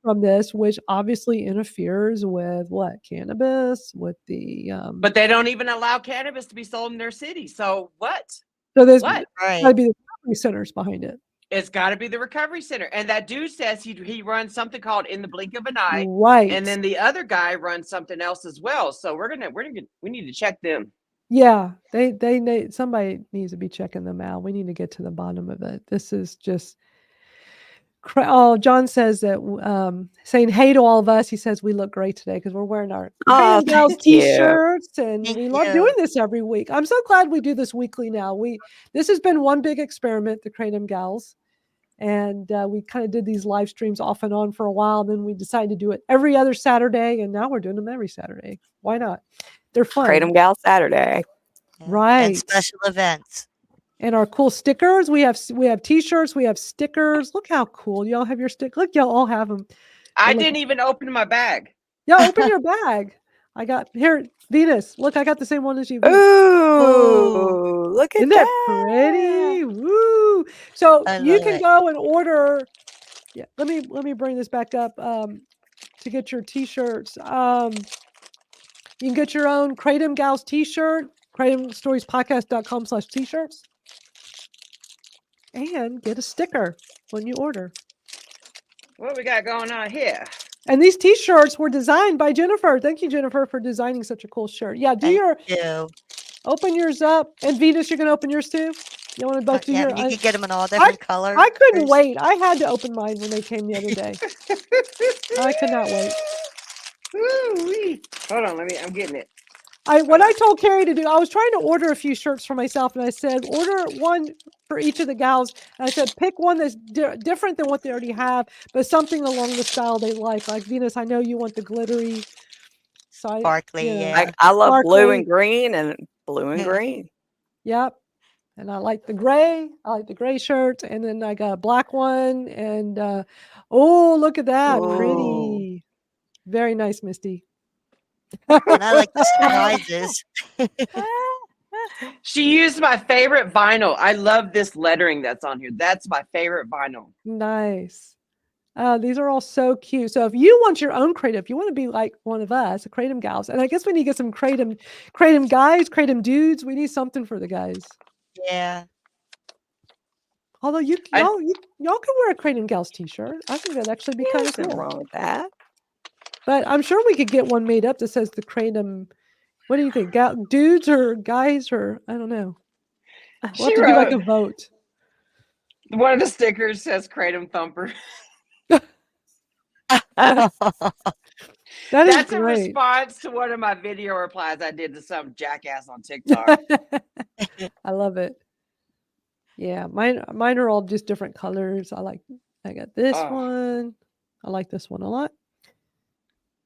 from this, which obviously interferes with cannabis, with the but they don't even allow cannabis to be sold in their city. So what? So there's what? Got to be the recovery centers behind it. It's got to be the recovery center. And that dude says he runs something called In the Blink of an Eye. Right. And then the other guy runs something else as well. So we need to check them. Yeah, they somebody needs to be checking them out. We need to get to the bottom of it. This is just John says that saying hey to all of us. He says we look great today because we're wearing our Kratom Gals t-shirts and we love doing this every week. I'm so glad we do this weekly now. This has been one big experiment, the Kratom Gals. And we kind of did these live streams off and on for a while. Then we decided to do it every other Saturday. And now we're doing them every Saturday. Why not? They're fun. Kratom Gals Saturday. Right. And special events. And our cool stickers. We have t-shirts. We have stickers. Look how cool. Y'all have your stick. Look, y'all all have them. I didn't even open my bag. Yeah, open your bag. I got here, Venus. Look, I got the same one as you. Ooh, look at Isn't that that. pretty? Woo! So I you love can it. go and order. Yeah, let me bring this back up to get your t-shirts. You can get your own Kratom Gals t-shirt, kratomstoriespodcast.com/t-shirts, and get a sticker when you order. What we got going on here? And these t-shirts were designed by Jennifer. Thank you, Jennifer, for designing such a cool shirt. Yeah, Thank you. open yours up. And Venus, you're gonna open yours too? You want to both do Yeah, your and you can get them in all I different colors. I couldn't wait. I had to open mine when they came the other day. I could not wait. Woo-wee. Hold on, I'm getting it. What I told Carrie to do, I was trying to order a few shirts for myself, and I said, order one for each of the gals. And I said, pick one that's different than what they already have, but something along the style they like. Like Venus, I know you want the glittery side. Sparkly, Yeah. I love blue Sparkly. and green and blue and green. Yep. And I like the gray. I like the gray shirt. And then I got a black one. And oh, look at that. Ooh. Pretty. Very nice, Misty. And I like the surprises. She used my favorite vinyl. I love this lettering that's on here. That's my favorite vinyl. Nice. These are all so cute. So if you want your own Kratom, if you want to be like one of us, the Kratom Gals, and I guess we need to get some Kratom guys, Kratom dudes. We need something for the guys. Yeah. Although y'all can wear a Kratom Gals t-shirt. I think that'd actually be kind of Nothing cool. wrong with that. But I'm sure we could get one made up that says the Kratom. What do you think? Dudes or guys or I don't know. We'll have to do like a vote. One of the stickers says Kratom Thumper. That's a great. response to one of my video replies I did to some jackass on TikTok. I love it. Yeah, mine are all just different colors. I got this one. I like this one a lot.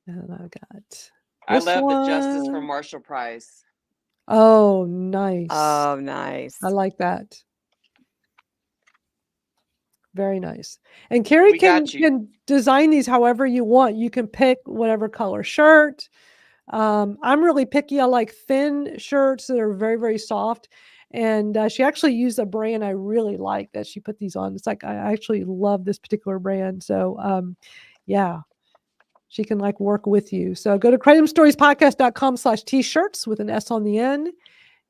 And I got I this love one. the Justice for Marshall Price. Oh, nice. Oh, nice. I like that. Very nice. And Carrie can design these however you want. You can pick whatever color shirt. I'm really picky. I like thin shirts that are very, very soft. And she actually used a brand I really like that she put these on. It's like, I actually love this particular brand. So, yeah, she can like work with you. So go to kratomstoriespodcast.com/t-shirts with an S on the end.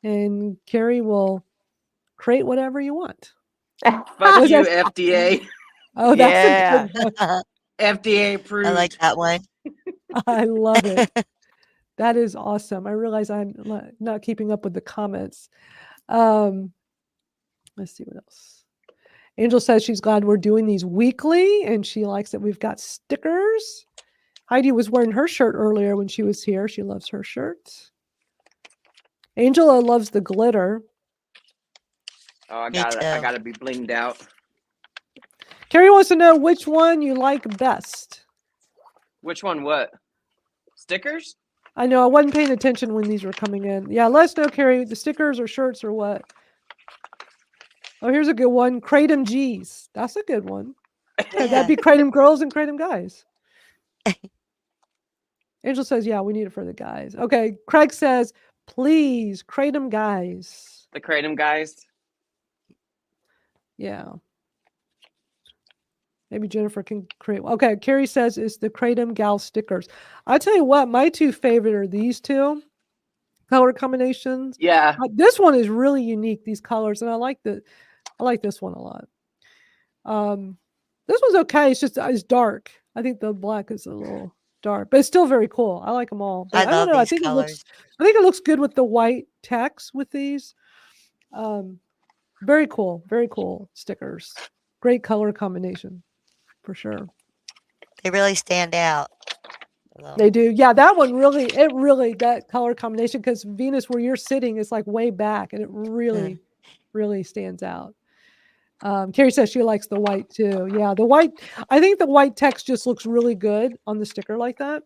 And Carrie will create whatever you want. Fuck you, FDA. Oh, that's a good one. FDA approved. I like that one. I love it. That is awesome. I realize I'm not keeping up with the comments. Let's see what else. Angel says she's glad we're doing these weekly, and she likes that we've got stickers. Heidi was wearing her shirt earlier when she was here. She loves her shirt. Angela loves the glitter. Oh, I gotta be blinged out. Carrie wants to know which one you like best. Which one? What? Stickers? I know I wasn't paying attention when these were coming in. Yeah, let us know, Carrie, the stickers or shirts or what. Oh, here's a good one. Kratom G's. That's a good one. Yeah. That'd be Kratom girls and Kratom guys. Angel says, yeah, we need it for the guys. Okay. Craig says, please, Kratom guys. The Kratom guys? Yeah. Maybe Jennifer can create. Okay. Carrie says it's the Kratom gal stickers. I'll tell you what, my two favorite are these two color combinations. Yeah. This one is really unique, these colors, and I like this one a lot. This one's okay. It's dark. I think the black is a little dark, but it's still very cool. I like them all. But I don't know. I think colors. I think it looks good with the white text with these. Very cool. Very cool stickers. Great color combination for sure. They really stand out. They do. Yeah, that one really, that color combination, because Venus, where you're sitting, is like way back, and it really, really stands out. Carrie says she likes the white too. Yeah, the white, I think the white text just looks really good on the sticker like that.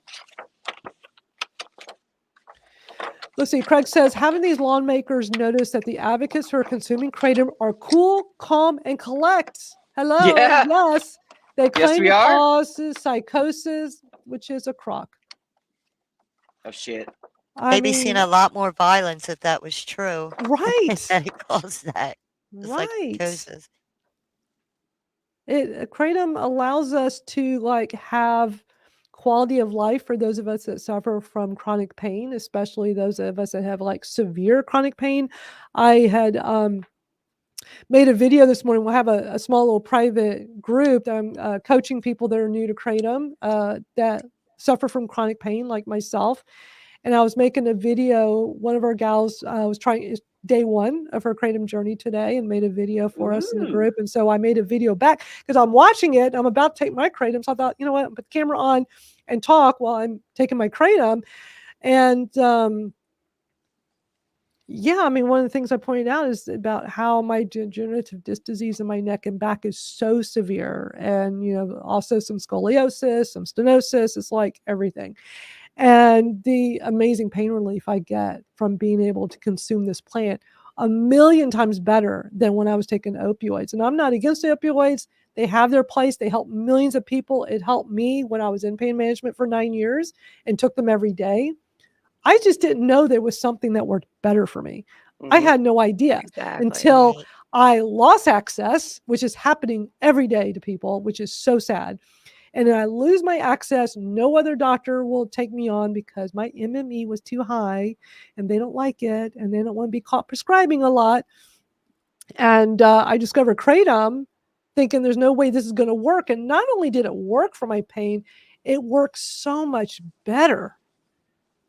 Let's see. Craig says, haven't these lawn makers noticed that the advocates who are consuming Kratom are cool, calm, and collect? Hello. Yeah. Yes. They claim we it are. causes psychosis, which is a crock. of shit. I They'd be seeing mean, a lot more violence if that was true. right, That it caused that. It's like right. psychosis. Kratom allows us to like have quality of life for those of us that suffer from chronic pain, especially those of us that have like severe chronic pain. I had made a video this morning. We'll have a small little private group that I'm coaching people that are new to Kratom that suffer from chronic pain like myself. And I was making a video. One of our gals was trying day one of her Kratom journey today and made a video for us in the group. And so I made a video back because I'm watching it. I'm about to take my Kratom. So I thought, you know what, I'll put the camera on and talk while I'm taking my Kratom. And yeah, I mean, one of the things I pointed out is about how my degenerative disc disease in my neck and back is so severe. And, you know, also some scoliosis, some stenosis. It's like everything. And the amazing pain relief I get from being able to consume this plant 1,000,000 times better than when I was taking opioids. And I'm not against opioids. They have their place. They help millions of people. It helped me when I was in pain management for 9 years and took them every day. I just didn't know there was something that worked better for me. I had no idea until Right. I lost access, which is happening every day to people, which is so sad. And then I lose my access. No other doctor will take me on because my MME was too high and they don't like it and they don't want to be caught prescribing a lot. And I discovered Kratom thinking there's no way this is going to work. And not only did it work for my pain, it works so much better.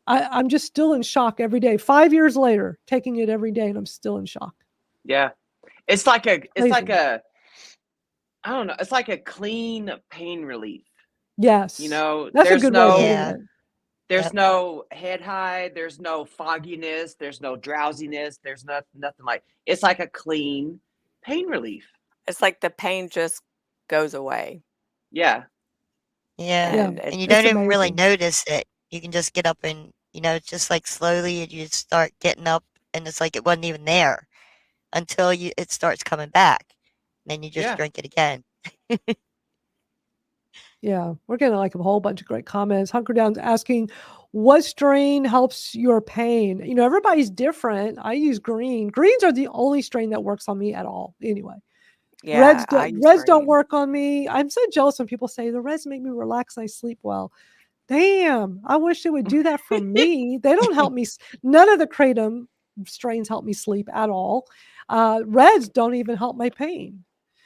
I'm just still in shock every day. 5 years later, taking it every day, and I'm still in shock. Yeah. It's like a Amazing. I don't know, it's like a clean pain relief. Yes. You know, That's a there's good way of putting Yeah. it. there's Yep. no head high, there's no fogginess, there's no drowsiness, there's nothing like it's like a clean pain relief. It's like the pain just goes away. Yeah. Yeah. Yeah. And And you It's don't even really amazing. notice it. You can just get up and, you know, it's just like slowly you just start getting up and it's like it wasn't even there until it starts coming back. Then you just Yeah. drink it again. Yeah, we're getting like a whole bunch of great comments. Hunker Down's asking, what strain helps your pain? You know, everybody's different. I use green. Greens are the only strain that works on me at all. Anyway, yeah, I use reds don't green. work on me. I'm so jealous when people say the reds make me relax and I sleep well. Damn, I wish they would do that for me. They don't help me. None of the Kratom strains help me sleep at all. Reds don't even help my pain.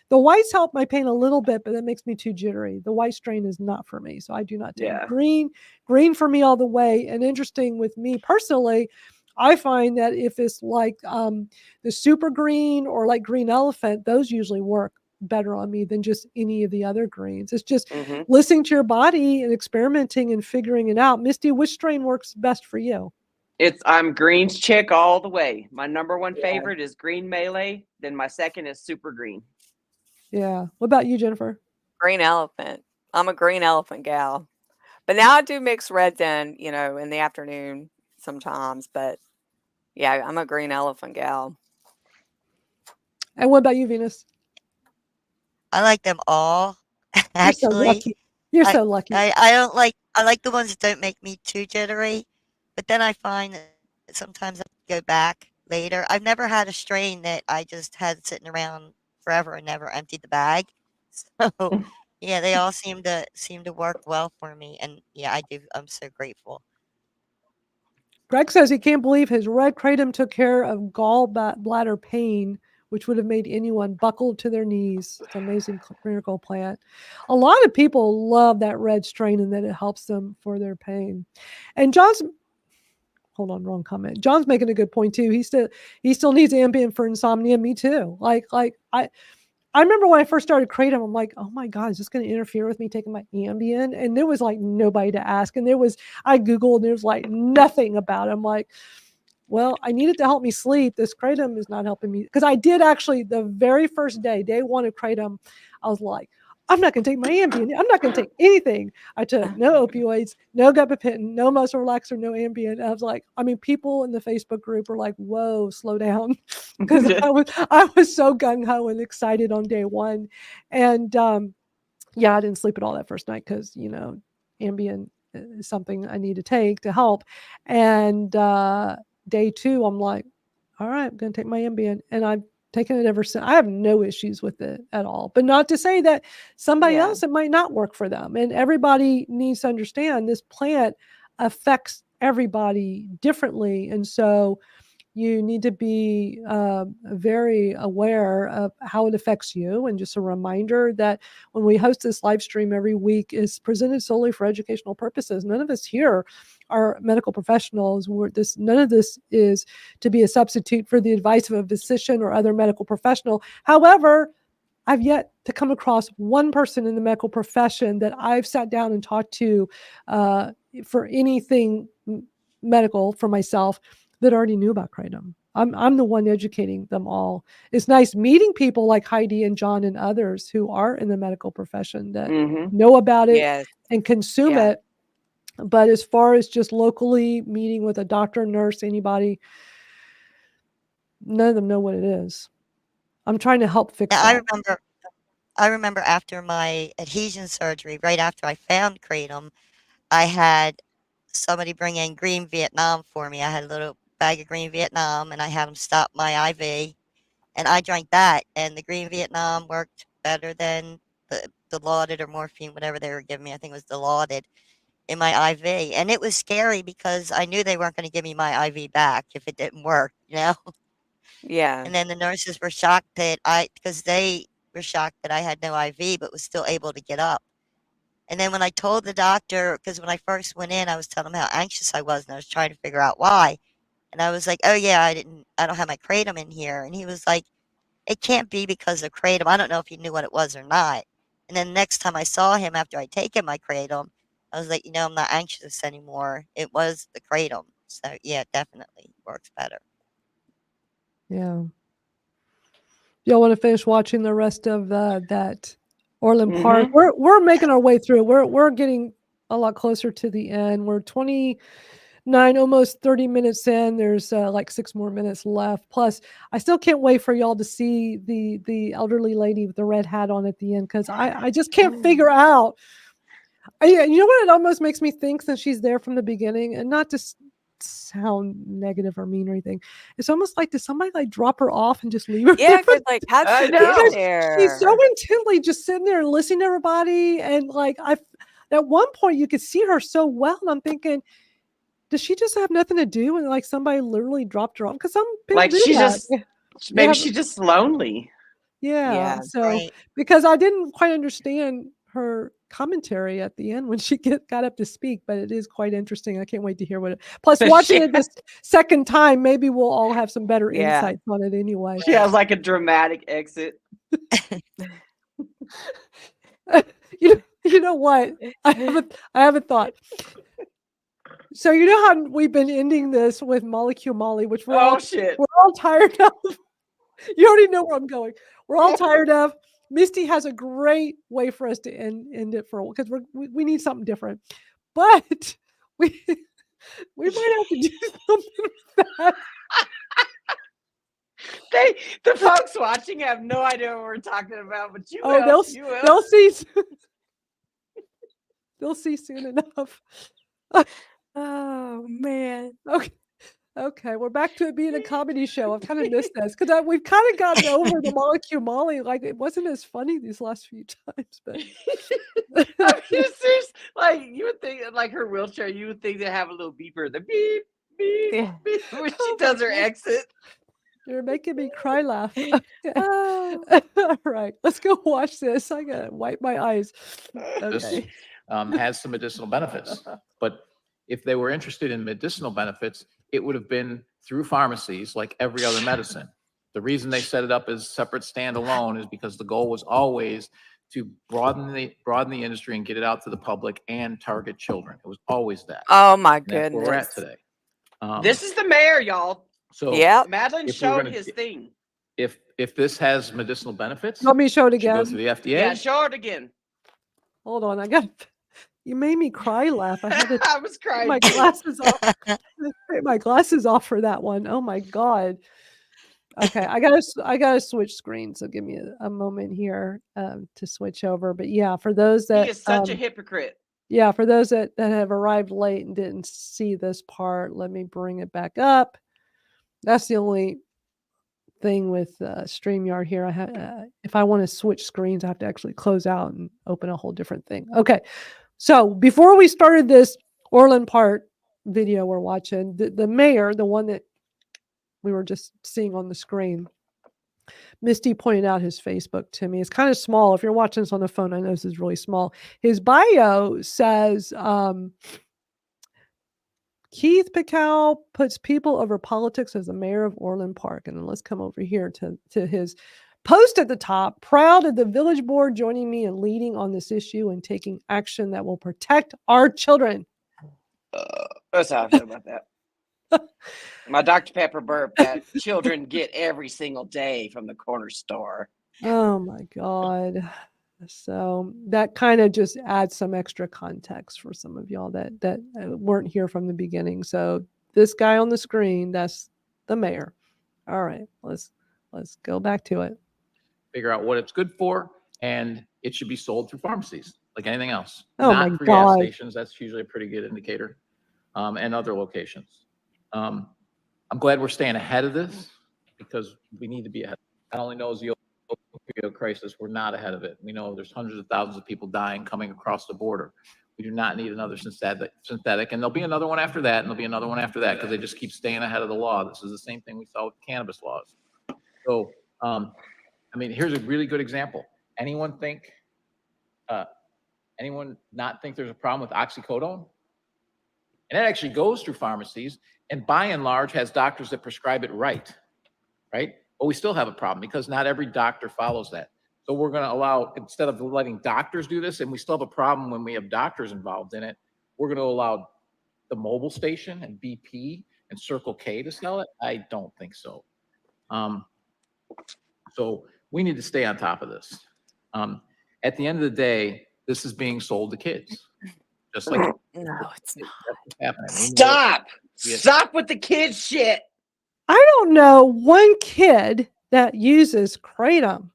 The whites help my pain a little bit, but that makes me too jittery. The white strain is not for me, so I do not take Yeah. green. Green for me all the way. And interesting with me personally, I find that if it's like the super green or like green elephant, those usually work better on me than just any of the other greens. It's just listening to your body and experimenting and figuring it out. Misty, which strain works best for you? I'm greens chick all the way. My number one favorite is green melee, then my second is super green. Yeah. What about you, Jennifer? Green elephant. I'm a green elephant gal. But now I do mix reds in, you know, in the afternoon sometimes. But yeah, I'm a green elephant gal. And what about you, Venus? I like them all. You're so Actually, lucky. You're I, so lucky. I like the ones that don't make me too jittery, but then I find that sometimes I go back later. I've never had a strain that I just had sitting around forever and never emptied the bag. So yeah, they all seem to work well for me, and yeah, I do. I'm so grateful. Greg says he can't believe his red kratom took care of gallbladder pain, which would have made anyone buckle to their knees. It's an amazing miracle plant. A lot of people love that red strain and that it helps them for their pain. And hold on, wrong comment. John's making a good point too. He still needs Ambien for insomnia. Me too. I remember when I first started Kratom, I'm like, oh my God, is this going to interfere with me taking my Ambien? And there was like nobody to ask. And I Googled and there was like nothing about it. I'm like, well, I need it to help me sleep. This Kratom is not helping me. Because I did actually, the very first day one of Kratom, I was like, I'm not going to take my Ambien. I'm not going to take anything. I took no opioids, no gabapentin, no muscle relaxer, no Ambien. I was like, people in the Facebook group were like, whoa, slow down. Because I was so gung-ho and excited on day one. And yeah, I didn't sleep at all that first night because, Ambien something I need to take to help. And day 2, I'm like, all right, I'm going to take my Ambien. And I've taken it ever since. I have no issues with it at all. But not to say that somebody else, it might not work for them. And everybody needs to understand this plant affects everybody differently. And so you need to be very aware of how it affects you. And just a reminder that when we host this live stream every week is presented solely for educational purposes. None of us here are medical professionals. None of this is to be a substitute for the advice of a physician or other medical professional. However, I've yet to come across one person in the medical profession that I've sat down and talked to for anything medical for myself that already knew about kratom. I'm the one educating them all. It's nice meeting people like Heidi and John and others who are in the medical profession that know about it and consume it. But as far as just locally meeting with a doctor, nurse, anybody, none of them know what it is. I'm trying to help fix Yeah, that. I remember after my adhesion surgery, right after I found kratom, I had somebody bring in green Vietnam for me. I had a little bag of green Vietnam and I had them stop my IV and I drank that and the green Vietnam worked better than the lauded or morphine, whatever they were giving me. I think it was the lauded in my IV. And it was scary because I knew they weren't going to give me my IV back if it didn't work, you know? Yeah. And then the nurses were shocked because they were shocked that I had no IV, but was still able to get up. And then when I told the doctor, because when I first went in, I was telling him how anxious I was and I was trying to figure out why. And I was like, oh yeah, I don't have my kratom in here. And he was like, it can't be because of kratom. I don't know if he knew what it was or not. And then next time I saw him after I'd taken my kratom, I was like, I'm not anxious anymore. It was the kratom. So yeah, it definitely works better. Yeah. Y'all want to finish watching the rest of that Orland Park? We're making our way through. We're getting a lot closer to the end. We're 29, almost 30 minutes in. There's like 6 more minutes left. Plus, I still can't wait for y'all to see the elderly lady with the red hat on at the end because I just can't figure out. You know what? It almost makes me think since she's there from the beginning, and not to sound negative or mean or anything. It's almost like, did somebody like drop her off and just leave her? Yeah, because like, how'd I she know. get She's so there? intently just sitting there and listening to everybody. And like, at one point you could see her so well. And I'm thinking, does she just have nothing to do? And like somebody literally dropped her off? Because some people Like do she that. just, maybe she's just lonely. Yeah. Yeah, So right. because I didn't quite understand her commentary at the end when she got up to speak, but it is quite interesting. I can't wait to hear what it. Plus, watching it this second time, maybe we'll all have some better Yeah. insights on it anyway. She has like a dramatic exit. You know what? I have a thought. So you know how we've been ending this with Molecule Molly, which we're all tired of. You already know where I'm going. We're all tired of. Misty has a great way for us to end it for because we need something different, but we might have to do something with that. The folks watching have no idea what we're talking about, but you will. They'll see. They'll see soon enough. Oh man. Okay, we're back to it being a comedy show. I've kind of missed this because we've kind of gotten over the Molecule Molly. Like it wasn't as funny these last few times, but I mean, serious, like you would think, like her wheelchair, you would think they have a little beeper, the beep beep beep when she does her exit. You're making me cry laugh. Okay. All right, let's go watch this. I gotta wipe my eyes. This Okay. has some medicinal benefits, but if they were interested in medicinal benefits, it would have been through pharmacies like every other medicine. The reason they set it up as separate standalone is because the goal was always to broaden the industry and get it out to the public and target children. It was always that. Oh my And that's where we're at goodness. today. This is the mayor, y'all. So Madeline if we're showed gonna- his thing. If this has medicinal benefits, Let me show it it should go again. through the FDA. Yeah, show it again. Hold on, you made me cry laugh. I had to I was take crying. my glasses off. Take my glasses off for that one. Oh my god. Okay, I gotta switch screens. So give me a moment here to switch over. But yeah, for those that He is such a hypocrite. Yeah, for those that have arrived late and didn't see this part, let me bring it back up. That's the only thing with StreamYard here. If I want to switch screens, I have to actually close out and open a whole different thing. Okay, so before we started this Orland Park video we're watching, the mayor, the one that we were just seeing on the screen, Misty pointed out his Facebook to me. It's kind of small. If you're watching this on the phone, I know this is really small. His bio says, Keith Picow puts people over politics as the mayor of Orland Park. And then let's come over here to his post at the top. Proud of the village board joining me in leading on this issue and taking action that will protect our children. That's how I feel about that. My Dr. Pepper burp that children get every single day from the corner store. Oh my God. So that kind of just adds some extra context for some of y'all that weren't here from the beginning. So this guy on the screen, that's the mayor. All right, let's go back to it. Figure out what it's good for, and it should be sold through pharmacies like anything else. Oh Not my through gas God. stations. That's usually a pretty good indicator, and other locations. I'm glad we're staying ahead of this because we need to be ahead. Not only knows the opioid crisis, we're not ahead of it. We know there's hundreds of thousands of people dying coming across the border. We do not need another synthetic, and there'll be another one after that, and there'll be another one after that because they just keep staying ahead of the law. This is the same thing we saw with cannabis laws. So, I mean, here's a really good example. Anyone not think there's a problem with oxycodone? And that actually goes through pharmacies and by and large has doctors that prescribe it right? But we still have a problem because not every doctor follows that. So we're going to allow, instead of letting doctors do this, and we still have a problem when we have doctors involved in it, we're going to allow the mobile station and BP and Circle K to sell it? I don't think so. So we need to stay on top of this. At the end of the day, this is being sold to kids. Just like No, it's not. that's what's happening. Stop with the kids shit. I don't know one kid that uses Kratom.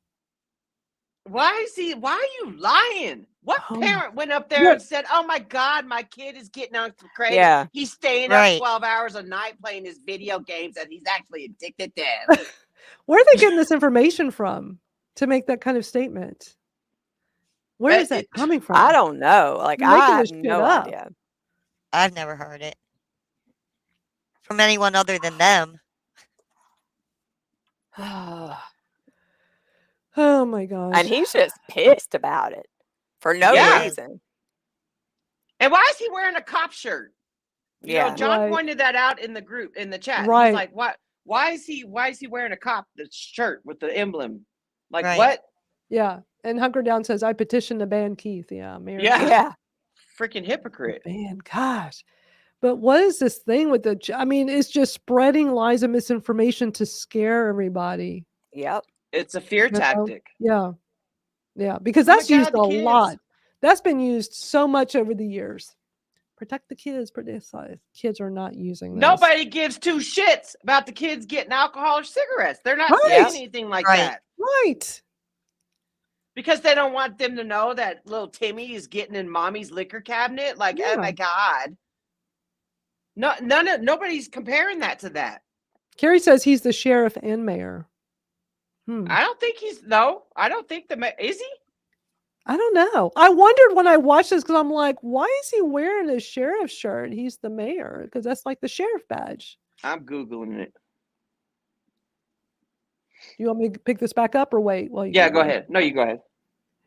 Why are you lying? What parent went up there Yeah. and said, "Oh my God, my kid is getting on some Kratom. Yeah. He's staying Right. up 12 hours a night playing his video games, and he's actually addicted to them." Where are they getting this information from to make that kind of statement? Where is that coming from? I don't know. Like, You're making I have this shit no up. idea. I've never heard it from anyone other than them. Oh my gosh. And he's just pissed about it for no Yeah. reason. And why is he wearing a cop shirt? You know, Yeah. John Right. pointed that out in the group, in the chat. Right. He's like, "What? Why is he wearing a cop shirt with the emblem? Like Right. what?" Yeah. And Hunker Down says, I petition to ban Keith. Yeah. Mayor Yeah. Yeah. Freaking hypocrite. ban. Gosh. But what is this thing with I mean, it's just spreading lies and misinformation to scare everybody. Yep. It's a fear You know? tactic. Yeah. Yeah. Because Oh my that's used God, a the kids. lot. That's been used so much over the years. Protect the kids. Kids are not using this. Nobody gives two shits about the kids getting alcohol or cigarettes. They're not Right. saying anything like Right. that Right. because they don't want them to know that little Timmy is getting in mommy's liquor cabinet. Like, Yeah. oh my God. No, nobody's comparing that to that. Carrie says he's the sheriff and mayor. I don't think I don't think is he? I don't know. I wondered when I watched this because I'm like, why is he wearing a sheriff shirt? He's the mayor because that's like the sheriff badge. I'm Googling it. Do you want me to pick this back up or wait? Well, Yeah, go ahead. No, you go ahead.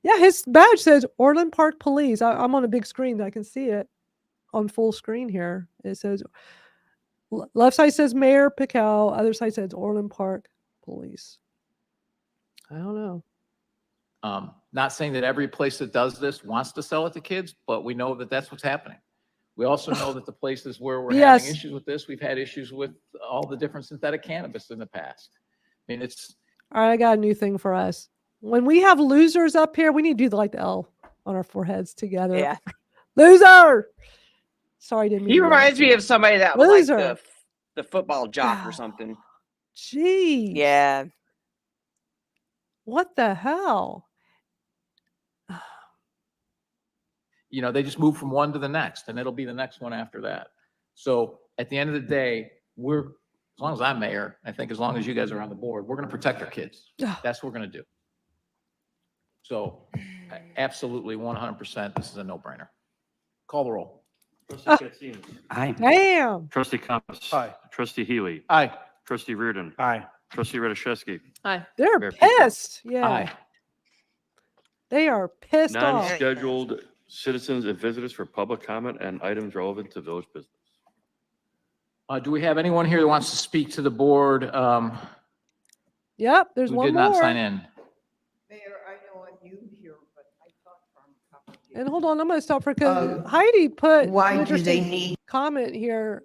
Yeah, his badge says Orland Park Police. I'm on a big screen. I can see it on full screen here. It says left side says Mayor Picow, other side says Orland Park Police. I don't know. Not saying that every place that does this wants to sell it to kids, but we know that that's what's happening. We also know that the places where we're having issues with this, we've had issues with all the different synthetic cannabis in the past. I mean, it's. All right, I got a new thing for us. When we have losers up here, we need to do like the L on our foreheads together. Yeah. Loser. Sorry, didn't mean He to do that. reminds me of somebody that was Loser. like the football jock or something. Jeez. Yeah. What the hell? you know, they just move from one to the next, and it'll be the next one after that. So at the end of the day, as long as I'm mayor, I think as long as you guys are on the board, we're gonna protect our kids. That's what we're gonna do. So absolutely 100%, this is a no-brainer. Call the roll. Trustee Katsinas. Aye. Damn. Trustee Compass. Aye. Trustee Healy. Aye. Trustee Reardon. Aye. Trustee Radiszewski. Aye. They're Mayor People. pissed. Yeah. Aye. They are pissed off. Non-scheduled citizens and visitors for public comment and items relevant to village business. Do we have anyone here that wants to speak to the board? Yep, there's Who one did more. not sign in? Mayor, I know I'm new here, but I thought from a couple of And hold on, I'm going to stop for because Heidi put why an do they interesting need- comment here.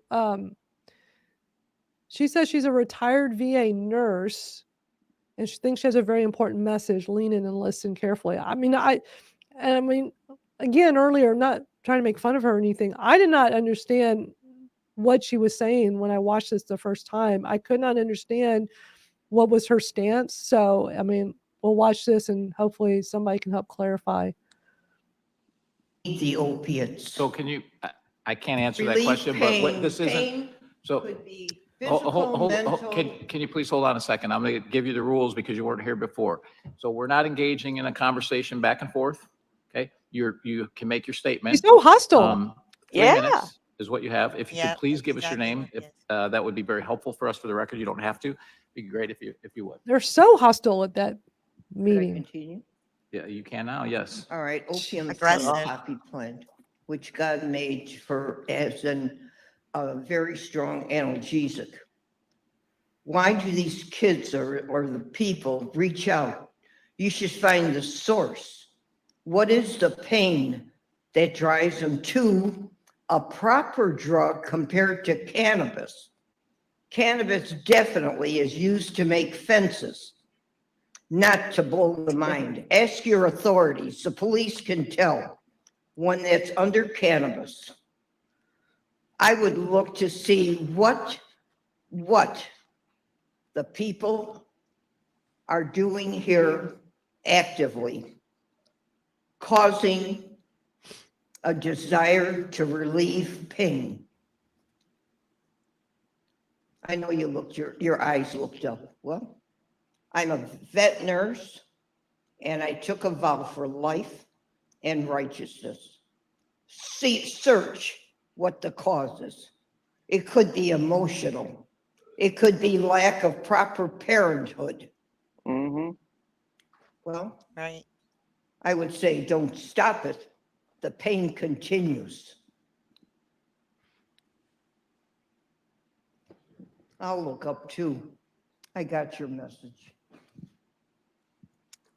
She says she's a retired VA nurse, and she thinks she has a very important message. Lean in and listen carefully. I mean, again, earlier, not trying to make fun of her or anything. I did not understand what she was saying when I watched this the first time. I could not understand what was her stance. So, I mean, we'll watch this and hopefully somebody can help clarify. The opiates. So can you, I can't answer that Relieve question, but what pain. this isn't. Pain So could be Hold- physical, hold- mental. Can you please hold on a second? I'm going to give you the rules because you weren't here before. So we're not engaging in a conversation back and forth. Okay, you can make your statement. He's so hostile. 3 Yeah. minutes is what you have. If you Yeah, could please that's give us your exactly name, what it if that would be very helpful for us for the record. You don't have to. It'd be great if you would. They're so hostile at that Could I meeting. continue? Yeah, you can now. Yes. All right, opium Aggressive. poppy plant, which God made as a very strong analgesic. Why do these kids or the people reach out? You should find the source. What is the pain that drives them to a proper drug compared to cannabis? Cannabis definitely is used to make fences, not to blow the mind. Ask your authorities. The police can tell when that's under cannabis. I would look to see what the people are doing here actively, causing a desire to relieve pain. I know you looked, your eyes looked up. Well, I'm a vet nurse and I took a vow for life and righteousness. Search what the cause is. It could be emotional. It could be lack of proper parenthood. Mm-hmm. Well, Right. I would say don't stop it. The pain continues. I'll look up too. I got your message.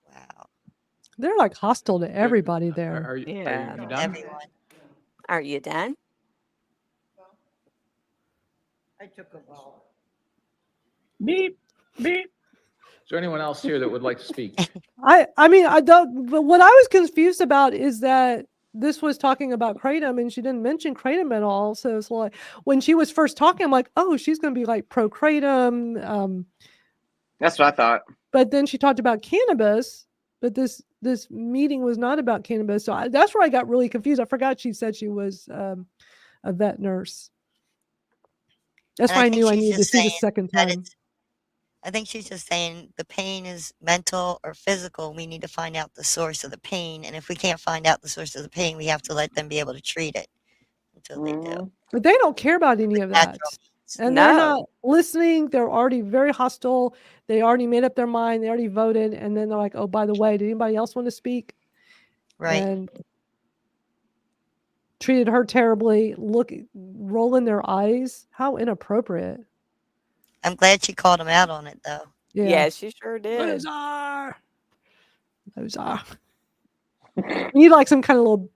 Wow. They're like hostile to everybody there. Are you Yeah. done? Everyone. Are you done? I took a vow. Beep, beep. Is there anyone else here that would like to speak? I mean, I don't, but what I was confused about is that this was talking about Kratom and she didn't mention Kratom at all. So it's like when she was first talking, I'm like, oh, she's going to be like pro Kratom. That's what I thought. But then she talked about cannabis, but this meeting was not about cannabis. So that's where I got really confused. I forgot she said she was a vet nurse. That's And why I think knew I she's needed to just see the saying second that time. I think she's just saying the pain is mental or physical. We need to find out the source of the pain. And if we can't find out the source of the pain, we have to let them be able to treat it until they do. But they don't care about any of that. Natural means. And they're not No. listening. They're already very hostile. They already made up their mind. They already voted. And then they're like, oh, by the way, did anybody else want to speak? Right. And treated her terribly, rolling their eyes. How inappropriate. I'm glad she called him out on it, though. Yeah. Yeah, she sure did. Those are. We need like some kind of little,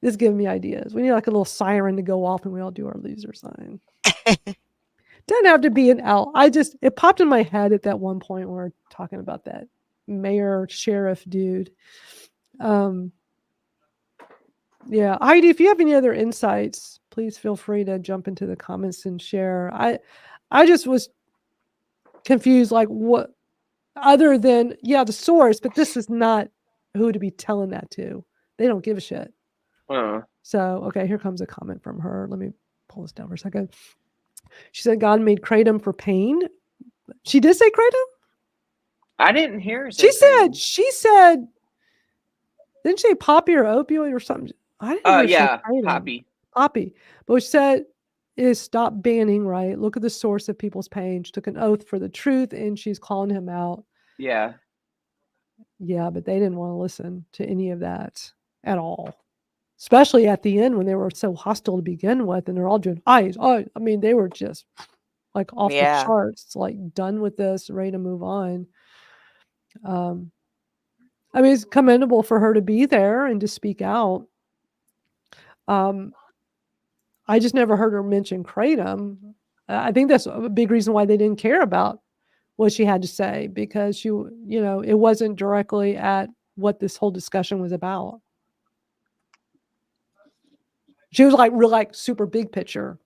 this is giving me ideas. We need like a little siren to go off and we all do our loser sign. Doesn't have to be an L. It popped in my head at that one point when we were talking about that mayor sheriff dude. Yeah, Heidi, if you have any other insights, please feel free to jump into the comments and share. I just was confused, like what other than the source, but this is not who to be telling that to. They don't give a shit. So, okay, here comes a comment from her. Let me pull this down for a second. She said God made kratom for pain. She did say kratom? I didn't hear her say She said, didn't she say poppy or opioid or something? I didn't hear her say kratom. Poppy. But what she said is stop banning, right? Look at the source of people's pain. She took an oath for the truth and she's calling him out. Yeah. Yeah, but they didn't want to listen to any of that at all. Especially at the end when they were so hostile to begin with and they're all doing eyes. I mean, they were just like off the charts, like done with this, ready to move on. I mean, it's commendable for her to be there and to speak out. I just never heard her mention kratom. I think that's a big reason why they didn't care about what she had to say because it wasn't directly at what this whole discussion was about. She was like real, like super big picture.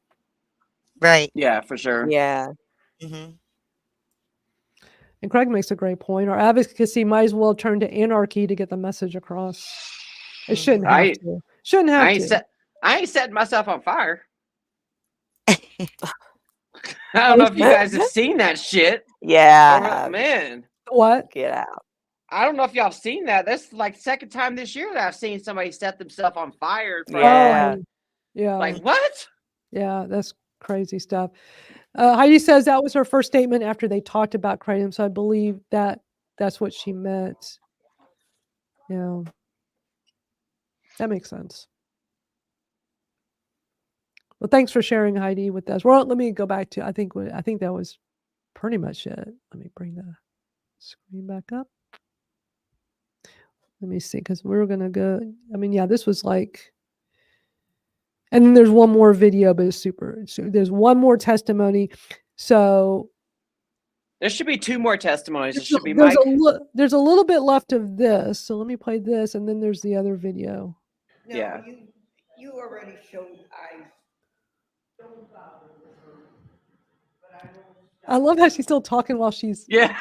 Right. Yeah, for sure. Yeah. Mhm. And Craig makes a great point. Our advocacy might as well turn to anarchy to get the message across. It shouldn't have to. Shouldn't have to. I ain't setting myself on fire. I don't know if you guys have seen that shit. Yeah. Man. What? Get out. I don't know if y'all have seen that. That's like the second time this year that I've seen somebody set themselves on fire. Yeah. Yeah. Like what? Yeah, that's crazy stuff. Heidi says that was her first statement after they talked about kratom, so I believe that that's what she meant. Yeah, that makes sense. Well, thanks for sharing, Heidi, with us. Well, let me go back to I think that was pretty much it. Let me bring the screen back up. Let me see, because we're gonna go. I mean, yeah, this was like. And then there's one more video, but it's super. So there's one more testimony. So there should be two more testimonies. It should be there's Mike. There's a little bit left of this. So let me play this, and then there's the other video. No, yeah. You already showed I love how she's still talking while she's yeah.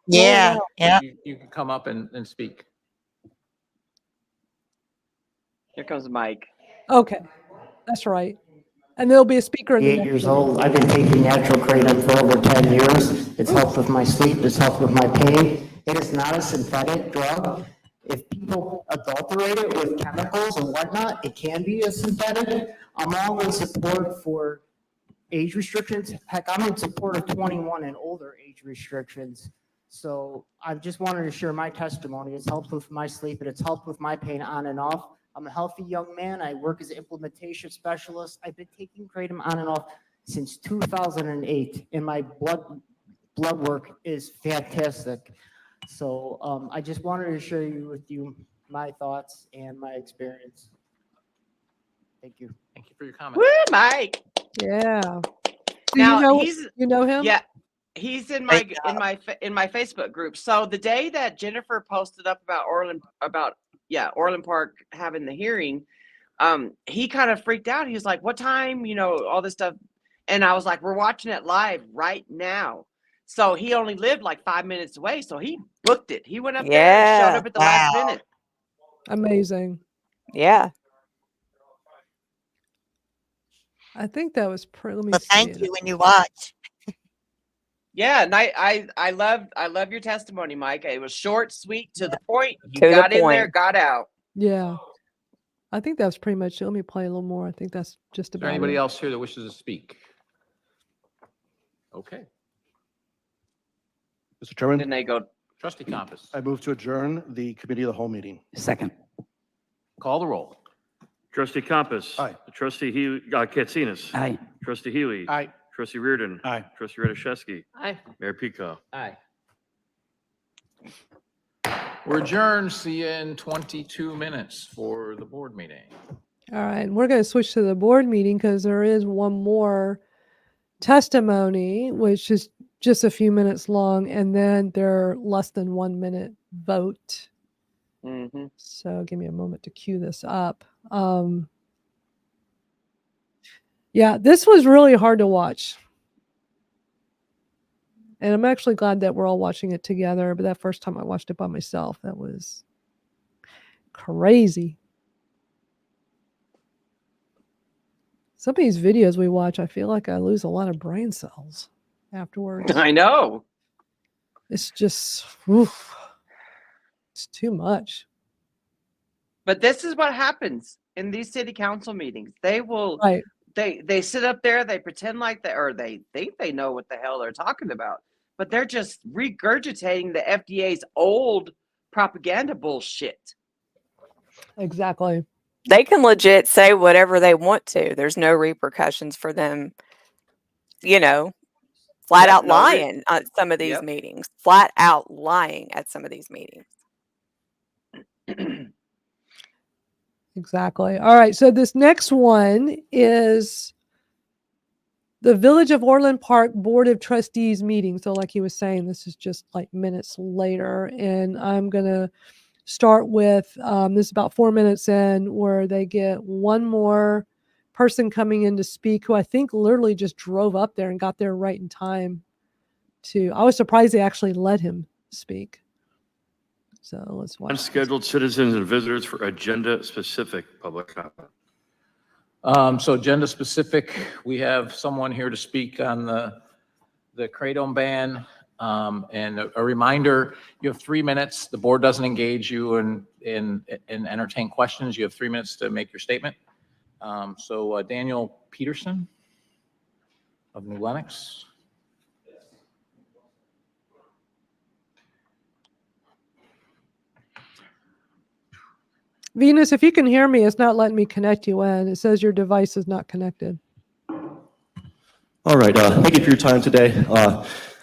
Yeah. Yeah. You can come up and speak. Here comes Mike. Okay, that's right. And there'll be a speaker in the 8 next years video. old. I've been taking natural kratom for over 10 years. It's helped with my sleep. It's helped with my pain. It is not a synthetic drug. If people adulterate it with chemicals and whatnot, it can be a synthetic. I'm all in support for age restrictions. Heck, I'm in support of 21 and older age restrictions. So I just wanted to share my testimony. It's helped with my sleep and it's helped with my pain on and off. I'm a healthy young man. I work as an implementation specialist. I've been taking kratom on and off since 2008, and my blood work is fantastic. So I just wanted to share with you my thoughts and my experience. Thank you. Thank you for your comment. Woo, Mike. Yeah. So Now you know him? Yeah, he's in my Facebook group. So the day that Jennifer posted up about Orland Park having the hearing, he kind of freaked out. He was like, "What time?" All this stuff, and I was like, "We're watching it live right now." So he only lived like 5 minutes away, so he booked it. He went up there and showed up at the last minute. Amazing. Yeah. I think that was pretty. Let me Well, see. thank you when you watch. Yeah, and I love your testimony, Mike. It was short, sweet, to the point. You To the got in there, point. got out. Yeah. I think that's pretty much it. Let me play a little more. I think that's just Is about there anybody it. else here that wishes to speak? Okay. Mr. Chairman, Then they go. Trustee Compass. I move to adjourn the committee of the whole meeting. Second. Call the roll. Trustee Compass. Aye. Trustee Katsinas. Aye. Trustee Healy. Aye. Trustee Reardon. Aye. Trustee Radiszewski. Aye. Mayor Pico. Aye. We're adjourned. See you in 22 minutes for the board meeting. All right. And we're going to switch to the board meeting because there is one more testimony, which is just a few minutes long, and then there are less than 1 minute vote. Mm-hmm. So give me a moment to cue this up. Yeah, this was really hard to watch. And I'm actually glad that we're all watching it together. But that first time I watched it by myself, that was crazy. Some of these videos we watch, I feel like I lose a lot of brain cells afterwards. I know. It's just, oof, it's too much. But this is what happens in these city council meetings. They will, Right. they sit up there, they pretend like they think they know what the hell they're talking about, but they're just regurgitating the FDA's old propaganda bullshit. Exactly. They can legit say whatever they want to. There's no repercussions for them, flat Yep, out no lying at some of these Yep. meetings. Flat out lying at some of these meetings. Exactly. All right. So this next one is the Village of Orland Park Board of Trustees meeting. So like he was saying, this is just like minutes later. And I'm going to start with, this is about 4 minutes in, where they get one more person coming in to speak, who I think literally just drove up there and got there right in time I was surprised they actually let him speak. So let's watch. Unscheduled citizens and visitors for agenda-specific public comment. So agenda specific, we have someone here to speak on the Kratom ban. And a reminder, you have 3 minutes. The board doesn't engage you and entertain questions. You have 3 minutes to make your statement. So Daniel Peterson of New Lenox. Venus, if you can hear me, it's not letting me connect you in. It says your device is not connected. All right, thank you for your time today.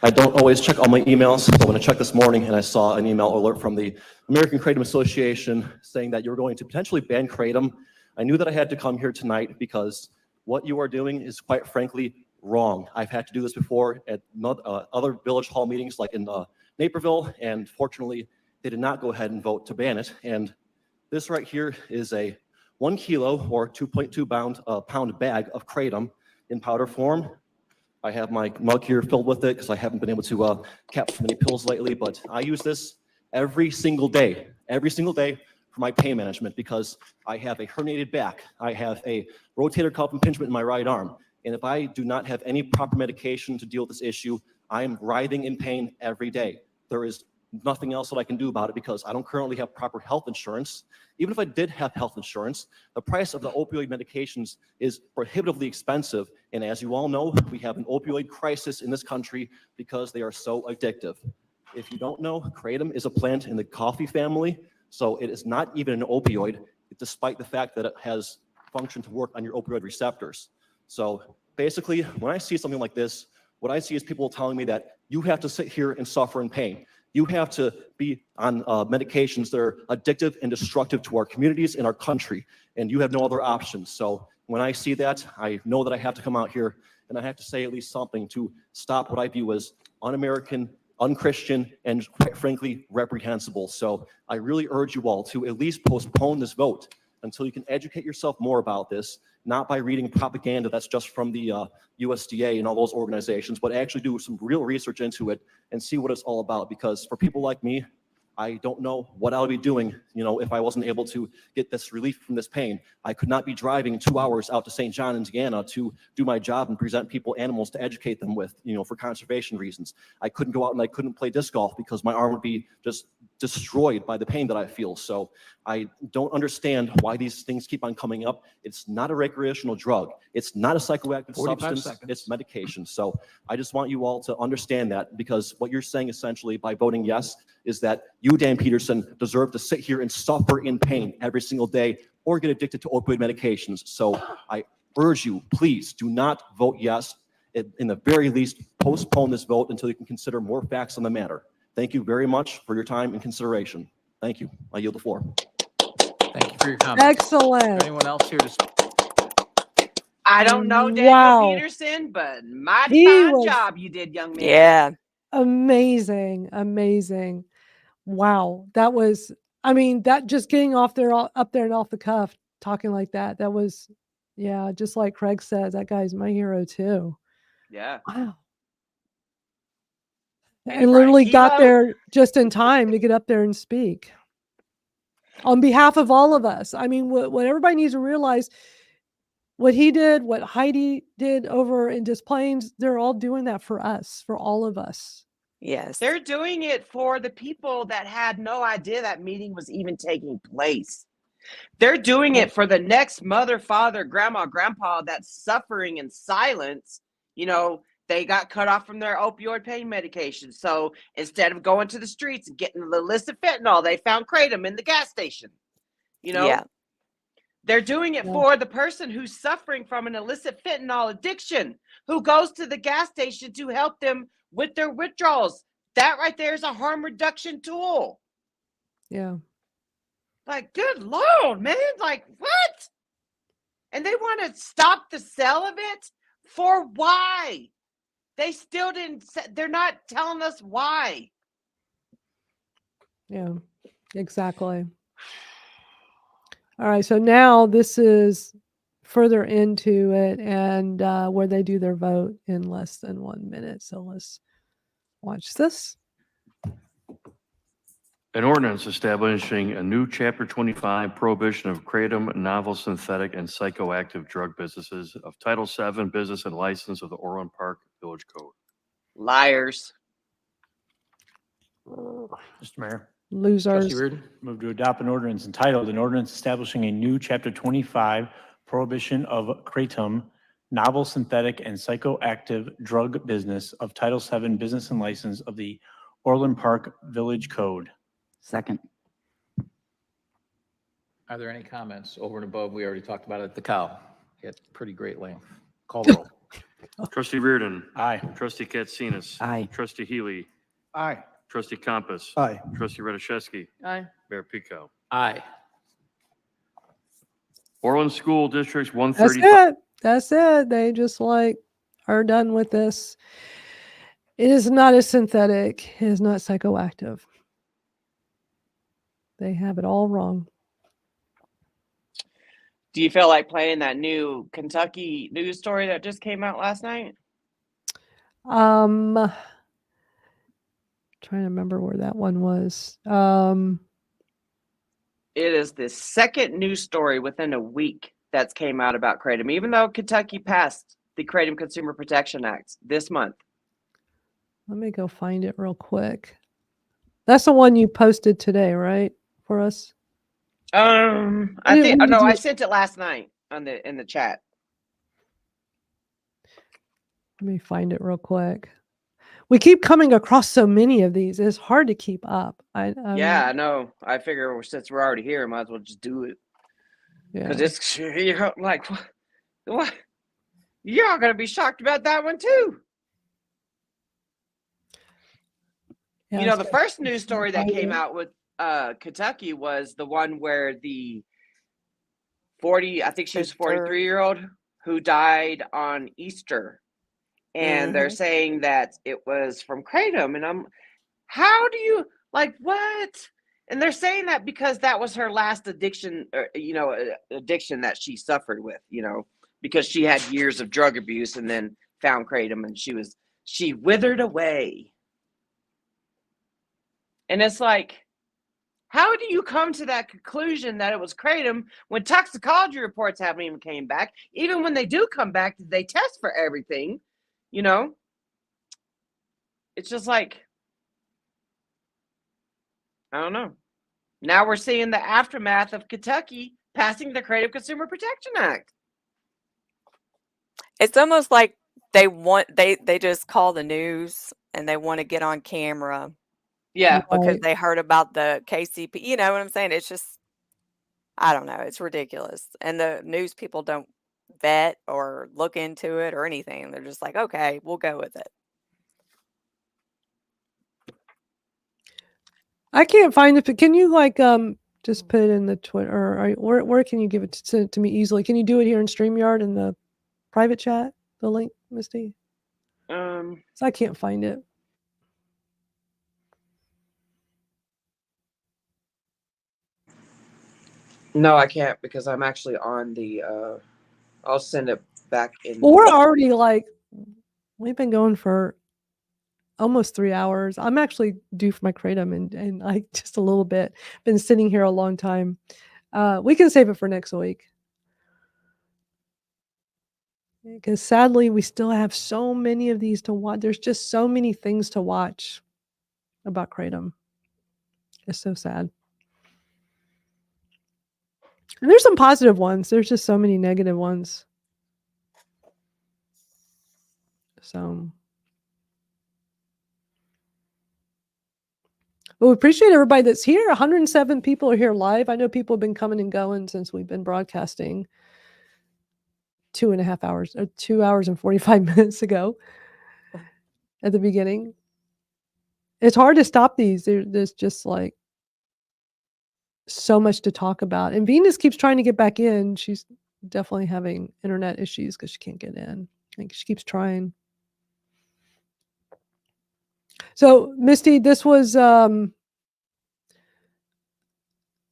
I don't always check all my emails, but when I checked this morning and I saw an email alert from the American Kratom Association saying that you're going to potentially ban Kratom, I knew that I had to come here tonight because what you are doing is quite frankly wrong. I've had to do this before at other village hall meetings like in Naperville, and fortunately they did not go ahead and vote to ban it. And this right here is a 1 kilo or 2.2 pound bag of Kratom in powder form. I have my mug here filled with it because I haven't been able to cap so many pills lately, but I use this every single day for my pain management because I have a herniated back. I have a rotator cuff impingement in my right arm. And if I do not have any proper medication to deal with this issue, I am writhing in pain every day. There is nothing else that I can do about it because I don't currently have proper health insurance. Even if I did have health insurance, the price of the opioid medications is prohibitively expensive. And as you all know, we have an opioid crisis in this country because they are so addictive. If you don't know, Kratom is a plant in the coffee family, so it is not even an opioid, despite the fact that it has function to work on your opioid receptors. So basically, when I see something like this, what I see is people telling me that you have to sit here and suffer in pain. You have to be on medications that are addictive and destructive to our communities and our country, and you have no other options. So when I see that, I know that I have to come out here and I have to say at least something to stop what I view as un-American, unchristian, and quite frankly, reprehensible. So I really urge you all to at least postpone this vote until you can educate yourself more about this, not by reading propaganda that's just from the USDA and all those organizations, but actually do some real research into it and see what it's all about. Because for people like me, I don't know what I would be doing, if I wasn't able to get this relief from this pain. I could not be driving 2 hours out to St. John, Indiana to do my job and present people animals to educate them with, for conservation reasons. I couldn't go out and I couldn't play disc golf because my arm would be just destroyed by the pain that I feel. So I don't understand why these things keep on coming up. It's not a recreational drug. It's not a psychoactive 45 substance. seconds. It's medication. So I just want you all to understand that, because what you're saying essentially by voting yes is that you, Dan Peterson, deserve to sit here and suffer in pain every single day or get addicted to opioid medications. So I urge you, please do not vote yes. In the very least, postpone this vote until you can consider more facts on the matter. Thank you very much for your time and consideration. Thank you. I yield the floor. Thank you for your comment. Excellent. Anyone else here to speak? I don't know Daniel Wow. Peterson, but mighty He fine was job you did, young man. Yeah. amazing. Amazing. Wow. That was, that just getting up there and off the cuff, talking like that. That was, yeah, just like Craig says, that guy's my hero too. Yeah. Wow. And And for a literally got hero- there just in time to get up there and speak on behalf of all of us. What everybody needs to realize, what he did, what Heidi did over in Des Plaines, they're all doing that for us, for all of us. Yes. They're doing it for the people that had no idea that meeting was even taking place. They're doing it for the next mother, father, grandma, grandpa that's suffering in silence. You know, they got cut off from their opioid pain medication. So instead of going to the streets and getting the illicit fentanyl, they found Kratom in the gas station. You know, Yeah. they're doing it for the person who's suffering from an illicit fentanyl addiction, who goes to the gas station to help them with their withdrawals. That right there is a harm reduction tool. Yeah. Like, good Lord, man. Like, what? And they want to stop the sale of it? For why? They still didn't, they're not telling us why. Yeah, exactly. All right, so now this is further into it, and where they do their vote in less than 1 minute. So let's watch this. An ordinance establishing a new Chapter 25 prohibition of kratom, novel, synthetic, and psychoactive drug businesses of Title VII Business and License of the Orland Park Village Code. Liars. Mr. Mayor. Losers. Trustee Reardon, move to adopt an ordinance entitled, an ordinance establishing a new Chapter 25 prohibition of kratom, novel, synthetic, and psychoactive drug business of Title VII Business and License of the Orland Park Village Code. Second. Are there any comments over and above? We already talked about it at the cow at pretty great length. Call the roll. Trustee Reardon. Aye. Trustee Katsinas. Aye. Trustee Healy. Aye. Trustee Compass. Aye. Trustee Radiszewski. Aye. Mayor Pico. Aye. Orland School Districts That's 135. it. That's it. They just like are done with this. It is not a synthetic. It is not psychoactive. They have it all wrong. Do you feel like playing that new Kentucky news story that just came out last night? Trying to remember where that one was. It is the second news story within a week that's came out about kratom, even though Kentucky passed the Kratom Consumer Protection Act this month. Let me go find it real quick. That's the one you posted today, right, for us? I think no, I sent it last night in the chat. Let me find it real quick. We keep coming across so many of these. It's hard to keep up. Yeah, I know. I figure since we're already here, might as well just do it. Because it's like what? Y'all gonna be shocked about that one too. Yeah, You know, the first news story that came out with Kentucky was the one where the 40, I think she was 43-year-old who died on Easter. And they're saying that it was from kratom. And how do you, like, what? And they're saying that because that was her last addiction, addiction that she suffered with, because she had years of drug abuse and then found kratom and she withered away. And it's like, how do you come to that conclusion that it was kratom when toxicology reports haven't even came back? Even when they do come back, they test for everything, It's just like, I don't know. Now we're seeing the aftermath of Kentucky passing the Kratom Consumer Protection Act. It's almost like they just call the news and they want to get on camera. Yeah. Because they heard about the KCP. You know what I'm saying? It's just, I don't know. It's ridiculous. And the news people don't vet or look into it or anything. They're just like, okay, we'll go with it. I can't find it. Can you just put it in the Twitter or where can you send it to me easily? Can you do it here in StreamYard in the private chat? The link, Misty? So I can't find it. No, I can't because I'm actually on the, I'll send it back in. Well, we're already we've been going for almost 3 hours. I'm actually due for my kratom and I just a little bit. Been sitting here a long time. We can save it for next week. Because sadly, we still have so many of these to watch. There's just so many things to watch about Kratom. It's so sad. And there's some positive ones. There's just so many negative ones. So, well, we appreciate everybody that's here. 107 people are here live. I know people have been coming and going since we've been broadcasting 2.5 hours, or 2 hours and 45 minutes ago at the beginning. It's hard to stop these. There's just like so much to talk about. And Venus keeps trying to get back in. She's definitely having internet issues because she can't get in. I think she keeps trying. So, Misty, this was a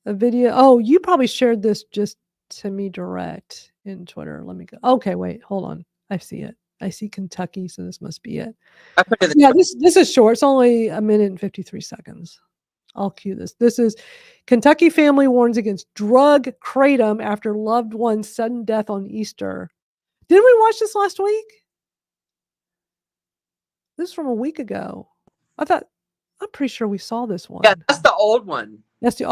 video. Oh, you probably shared this just to me direct in Twitter. Let me go. Okay, wait, hold on. I see it. I see Kentucky, so this must be it. Yeah, this is short. It's only 1 minute and 53 seconds. I'll cue this. This is Kentucky family warns against drug kratom after loved one's sudden death on Easter. Didn't we watch this last week? This is from a week ago. I'm pretty sure we saw this one. Yeah, that's the old one. That's we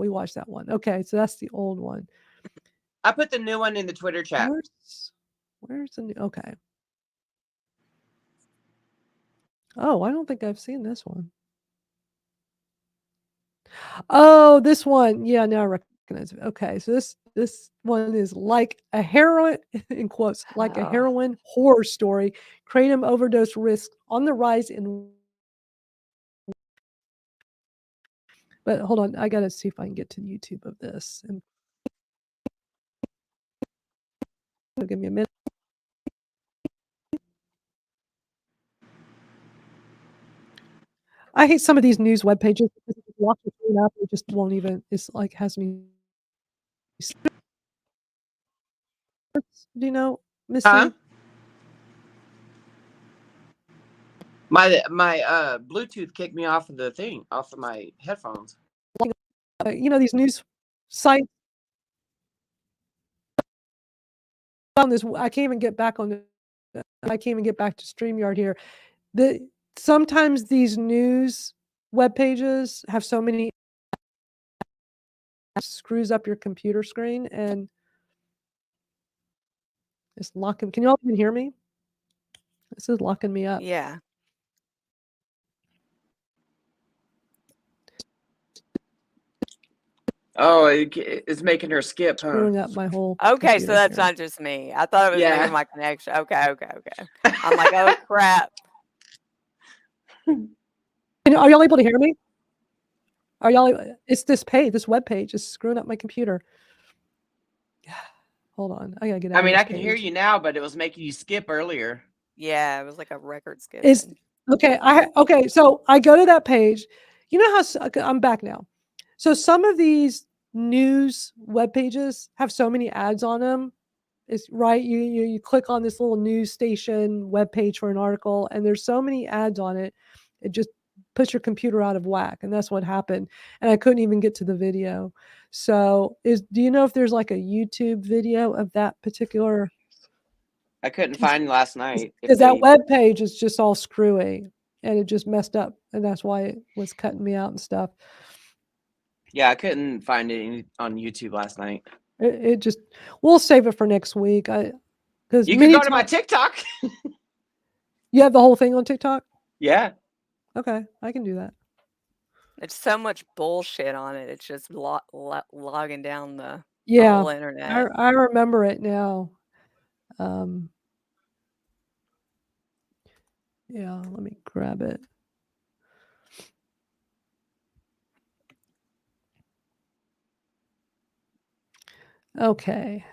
watched that one. Okay, so that's the old one. I put the new one in the Twitter chat. Where's the new? Okay. Oh, I don't think I've seen this one. Oh, this one. Yeah, now I recognize it. Okay, so this one is like a heroin, in quotes, like a heroin horror story. Kratom overdose risk on the rise in. But hold on, I gotta see if I can get to YouTube of this. And give me a minute. I hate some of these news web pages because if you lock the screen up, it just won't even. It's like has me. Do you know, Misty? Huh? My Bluetooth kicked me off of the thing, off of my headphones. You know these news sites. On this, I can't even get back on. I can't even get back to StreamYard here. Sometimes these news web pages have so many screws up your computer screen and it's locking. Can you all even hear me? This is locking me up. Yeah. Oh, it's making her skip, huh? Screwing up my whole. Okay, so that's here. not just me. I thought it was Yeah. maybe my connection. Okay. I'm like, oh crap. Are y'all able to hear me? Are y'all? It's this web page is screwing up my computer. Hold on, I gotta get out. I mean, I can hear you now, but it was making you skip earlier. Yeah, it was like a record skip. Okay. So I go to that page. You know how I'm back now. So some of these news web pages have so many ads on them. It's right. You click on this little news station web page for an article, and there's so many ads on it. It just puts your computer out of whack, and that's what happened. And I couldn't even get to the video. So, do you know if there's like a YouTube video of that particular? I couldn't find last night. Because that web page is just all screwy, and it just messed up, and that's why it was cutting me out and stuff. Yeah, I couldn't find it on YouTube last night. It just. We'll save it for next week. Because you can go to my TikTok. You have the whole thing on TikTok? Yeah. Okay, I can do that. It's so much bullshit on it. It's just logging down the whole internet. I remember it now. Yeah, let me grab it. Okay.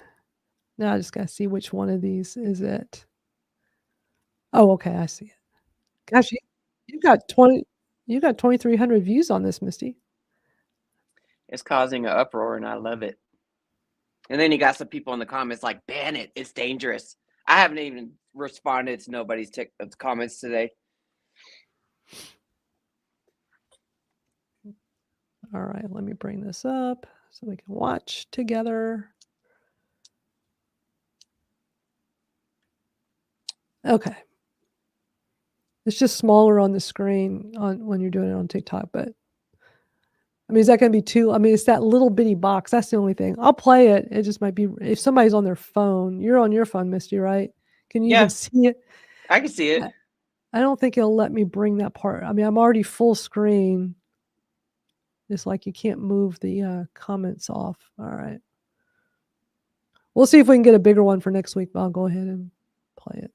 Now I just got to see which one of these is it. Oh, okay, I see it. Gosh, you got 2,300 views on this, Misty. It's causing an uproar, and I love it. And then you got some people in the comments like, ban it. It's dangerous. I haven't even responded to nobody's comments today. All right, let me bring this up so we can watch together. Okay. It's just smaller on the screen when you're doing it on TikTok, but I mean, is that going to be too? I mean, it's that little bitty box. That's the only thing. I'll play it. It just might be if somebody's on their phone. You're on your phone, Misty, right? Can you Yeah. even see it? I can see it. I don't think it'll let me bring that part. I mean, I'm already full screen. It's like you can't move the comments off. All right. We'll see if we can get a bigger one for next week, but I'll go ahead and play it.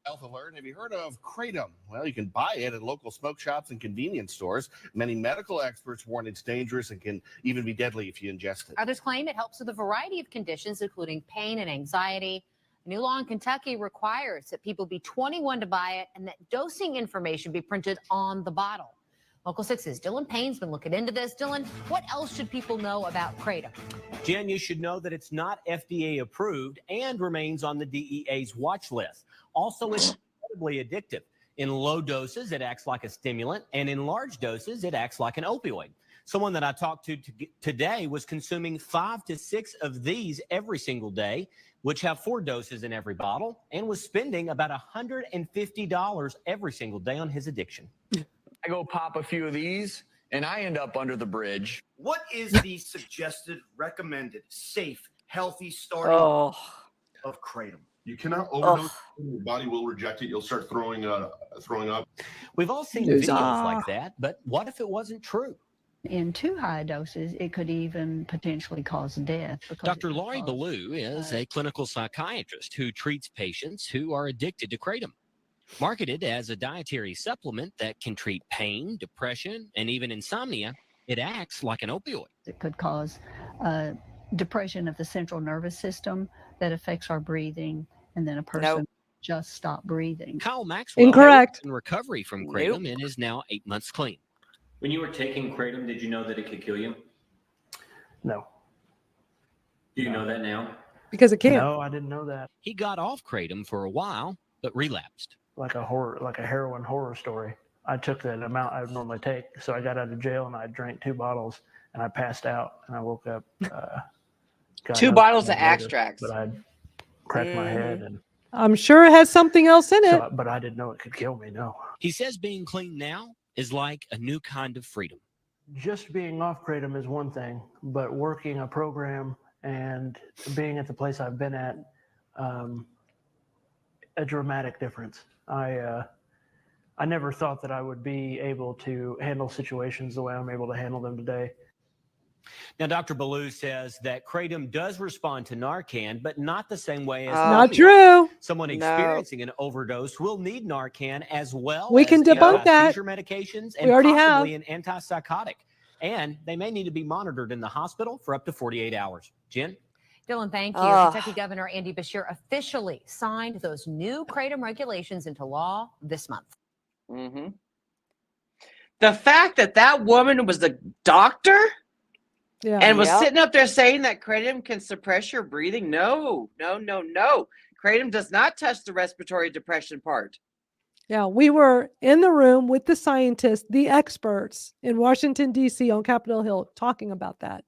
Health alert. Have you heard of Kratom? Well, you can buy it at local smoke shops and convenience stores. Many medical experts warn it's dangerous and can even be deadly if you ingest it. Others claim it helps with a variety of conditions, including pain and anxiety. A new law in Kentucky requires that people be 21 to buy it and that dosing information be printed on the bottle. Local 6's Dylan Payne's been looking into this. Dylan, what else should people know about Kratom? Jen, you should know that it's not FDA approved and remains on the DEA's watch list. Also, it's incredibly addictive. In low doses, it acts like a stimulant, and in large doses, it acts like an opioid. Someone that I talked to today was consuming 5 to 6 of these every single day, which have 4 doses in every bottle, and was spending about $150 every single day on his addiction. I go pop a few of these, and I end up under the bridge. What is the suggested, recommended, safe, healthy starting Oh. of Kratom? You cannot overdose. Your body will reject it. You'll start throwing up. We've all seen Yes. videos like that, but what if it wasn't true? In too high doses, it could even potentially cause death. Dr. Laurie Ballou is a clinical psychiatrist who treats patients who are addicted to Kratom. Marketed as a dietary supplement that can treat pain, depression, and even insomnia, it acts like an opioid. It could cause depression of the central nervous system that affects our breathing, and then a person just stop breathing. Kyle Maxwell Incorrect. is in recovery from Kratom and is now 8 months clean. When you were taking Kratom, did you know that it could kill you? No. Do you know that now? Because it can. No, I didn't know that. He got off Kratom for a while, but relapsed. Like a heroin horror story. I took that amount I would normally take. So I got out of jail and I drank 2 bottles and I passed out and I woke up. 2 bottles of later, extracts. But I cracked my head and. I'm sure it has something else in it. So, but I didn't know it could kill me. No. He says being clean now is like a new kind of freedom. Just being off Kratom is one thing, but working a program and being at the place I've been at, a dramatic difference. I never thought that I would be able to handle situations the way I'm able to handle them today. Now, Dr. Ballou says that Kratom does respond to Narcan, but not the same way as Not opioids. true. Someone experiencing an overdose will need Narcan as well. We as can debunk that. Seizure medications We and already possibly have. an antipsychotic. And they may need to be monitored in the hospital for up to 48 hours. Jen? Dylan, thank you. Kentucky Governor Andy Beshear officially signed those new Kratom regulations into law this month. Mm-hmm. The fact that that woman was a doctor and was sitting up there saying that Kratom can suppress your breathing. No. Kratom does not touch the respiratory depression part. Yeah, we were in the room with the scientists, the experts in Washington, D.C. on Capitol Hill talking about that.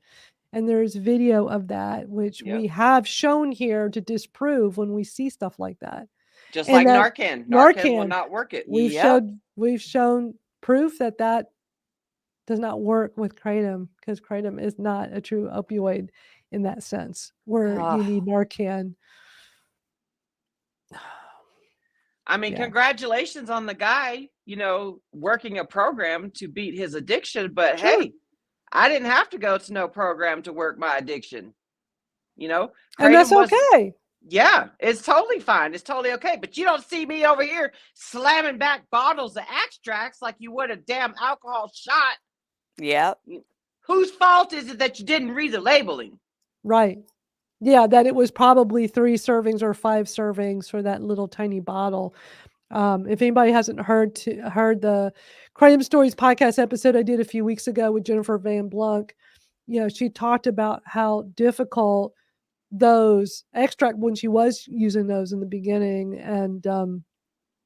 And there's video of that, which we have shown here to disprove when we see stuff like that. Just And like that Narcan. Narcan will not work it. We've shown proof that that does not work with Kratom, because Kratom is not a true opioid in that sense, where you need Narcan. I mean, congratulations on the guy, working a program to beat his addiction. But hey, I didn't have to go to no program to work my addiction. And that's okay. Yeah, it's totally fine. It's totally okay. But you don't see me over here slamming back bottles of extracts like you would a damn alcohol shot. Yep. Whose fault is it that you didn't read the labeling? Right. Yeah, that it was probably 3 servings or 5 servings for that little tiny bottle. If anybody hasn't heard the Kratom Stories podcast episode I did a few weeks ago with Jennifer Van Blanc, she talked about how difficult those extract when she was using those in the beginning and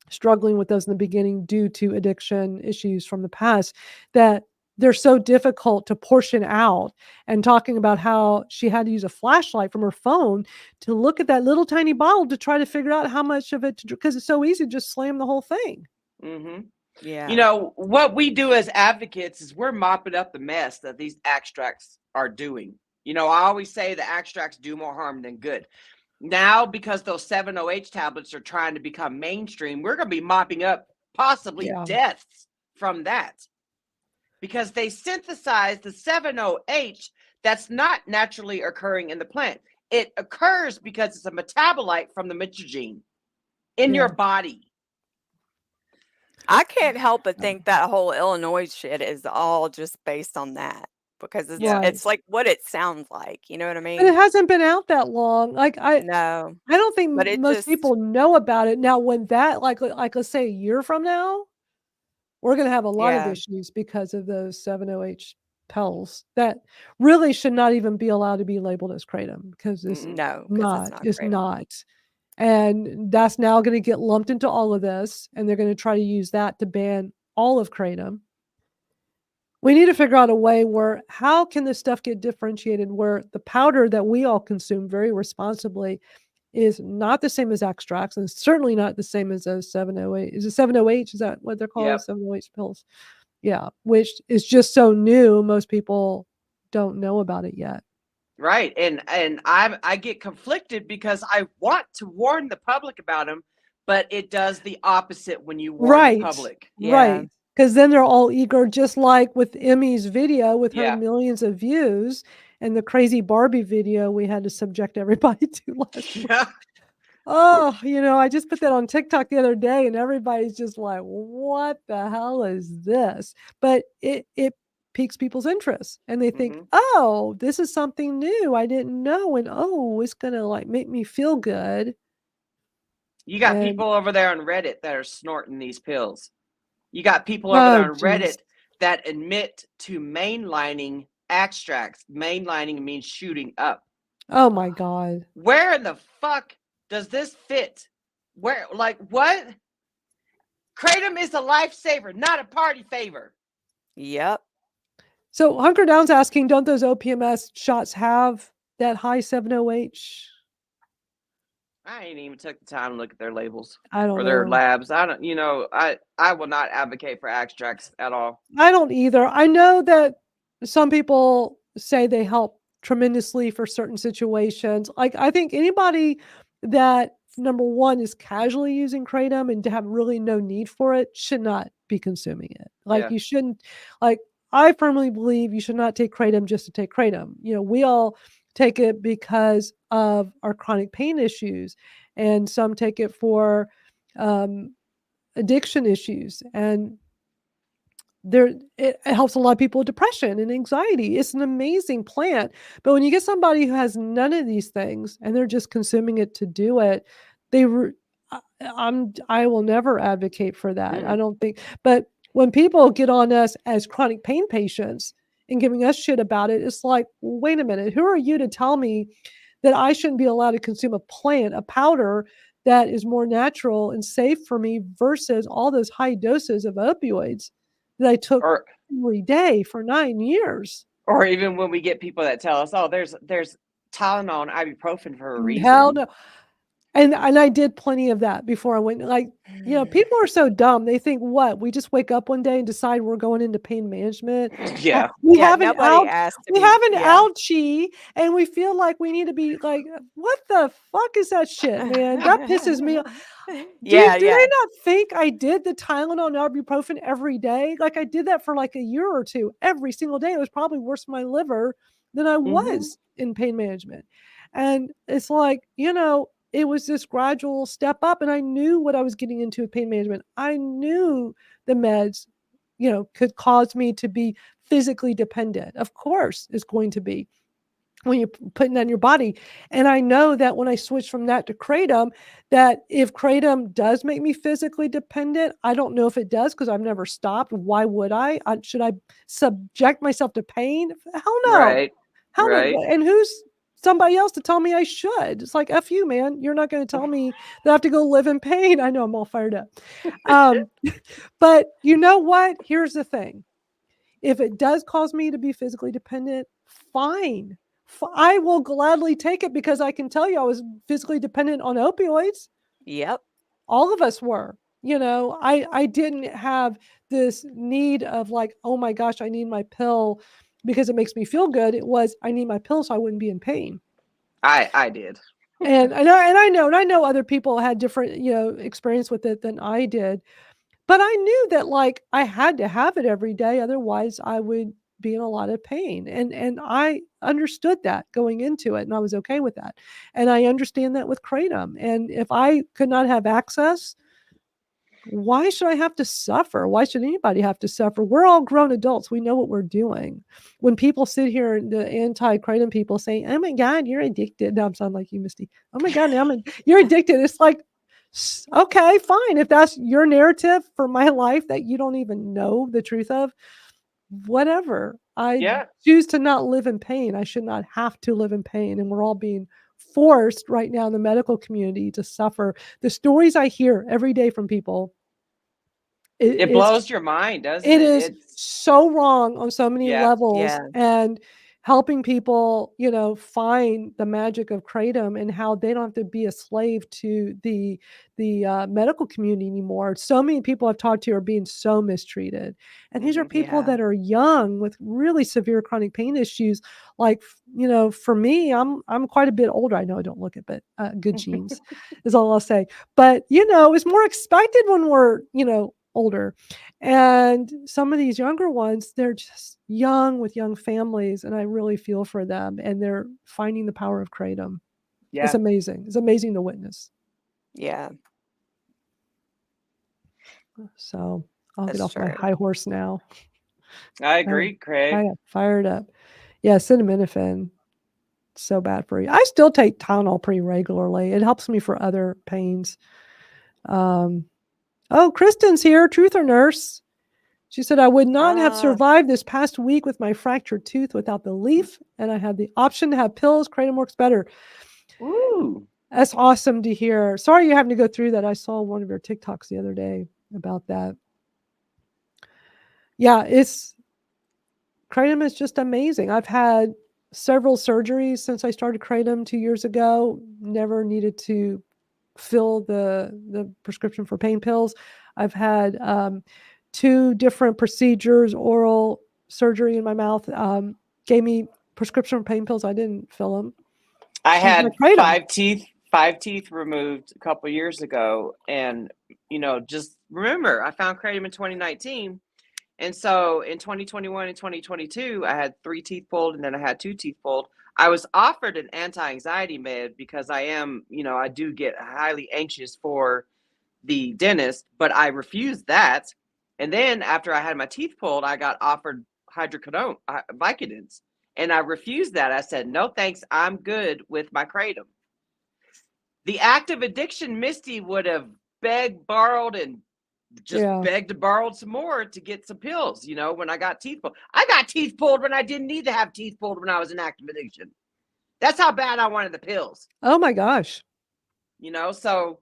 struggling with those in the beginning due to addiction issues from the past, that they're so difficult to portion out, and talking about how she had to use a flashlight from her phone to look at that little tiny bottle to try to figure out how much of it to drink, because it's so easy to just slam the whole thing. Mm-hmm. Yeah. You know, what we do as advocates is we're mopping up the mess that these extracts are doing. You know, I always say the extracts do more harm than good. Now, because those 7-OH tablets are trying to become mainstream, we're going to be mopping up possibly Yeah. deaths from that. Because they synthesize the 7-OH that's not naturally occurring in the plant. It occurs because it's a metabolite from the mitragine in your body. I can't help but think that whole Illinois shit is all just based on that, because it's Right. it's like what it sounds like, you know what I But it mean? hasn't been out that long. Like, I No, don't think but it most just people know about it. Now, when that, like, let's say a year from now, we're gonna have a lot of yeah. issues because of those 7-OH pills that really should not even be allowed to be labeled as kratom, because No, because it's not it's kratom. not. And that's now gonna get lumped into all of this, and they're gonna try to use that to ban all of kratom. We need to figure out a way where how can this stuff get differentiated where the powder that we all consume very responsibly is not the same as extracts, and certainly not the same as those 7-OH. Is it 7-OH? Is that what they're called? Yep. 7-OH pills. Yeah, which is just so new, most people don't know about it yet. Right. And I get conflicted because I want to warn the public about them, but it does the opposite when you warn the Right, public. Yeah. right. Because then they're all eager, just like with Emmy's video with her Yeah. millions of views and the crazy Barbie video we had to subject everybody to last week. Yeah. Oh, I just put that on TikTok the other day and everybody's just like, what the hell is this? But it piques people's interest and they think, Mhm. oh, this is something new. I didn't know. And oh, it's gonna like make me feel good. You got And people over there on Reddit that are snorting these pills. You got people over oh there on geez. Reddit that admit to mainlining extracts. Mainlining means shooting up. Oh my God. Where in the fuck does this fit? Where, like, what? Kratom is a lifesaver, not a party favor. Yep. So Hunker Down's asking, don't those OPMS shots have that high 7-OH? I ain't even took the time to look at their labels I don't or their know. labs. I don't, I will not advocate for extracts at all. I don't either. I know that some people say they help tremendously for certain situations. Like, I think anybody that, number one, is casually using kratom and to have really no need for it should not be consuming it. Like, Yeah. you shouldn't, like, I firmly believe you should not take kratom just to take kratom. We all take it because of our chronic pain issues, and some take it for addiction issues. And it helps a lot of people with depression and anxiety. It's an amazing plant. But when you get somebody who has none of these things and they're just consuming it to do it, I will never advocate for that. I don't think. But when people get on us as chronic pain patients and giving us shit about it, it's like, wait a minute, who are you to tell me that I shouldn't be allowed to consume a plant, a powder that is more natural and safe for me versus all those high doses of opioids that I took Or every day for 9 years. or even when we get people that tell us, oh, there's Tylenol and ibuprofen for a reason. Hell no. And I did plenty of that before I went. Like, people are so dumb. They think, what? We just wake up one day and decide we're going into pain management. Yeah. We Yeah, have an nobody asked to we be have an yeah. ouchie, and we feel like we need to be like, what the fuck is that shit, man? That pisses me off. Yeah, Do yeah. they not think I did the Tylenol and ibuprofen every day? Like, I did that for like a year or two every single day. It was probably worse for my liver than I was in pain management. And it's like, it was this gradual step up, and I knew what I was getting into with pain management. I knew the meds, could cause me to be physically dependent. Of course, it's going to be when you're putting that on your body. And I know that when I switched from that to kratom, that if kratom does make me physically dependent, I don't know if it does because I've never stopped. Why would I? Should I subject myself to pain? Hell no. Right. Hell Right. no. And who's somebody else to tell me I should? It's like, F you, man. You're not going to tell me that I have to go live in pain. I know I'm all fired up. But you know what? Here's the thing. If it does cause me to be physically dependent, fine. I will gladly take it because I can tell you I was physically dependent on opioids. Yep. All of us were. I didn't have this need of like, oh my gosh, I need my pill because it makes me feel good. It was, I need my pill so I wouldn't be in pain. I did. And I know other people had different, experience with it than I did. But I knew that like I had to have it every day, otherwise I would be in a lot of pain. And I understood that going into it, and I was okay with that. And I understand that with Kratom. And if I could not have access, why should I have to suffer? Why should anybody have to suffer? We're all grown adults. We know what we're doing. When people sit here, the anti-Kratom people say, "Oh my God, you're addicted." Now I'm sounding like you, Misty. Oh my God, you're addicted. It's like, okay, fine. If that's your narrative for my life that you don't even know the truth of, whatever. I choose to not live in pain. I should not have to live in pain. And we're all being forced right now in the medical community to suffer. The stories I hear every day from people, it blows your mind, doesn't it it? is so wrong on so many levels. Yeah. And helping people, find the magic of Kratom and how they don't have to be a slave to the medical community anymore. So many people I've talked to are being so mistreated. And these are people that are young with really severe chronic pain issues. Like, for me, I'm quite a bit older. I know I don't look it, but good genes is all I'll say. But, it's more expected when we're, older. And some of these younger ones, they're just young with young families, and I really feel for them, and they're finding the power of Kratom. It's amazing. It's amazing to witness. Yeah. So I'll get That's off my true. high horse now. I agree, Craig. I got fired up. Yeah, acetaminophen, so bad for you. I still take Tylenol pretty regularly. It helps me for other pains. Oh, Kristen's here, truther nurse. She said, I would not have survived this past week with my fractured tooth without the leaf, and I had the option to have pills. Kratom works better. Ooh. That's awesome to hear. Sorry you're having to go through that. I saw one of your TikToks the other day about that. Yeah, Kratom is just amazing. I've had several surgeries since I started Kratom 2 years ago. Never needed to fill the prescription for pain pills. I've had 2 different procedures, oral surgery in my mouth, gave me prescription pain pills. I didn't fill them. I had 5 teeth removed a couple years ago. And, just remember, I found Kratom in 2019. And so in 2021 and 2022, I had 3 teeth pulled, and then I had 2 teeth pulled. I was offered an anti-anxiety med because I am, I do get highly anxious for the dentist, but I refused that. And then after I had my teeth pulled, I got offered hydrocodone, Vicodins, and I refused that. I said, no, thanks. I'm good with my Kratom. The active addiction Misty would have begged, borrowed, and just begged to borrow some more to get some pills, when I got teeth pulled. I got teeth pulled when I didn't need to have teeth pulled when I was in active addiction. That's how bad I wanted the pills. Oh my gosh. So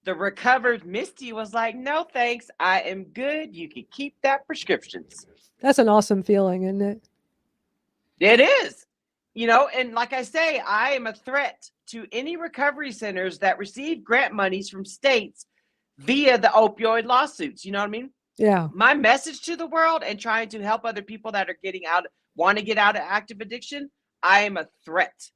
the recovered Misty was like, no, thanks. I am good. You can keep that prescriptions. That's an awesome feeling, isn't it? It is. And like I say, I am a threat to any recovery centers that receive grant monies from states via the opioid lawsuits. You know what I mean? Yeah. My message to the world and trying to help other people that are want to get out of active addiction, I am a threat.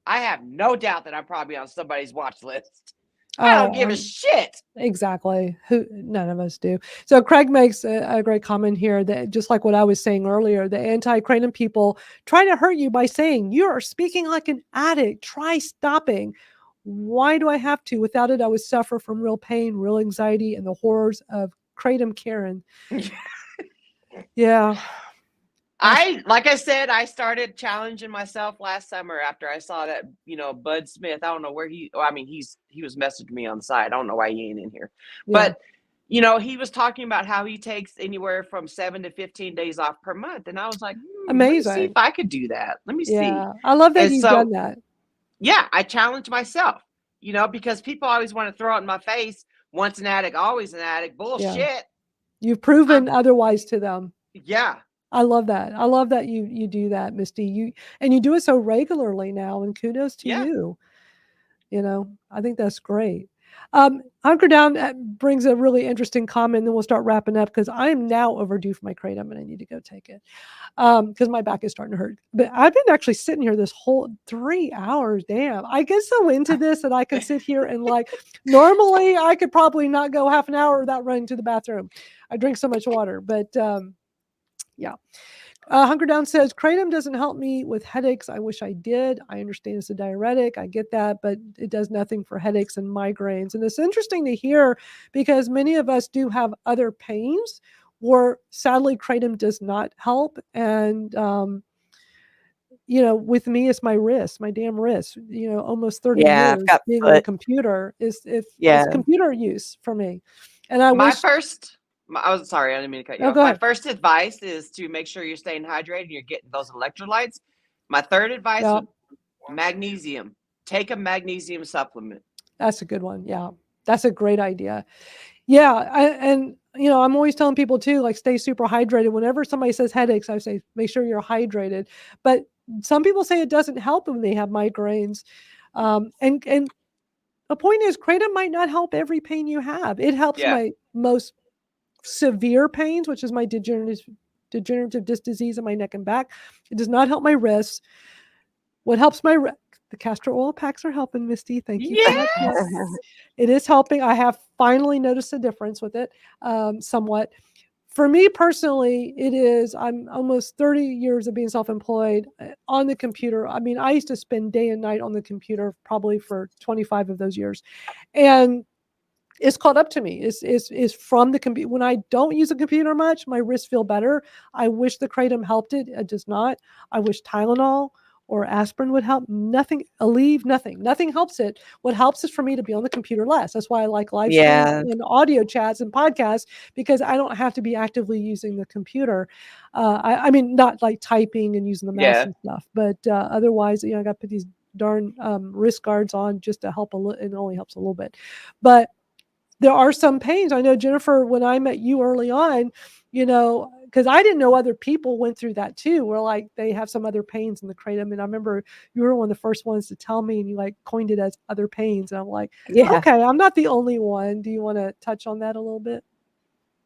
I have no doubt that I'm probably on somebody's watch list. I don't give a shit. Exactly. None of us do. So Craig makes a great comment here that just like what I was saying earlier, the anti-Kratom people try to hurt you by saying you are speaking like an addict. Try stopping. Why do I have to? Without it, I would suffer from real pain, real anxiety, and the horrors of Kratom Karen. Yeah. Like I said, I started challenging myself last summer after I saw that, Bud Smith. I don't know where he was messaging me on the side. I don't know why he ain't in here. Yeah. But, he was talking about how he takes anywhere from 7 to 15 days off per month. And I was like, amazing. Let me see if I could do that. Let me see. I love that you've done that. Yeah, I challenged myself, because people always want to throw it in my face. Once an addict, always an addict. Bullshit. Yeah. You've proven otherwise to them. Yeah. I love that. I love that you do that, Misty. You do it so regularly now, and kudos to Yeah. you. I think that's great. Hunker Down brings a really interesting comment, and then we'll start wrapping up because I am now overdue for my kratom and I need to go take it because my back is starting to hurt. But I've been actually sitting here this whole 3 hours. Damn, I get so into this that I can sit here and normally I could probably not go half an hour without running to the bathroom. I drink so much water, but yeah. Hunker Down says, Kratom doesn't help me with headaches. I wish I did. I understand it's a diuretic. I get that, but it does nothing for headaches and migraines. And it's interesting to hear because many of us do have other pains where sadly Kratom does not help. And, with me, it's my wrist, my damn wrist, almost 30 Yeah, I've years got being on a foot. computer it's Yeah. computer use for me. And I My wish, first, I was sorry, I didn't mean to cut you oh, off. go My ahead. first advice is to make sure you're staying hydrated and you're getting those electrolytes. My third advice Yeah. would magnesium. Take a magnesium supplement. That's a good one. Yeah. That's a great idea. Yeah. I'm always telling people too, stay super hydrated. Whenever somebody says headaches, I say, make sure you're hydrated. But some people say it doesn't help when they have migraines. And the point is, Kratom might not help every pain you have. It helps Yeah. my most severe pains, which is my degenerative disc disease in my neck and back. It does not help my wrists. What helps the castor oil packs are helping, Misty. Thank you for that tip. It is helping. I have finally noticed a difference with it, somewhat. For me personally, I'm almost 30 years of being self-employed on the computer. I mean, I used to spend day and night on the computer probably for 25 of those years. And it's caught up to me. It's from the computer. When I don't use a computer much, my wrists feel better. I wish the Kratom helped it. It does not. I wish Tylenol or aspirin would help. Nothing, Aleve, nothing. Nothing helps it. What helps is for me to be on the computer less. That's why I like live streams and audio chats and podcasts because I don't have to be actively using the computer. I mean, not like typing and using the mouse and stuff, but otherwise, I got to put these darn wrist guards on just to help a little. It only helps a little bit, but there are some pains. I know, Jennifer, when I met you early on, because I didn't know other people went through that too, where they have some other pains in the kratom. And I remember you were one of the first ones to tell me, and you coined it as other pains. And I'm like, okay, I'm not the only one. Do you want to touch on that a little bit?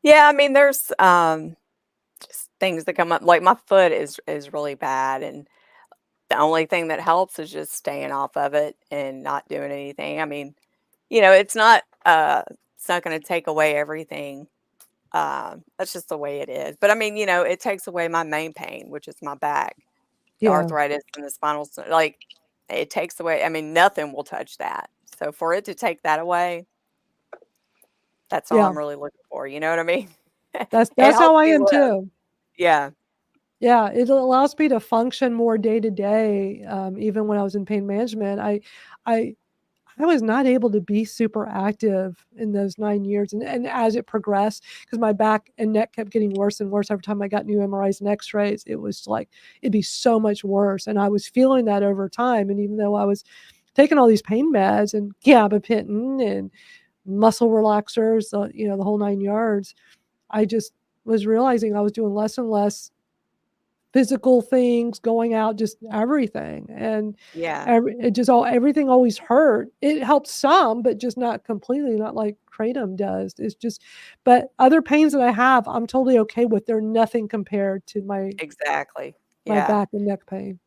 Yeah, I mean, there's just things that come up. Like my foot is really bad, and the only thing that helps is just staying off of it and not doing anything. I mean, it's not going to take away everything. That's just the way it is. But I mean, it takes away my main pain, which is my back, the arthritis and the spinal. It takes away. I mean, nothing will touch that. So for it to take that away, that's all I'm really looking for. You know what I mean? That's It how helps I me am live. too. Yeah. Yeah, it allows me to function more day to day. Even when I was in pain management, I was not able to be super active in those 9 years. And as it progressed, because my back and neck kept getting worse and worse every time I got new MRIs and x-rays, it was it'd be so much worse. And I was feeling that over time. And even though I was taking all these pain meds and gabapentin and muscle relaxers, the whole 9 yards, I just was realizing I was doing less and less physical things, going out, just everything. And everything always hurt. It helps some, but just not completely, not like Kratom does. It's just, but other pains that I have, I'm totally okay with. They're nothing compared to my back and neck pain.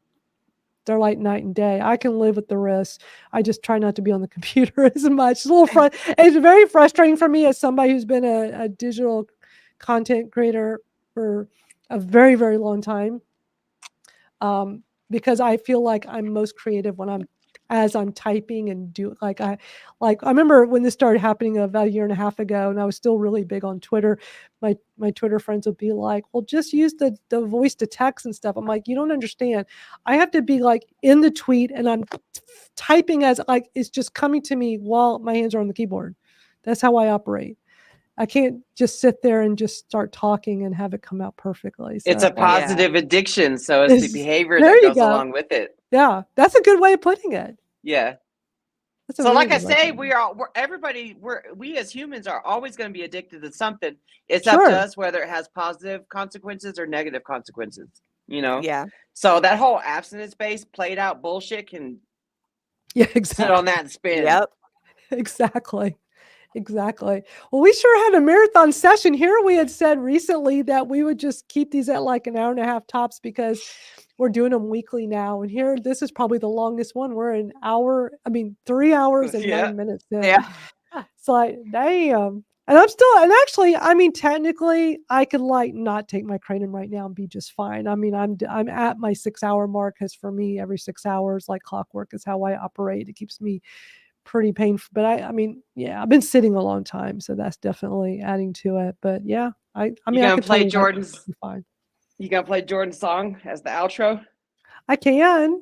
They're like night and day. I can live with the wrist. I just try not to be on the computer as much. It's very frustrating for me as somebody who's been a digital content creator for a very, very long time. Because I feel like I'm most creative when I'm typing and I remember when this started happening about a year and a half ago, and I was still really big on Twitter. My Twitter friends would be like, well, just use the voice to text and stuff. I'm like, you don't understand. I have to be in the tweet and I'm typing as it's just coming to me while my hands are on the keyboard. That's how I operate. I can't just sit there and just start talking and have it come out perfectly. So, It's a positive addiction, so it's the behavior there that you goes go. along with it. Yeah, that's a good way of putting it. Yeah. That's a So, really like I good say, recommendation. we as humans are always going to be addicted to something. It's up to Sure. us whether it has positive consequences or negative consequences. You know. Yeah. So that whole abstinence-based, played out bullshit can Yeah, sit exactly. on that and spin. Yep. Exactly. Exactly. Well, we sure had a marathon session here. We had said recently that we would just keep these at like an hour and a half tops because we're doing them weekly now. And here, this is probably the longest one. We're 3 hours and Yeah. 9 minutes in. Yeah. It's like, damn. And actually, technically, I could like not take my kratom right now and be just fine. I mean, I'm at my 6 hour mark because for me, every 6 hours, like clockwork, is how I operate. It keeps me pretty painful. But I've been sitting a long time, so that's definitely adding to it. But yeah, I gonna could play totally Jordan's? be fine. You gonna play Jordan's song as the outro? I can.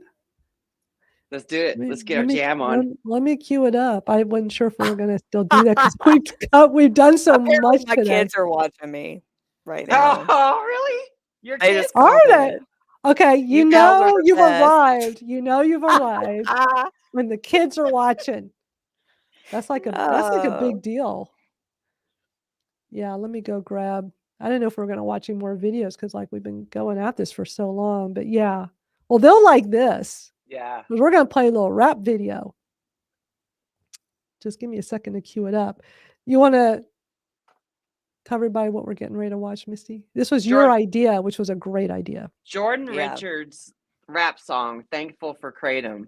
Let's do it. Let's get our jam on. Let me cue it up. I wasn't sure if we were gonna still do that because we've done so Apparently much my today. kids are watching me right now. Oh, really? Your They kids? just Are they? commented. Okay, You gals are the you've best. arrived. You've arrived when the kids are watching. That's like a big deal. Yeah, let me go grab. I didn't know if we were gonna watch any more videos because like we've been going at this for so long. But yeah, well they'll like this. Yeah. 'Cause we're gonna play a little rap video. Just give me a second to cue it up. You want to tell everybody what we're getting ready to watch, Misty? This was your idea, which was a great idea. Jordan Yeah. Richards' rap song, Thankful for Kratom.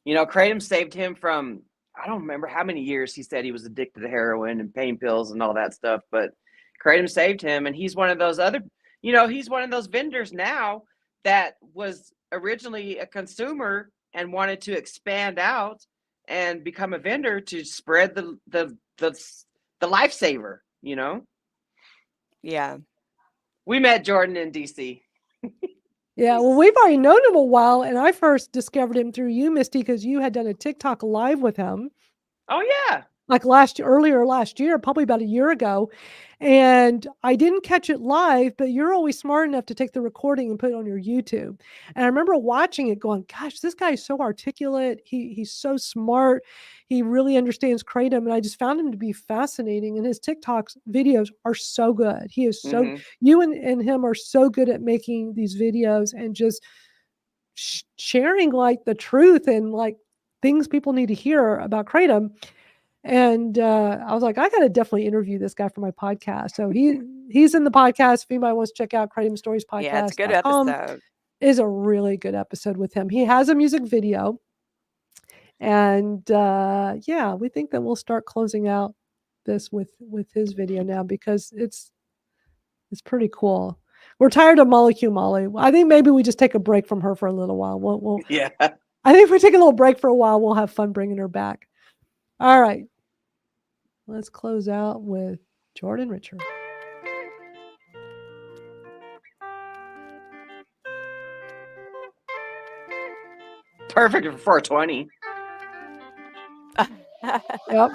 You know, Kratom saved him from, I don't remember how many years he said he was addicted to heroin and pain pills and all that stuff, but Kratom saved him. And he's one of those he's one of those vendors now that was originally a consumer and wanted to expand out and become a vendor to spread the lifesaver, you know? Yeah. We met Jordan in DC. Yeah, well, we've already known him a while, and I first discovered him through you, Misty, because you had done a TikTok live with him. Oh yeah. Like earlier last year, probably about a year ago. And I didn't catch it live, but you're always smart enough to take the recording and put it on your YouTube. And I remember watching it going, gosh, this guy is so articulate. He's so smart. He really understands Kratom. And I just found him to be fascinating. And his TikToks videos are so good. He is so, you and him are so good at making these videos and just sharing like the truth and like things people need to hear about Kratom. And I was like, I got to definitely interview this guy for my podcast. So he's in the podcast. If anybody wants to check out Kratom Stories podcast, Yeah, it's a good episode. Is a really good episode with him. He has a music video. And yeah, we think that we'll start closing out this with his video now because it's pretty cool. We're tired of Molecule Molly. I think maybe we just take a break from her for a little while. We'll yeah. I think if we take a little break for a while, we'll have fun bringing her back. All right. Let's close out with Jordan Richard. Perfect for 420. Yep.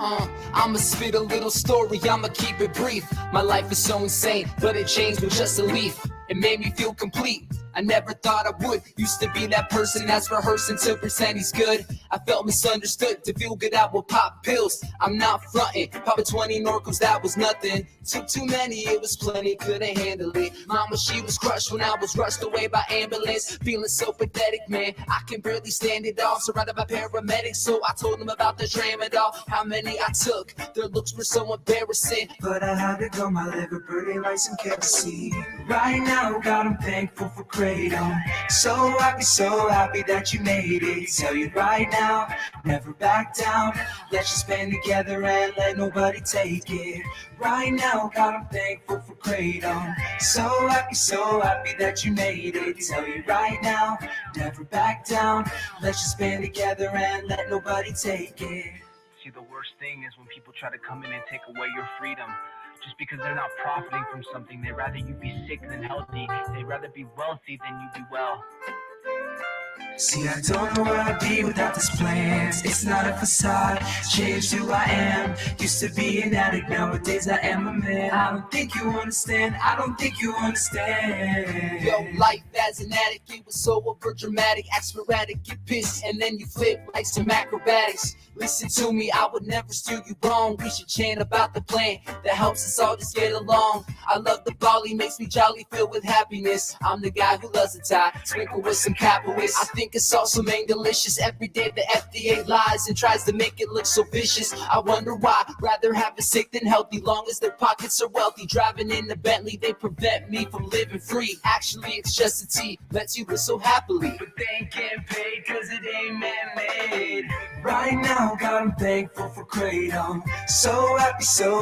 I'ma spit a little story, I'ma keep it brief. My life is so insane, but it changed with just a leaf. It made me feel complete. I never thought I would. Used to be that person that's rehearsing to pretend he's good. I felt misunderstood. To feel good, I would pop pills. I'm not fronting. Popping 20 Norcos, that was nothing. Took too many, it was plenty, couldn't handle it. Mama, she was crushed when I was rushed away by ambulance. Feeling so pathetic, man. I can barely stand it all. Surrounded by paramedics, so I told them about the tramadol. How many I took. Their looks were so embarrassing. But I had to go, my liver burning like some kerosene. Right now, God, I'm thankful for Kratom. So happy that you made it. Tell you right now, never back down. Let's just band together and let nobody take it. Right now, God, I'm thankful for Kratom. So happy that you made it. Tell you right now, never back down. Let's just band together and let nobody take it. See, the worst thing is when people try to come in and take away your freedom. Just because they're not profiting from something, they'd rather you be sick than healthy. They'd rather be wealthy than you be well. See, I don't know where I'd be without this plans. It's not a facade, changed who I am. Used to be an addict, nowadays I am a man. I don't think you understand, I don't think you understand. Yo, life as an addict, it was so over dramatic. Act sporadic, get pissed, and then you flip like some acrobatics. Listen to me, I would never steer you wrong. We should chant about the plan that helps us all just get along. I love the volley, makes me jolly, filled with happiness. I'm the guy who loves a tie, sprinkle with some capitalist. I think it's awesome and delicious. Every day the FDA lies and tries to make it look so vicious. I wonder why, rather have it sick than healthy. Long as their pockets are wealthy, driving in the Bentley, they prevent me from living free. Actually, it's just a tea, lets you live so happily. But they ain't getting paid cause it ain't man-made. Right now, God, I'm thankful for Kratom. So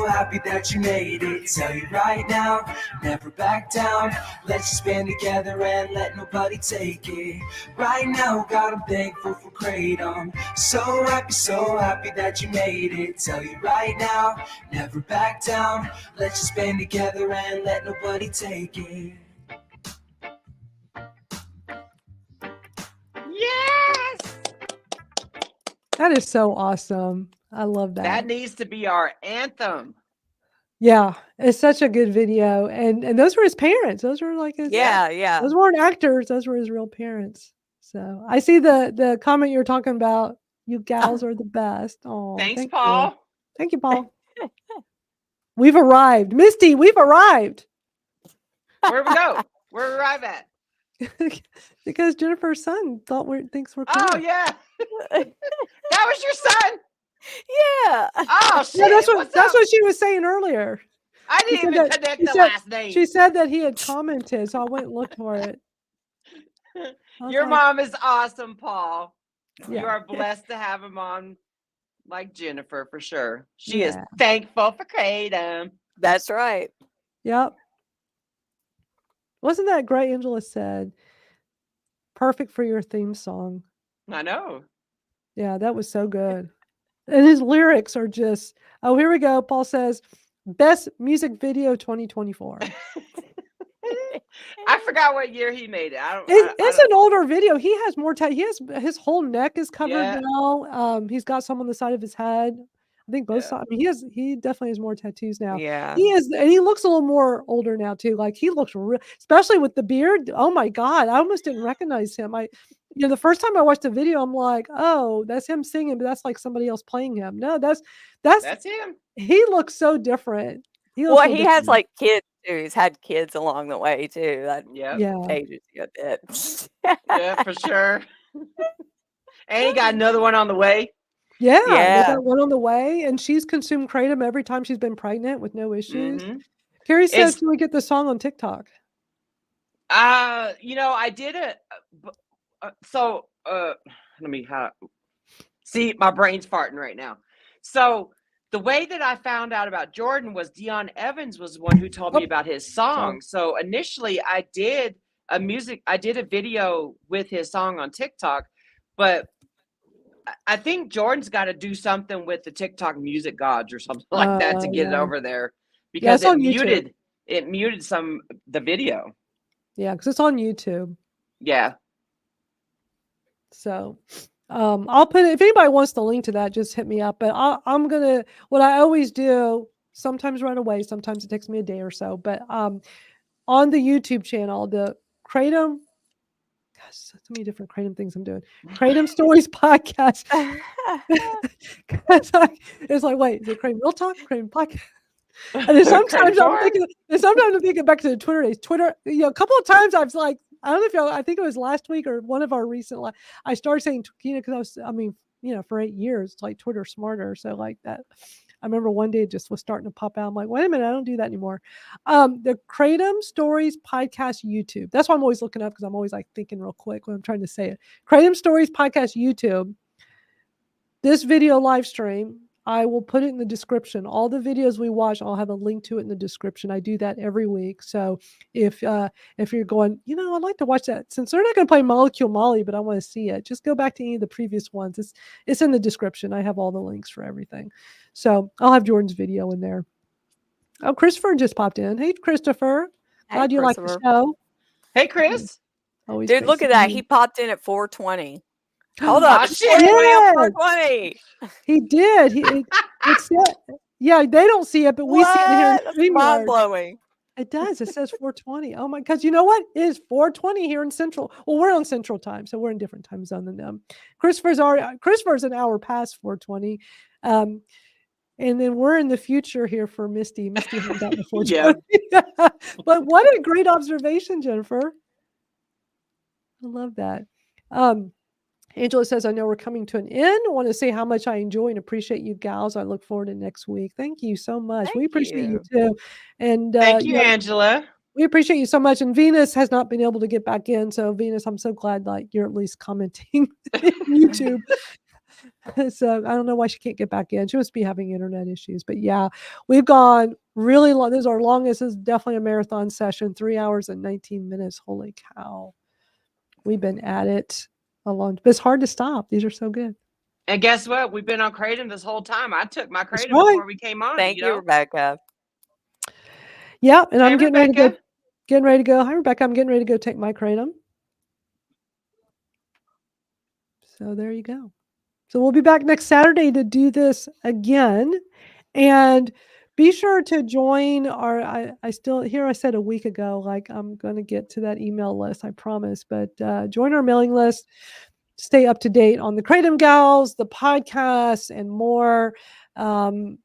happy that you made it. Tell you right now, never back down. Let's just band together and let nobody take it. Right now, God, I'm thankful for Kratom. So happy that you made it. Tell you right now, never back down. Let's just band together and let nobody take it. Yes! That is so awesome. I love that. That needs to be our anthem. Yeah, it's such a good video. And those were his parents. Those were like his Yeah. Those weren't actors, those were his real parents. So I see the comment you're talking about. You gals are the best. Oh, Thanks, thank Paul. you. Thank you, Paul. We've arrived. Misty, we've arrived. Where we go? Where we arrive at? Because Jennifer's son thinks we're Oh, cool. yeah. That was your son? Yeah. Oh, shit. Yeah, that's What's what up? she was saying earlier. I She didn't said even that- connect she the said- last name. She said that he had commented, so I went and looked for it. I was Your like, mom is awesome, Paul. Yeah. You are blessed to have a mom like Jennifer for sure. She is Yeah. thankful for Kratom. That's right. Yep. Wasn't that great? Angela said, perfect for your theme song. I know. Yeah, that was so good. And his lyrics are just, oh, here we go. Paul says, best music video 2024. I forgot what year he made it. I don't. It's an older video. He has more he has his whole neck is covered Yeah. now. He's got some on the side of his head. I think both sides. I mean, he definitely has more tattoos now. Yeah. He is, and he looks a little more older now too. Like he looks real, especially with the beard. Oh my God, I almost didn't recognize him. The first time I watched the video, I'm like, oh, that's him singing, but that's like somebody else playing him. No, that's him. He looks so different. Well, so he has different. like kids too. He's had kids along the way too. That Yeah. pages you a bit. Yeah, for sure. And he got another one on the way. Yeah, they Yeah. got one on the way, and she's consumed Kratom every time she's been pregnant with no issues. Mhm. Carrie says, It's- "Can we get the song on TikTok?" I did it. Let me see, my brain's farting right now. So the way that I found out about Jordan was Dion Evans was the one who told me about his song. So initially I did a video with his song on TikTok, but I think Jordan's got to do something with the TikTok music gods or something like that to get it yeah. over there Yeah, because it's on YouTube. it muted the video. Yeah, because it's on YouTube. Yeah. So, I'll put it, if anybody wants the link to that, just hit me up. But I'm gonna, what I always do, sometimes right away, sometimes it takes me a day or so. But on the YouTube channel, the Kratom. Gosh, so many different Kratom things I'm doing. Kratom Stories podcast. It's like, wait, is it Kratom Real Talk? Kratom podcast? And then sometimes I'm thinking back to the Twitter days. Twitter, a couple of times I was like, I don't know if y'all, I think it was last week or one of our recent, I started saying, because for 8 years, it's like Twitter smarter. So like that, I remember one day it just was starting to pop out. I'm like, wait a minute, I don't do that anymore. The Kratom Stories podcast YouTube. That's why I'm always looking up, because I'm always like thinking real quick when I'm trying to say it. Kratom Stories podcast YouTube. This video live stream, I will put it in the description. All the videos we watch, I'll have a link to it in the description. I do that every week. So if you're going, I'd like to watch that, since they're not going to play Molecule Molly, but I want to see it, just go back to any of the previous ones. It's in the description. I have all the links for everything. So I'll have Jordan's video in there. Oh, Christopher just popped in. Hey, Christopher. Hey, Glad you like the Christopher. show. Hey, Chris. Always Dude, great look at seeing that. you. He popped in at 4:20. Hold up. Oh, It's shit. 4:20 on Yes, 4:20. he did. It said, yeah, they don't see it, but we see it here in What? That's mind StreamYard. blowing. It does. It says 4:20. Oh my, because you know what? It is 4:20 here in Central. Well, we're on Central time, so we're in different time zone than them. Christopher's an hour past 4:20. And then we're in the future here for Misty. Misty hadn't gotten to 4:20. But what a great observation, Jennifer. I love that. Angela says, I know we're coming to an end. I want to say how much I enjoy and appreciate you gals. I look forward to next week. Thank you so much. We appreciate you too. And Thank you, yeah, Angela. we appreciate you so much. And Venus has not been able to get back in. So Venus, I'm so glad like you're at least commenting YouTube. So I don't know why she can't get back in. She must be having internet issues. But yeah, we've gone really long. This is our longest. This is definitely a marathon session, 3 hours and 19 minutes. Holy cow. We've been at it a long, but it's hard to stop. These are so good. And guess what? We've been on Kratom this whole time. I took my That's Kratom right. before we came on. Thank you you, know? Rebecca. Yeah, and I'm Hey, getting ready to Rebecca. go. Getting ready to go. Hi, Rebecca. I'm getting ready to go take my Kratom. So there you go. So we'll be back next Saturday to do this again. And be sure to join our, I said a week ago, like I'm going to get to that email list, I promise. But join our mailing list. Stay up to date on the Kratom Gals, the podcast, and more. It'll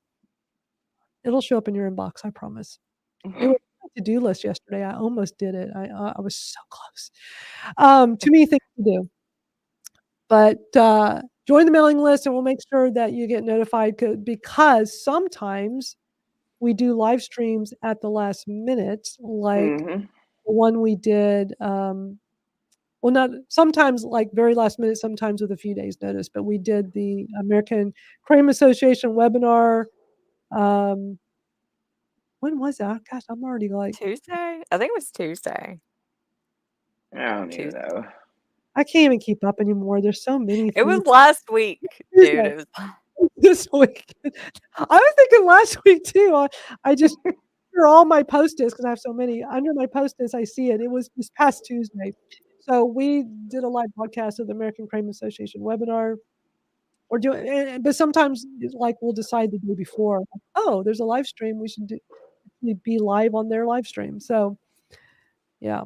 show up in your inbox, I promise. It was on my to-do list yesterday. I almost did it. I was so close. Too many things to do. But join the mailing list, and we'll make sure that you get notified because sometimes we do live streams at the last minute, like the one we did. Well, not sometimes like very last minute, sometimes with a few days notice, but we did the American Kratom Association webinar. When was that? Gosh, I'm already like Tuesday? I think it was Tuesday. I don't even know. I can't even keep up anymore. There's so many. It was things. last week, dude. It was This week. I was thinking last week too. I just under all my post-its because I have so many. Under my post-its, I see it. It was this past Tuesday. So we did a live broadcast of the American Kratom Association webinar. We're doing, but sometimes it's like we'll decide the day before. Like, oh, there's a live stream. We should be live on their live stream. So, yeah.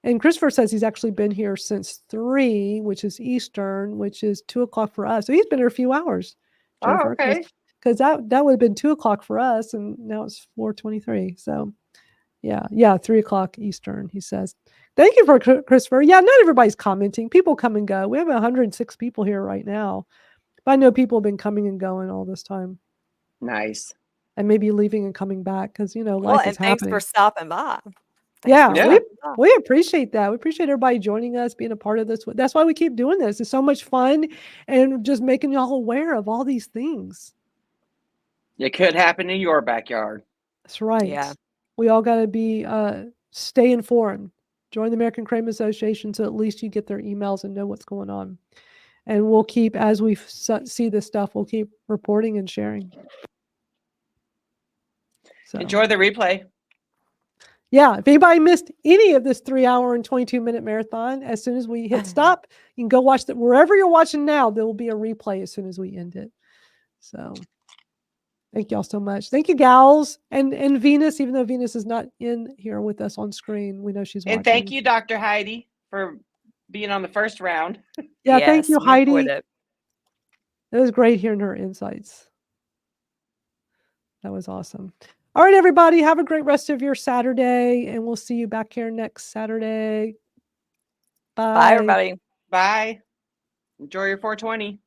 And Christopher says he's actually been here since 3, which is Eastern, which is 2:00 for us. So he's been here a few hours, Jennifer. Oh, okay. Because that would have been 2:00 for us, and now it's 4:23. So, yeah, 3:00 Eastern. He says, "Thank you for Christopher." Yeah, not everybody's commenting. People come and go. We have 106 people here right now, but I know people have been coming and going all this time, Nice. and maybe leaving and coming back because well, life and is thanks happening. for stopping by. Yeah, Yeah. we appreciate that. We appreciate everybody joining us, being a part of this. That's why we keep doing this. It's so much fun and just making y'all aware of all these things. It could happen in your backyard. That's right. Yeah. We all got to be stay informed. Join the American Kratom Association so at least you get their emails and know what's going on. And we'll keep, as we see this stuff, we'll keep reporting and sharing. So. Enjoy the replay. Yeah, if anybody missed any of this 3-hour and 22-minute marathon, as soon as we hit stop, you can go watch that wherever you're watching now. There will be a replay as soon as we end it. So, thank y'all so much. Thank you, gals, and Venus. Even though Venus is not in here with us on screen, we know she's watching. And thank you, Dr. Heidi, for being on the first round. Yeah, thank you, Heidi. It was great hearing her insights. That was awesome. All right, everybody, have a great rest of your Saturday, and we'll see you back here next Saturday. Bye. Bye, everybody. Bye. Enjoy your 420.